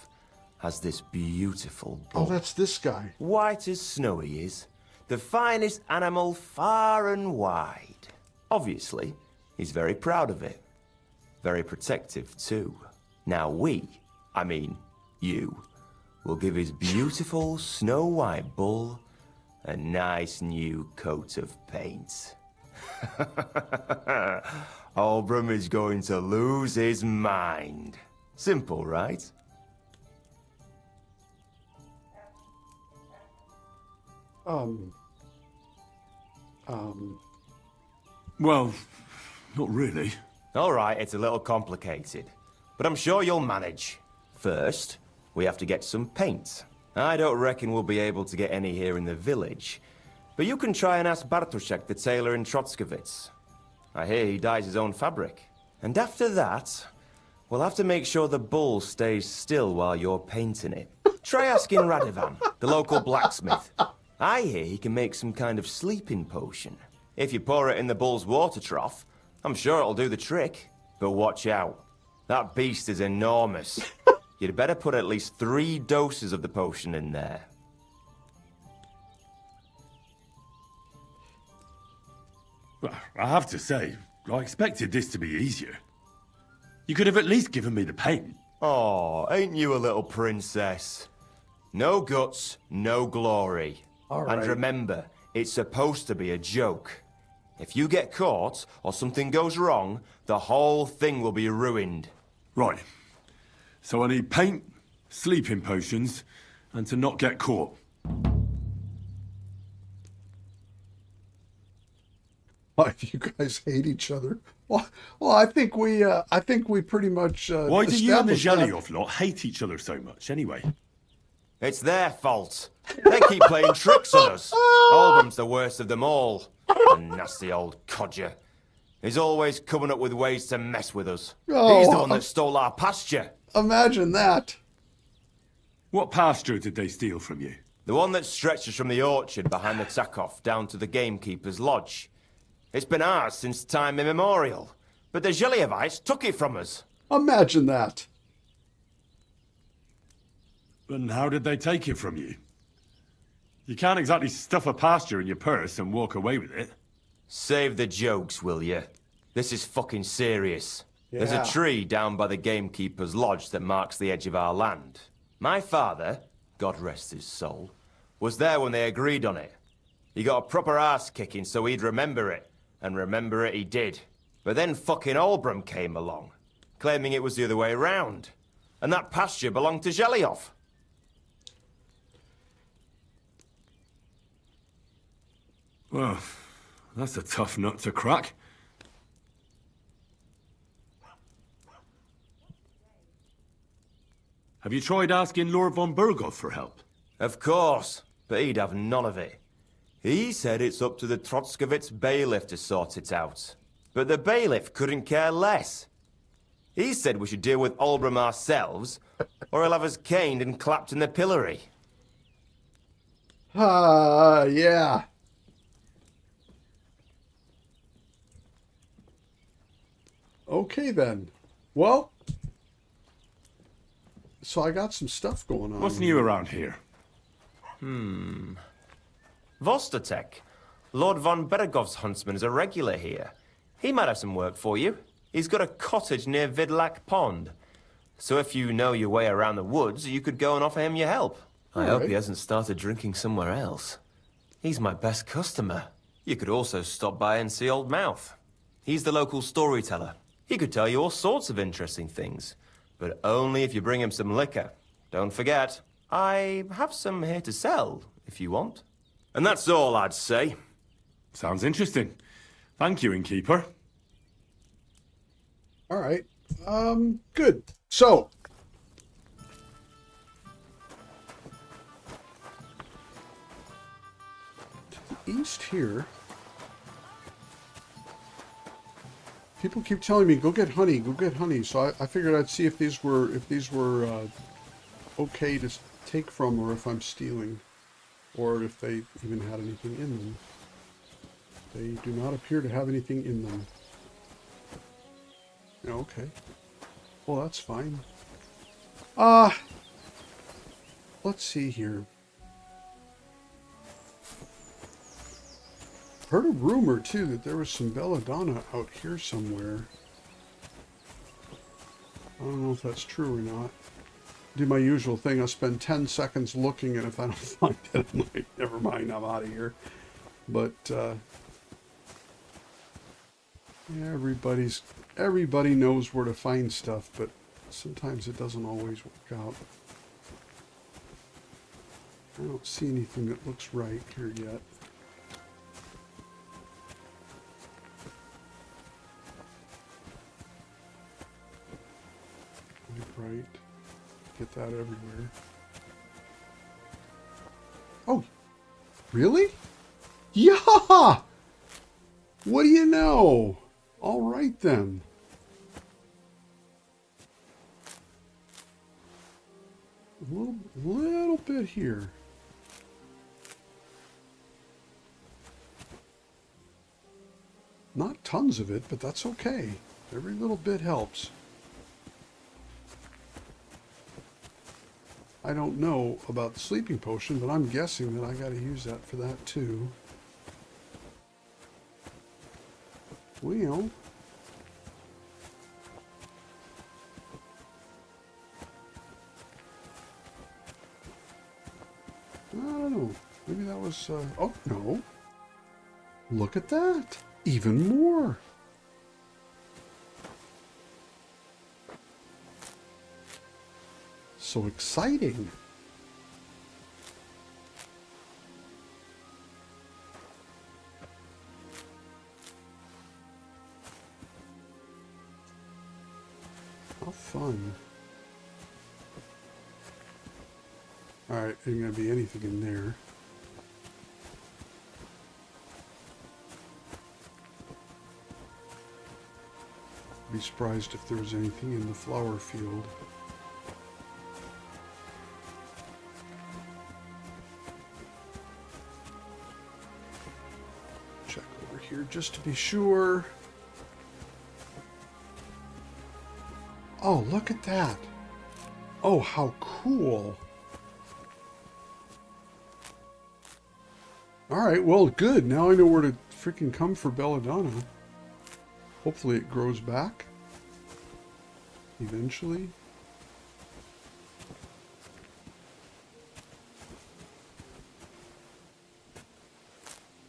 Q: has this beautiful bull.
A: Oh, that's this guy.
Q: White as snow he is. The finest animal far and wide. Obviously, he's very proud of it. Very protective, too. Now I mean you, will give his beautiful snow-white bull a nice new coat of paint. Albrum is going to lose his mind. Simple, right?
P: Well, not really.
Q: All right, it's a little complicated, but I'm sure you'll manage. First, we have to get some paint. I don't reckon we'll be able to get any here in the village, but you can try and ask Bartoszek, the tailor in Trotskovitz. I hear he dyes his own fabric. And after that, we'll have to make sure the bull stays still while you're painting it. Try asking Radovan, the local blacksmith. I hear he can make some kind of sleeping potion. If you pour it in the bull's water trough, I'm sure it'll do the trick. But watch out. That beast is enormous. You'd better put at least 3 doses of the potion in there.
P: Well, I have to say, I expected this to be easier. You could have at least given me the paint.
Q: Oh, ain't you a little princess? No guts, no glory.
A: All right.
Q: And remember, it's supposed to be a joke. If you get caught, or something goes wrong, the whole thing will be ruined.
P: Right. So I need paint, sleeping potions, and to not get caught.
A: Why do you guys hate each other? Well, I think we pretty much.
P: Why do you and the
A: established that.
P: Zhelyov lot hate each other so much, anyway?
Q: It's their fault. They keep playing tricks on us. Albrum's the worst of them all. A nasty old codger. He's always coming up with ways to mess with us.
A: Oh,
Q: He's the one that stole our pasture.
A: Imagine that.
P: What pasture did they steal from you?
Q: The one that stretches from the orchard behind the Takov down to the gamekeeper's lodge. It's been ours since time immemorial, but the Zhelyevites took it from us.
A: Imagine that.
P: And how did they take it from you? You can't exactly stuff a pasture in your purse and walk away with it.
Q: Save the jokes, will you? This is fucking serious. There's
A: Yeah.
Q: a tree down by the gamekeeper's lodge that marks the edge of our land. My father, God rest his soul, was there when they agreed on it. He got a proper ass kicking so he'd remember it, and remember it he did. But then fucking Albrum came along, claiming it was the other way round, and that pasture belonged to Zhelyov.
P: Well, that's a tough nut to crack. Have you tried asking Lord von Burgov for help?
Q: Of course, but he'd have none of it. He said it's up to the Trotskovitz bailiff to sort it out. But the bailiff couldn't care less. He said we should deal with Albrum ourselves, or he'll have us caned and clapped in the pillory.
A: Yeah. Okay then. Well, so I got some stuff going on.
P: What's new around here?
Q: Vostotek. Lord von Beregov's huntsman is a regular here. He might have some work for you. He's got a cottage near Vidlak Pond. So if you know your way around the woods, you could go and offer him your help. I hope he hasn't started drinking somewhere else. He's my best customer. You could also stop by and see Old Mouth. He's the local storyteller. He could tell you all sorts of interesting things, but only if you bring him some liquor. Don't forget, I have some here to sell, if you want. And that's all I'd say.
P: Sounds interesting. Thank you, innkeeper.
A: All right. Good. So, to the east here, people keep telling me, go get honey, go get honey. So I figured I'd see if these were okay to take from, or if I'm stealing, or if they even had anything in them. They do not appear to have anything in them. Okay. Well, that's fine. Let's see here. Heard a rumor, too, that there was some belladonna out here somewhere. I don't know if that's true or not. Do my usual thing. I'll spend 10 seconds looking, and if I don't find it, I'm like, never mind, I'm out of here. But yeah, everybody knows where to find stuff, but sometimes it doesn't always work out. I don't see anything that looks right here yet. Right. Get that everywhere. Oh, really? Yeah! What do you know? All right then. A little bit here. Not tons of it, but that's okay. Every little bit helps. I don't know about the sleeping potion, but I'm guessing that I got to use that for that too. Well, I don't know. Maybe that was, oh, no. Look at that. Even more. So exciting. How fun. Alright, ain't gonna be anything in there. Be surprised if there was anything in the flower field. Check over here just to be sure. Oh, look at that. Oh, how cool. Alright, well, good. Now I know where to freaking come for belladonna. Hopefully it grows back. Eventually.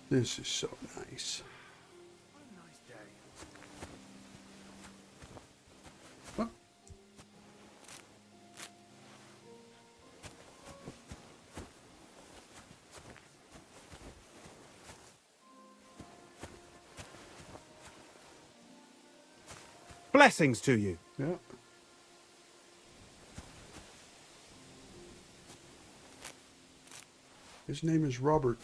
A: This is so nice. What?
R: Blessings to you.
A: Yeah. His name is Robert.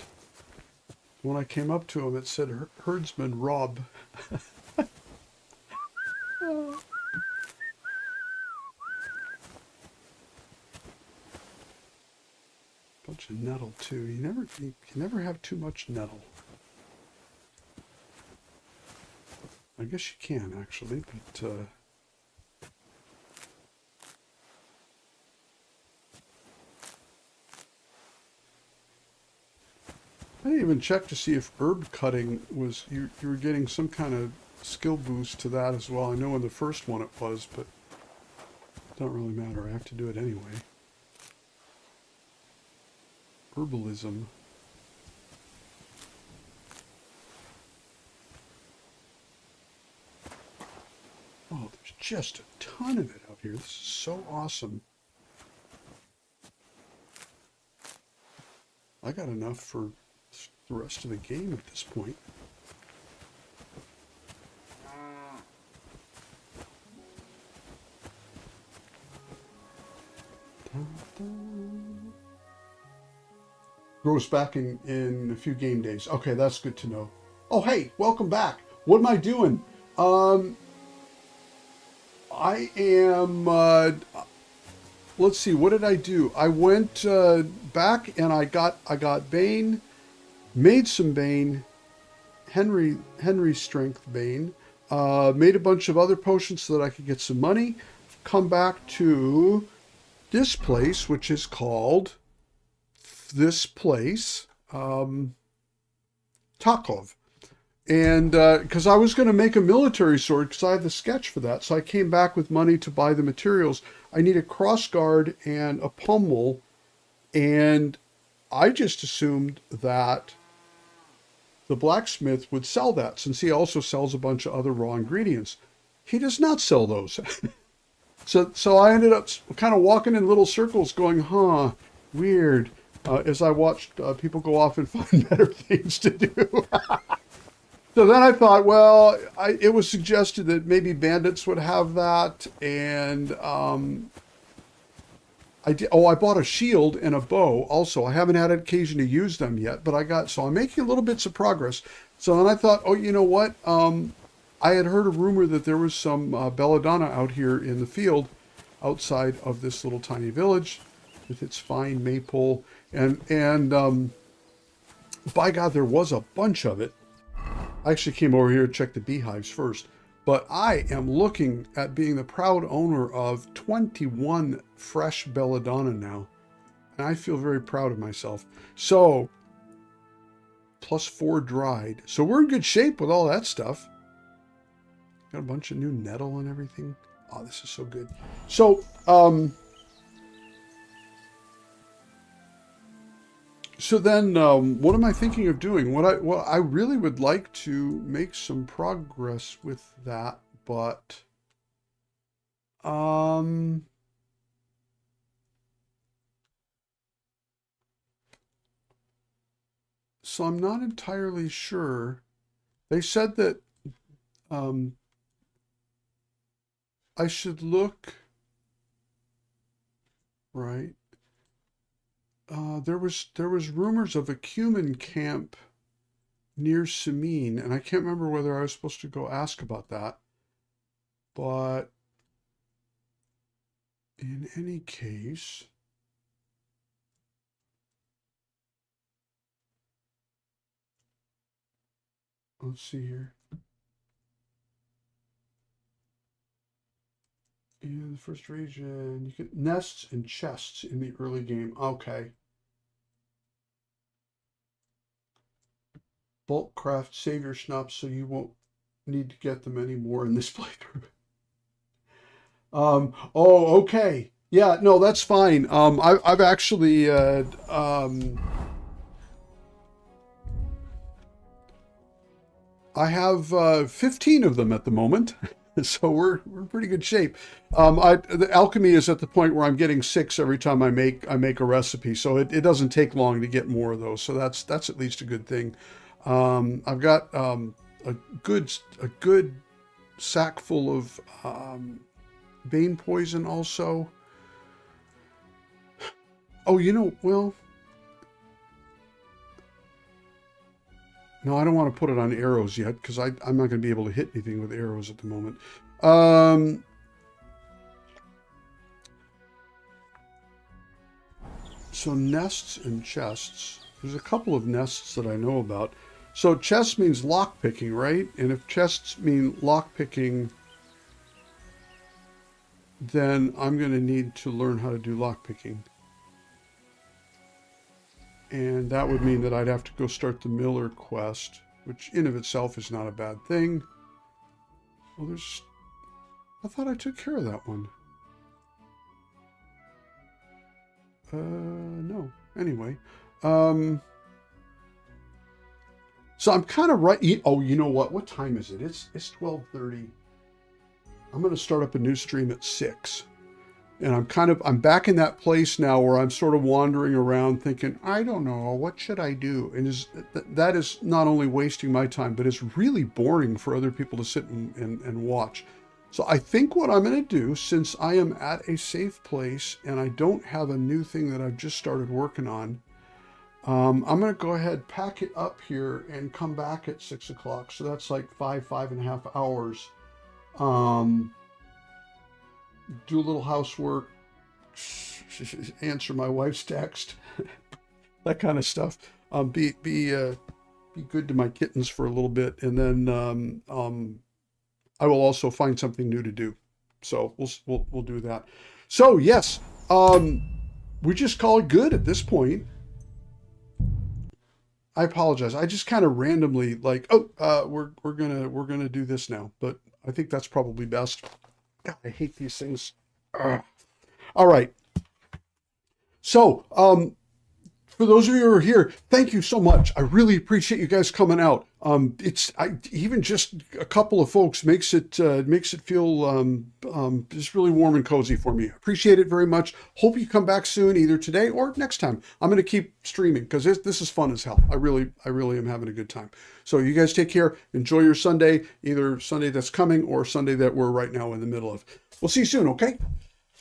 A: When I came up to him, it said Herdsman Rob. Bunch of nettle too. You can never have too much nettle. I guess you can actually, but I didn't even check to see if herb cutting was, you were getting some kind of skill boost to that as well. I know in the first one it was, but it don't really matter. I have to do it anyway. Herbalism. Oh, there's just a ton of it out here. This is so awesome. I got enough for the rest of the game at this point. Grows back in a few game days. Okay, that's good to know. Oh, hey, welcome back. What am I doing? I am, let's see, what did I do? I went back and I got Bane, made some Bane, Henry Strength Bane, made a bunch of other potions so that I could get some money, come back to this place, which is called this place, Takov. And because I was going to make a military sword, because I had the sketch for that. So I came back with money to buy the materials. I need a crossguard and a pommel. And I just assumed that the blacksmith would sell that, since he also sells a bunch of other raw ingredients. He does not sell those. So I ended up kind of walking in little circles going, huh, weird, as I watched people go off and find better things to do. So then I thought, well, it was suggested that maybe bandits would have that, and I did. Oh, I bought a shield and a bow also. I haven't had an occasion to use them yet, but so I'm making little bits of progress. So then I thought, oh, you know what? I had heard a rumor that there was some belladonna out here in the field outside of this little tiny village with its fine maypole, and by God, there was a bunch of it. I actually came over here to check the beehives first, but I am looking at being the proud owner of 21 fresh belladonna now, and I feel very proud of myself. So, plus 4 dried. So we're in good shape with all that stuff. Got a bunch of new nettle and everything. Oh, this is so good. So, So then, what am I thinking of doing? What I really would like to make some progress with that, but so I'm not entirely sure. They said that I should look right. There was rumors of a cumin camp near Samine, and I can't remember whether I was supposed to go ask about that. But in any case, let's see here. In the first region, you get nests and chests in the early game. Okay. Bulk craft savior schnapps, so you won't need to get them anymore in this playthrough. Oh, okay. Yeah, no, that's fine. I've actually I have 15 of them at the moment. So we're in pretty good shape. The alchemy is at the point where I'm getting 6 every time I make a recipe. So it doesn't take long to get more of those. So that's at least a good thing. I've got a good sack full of bane poison also. Oh, well, no, I don't want to put it on arrows yet, because I'm not going to be able to hit anything with arrows at the moment. So nests and chests. There's a couple of nests that I know about. So chests means lockpicking, right? And if chests mean lockpicking, then I'm going to need to learn how to do lockpicking. And that would mean that I'd have to go start the Miller quest, which in of itself is not a bad thing. Well, I thought I took care of that one. No. Anyway. So I'm kind of right. Oh, you know what? What time is it? It's 12:30. I'm going to start up a new stream at 6. And I'm back in that place now where I'm sort of wandering around thinking, I don't know, what should I do? And that is not only wasting my time, but it's really boring for other people to sit and watch. So I think what I'm going to do, since I am at a safe place and I don't have a new thing that I've just started working on, I'm going to go ahead, pack it up here and come back at 6 o'clock. So that's like 5.5 hours. Do a little housework, answer my wife's text, that kind of stuff. Be good to my kittens for a little bit, and then I will also find something new to do. So we'll do that. So yes, we just call it good at this point. I apologize. I just kind of randomly like, oh, we're gonna do this now, but I think that's probably best. God, I hate these things. Ugh. All right. So, for those of you who are here, thank you so much. I really appreciate you guys coming out. Even just a couple of folks makes it feel just really warm and cozy for me. Appreciate it very much. Hope you come back soon, either today or next time. I'm going to keep streaming because this is fun as hell. I really am having a good time. So you guys take care. Enjoy your Sunday, either Sunday that's coming or Sunday that we're right now in the middle of. We'll see you soon. Okay.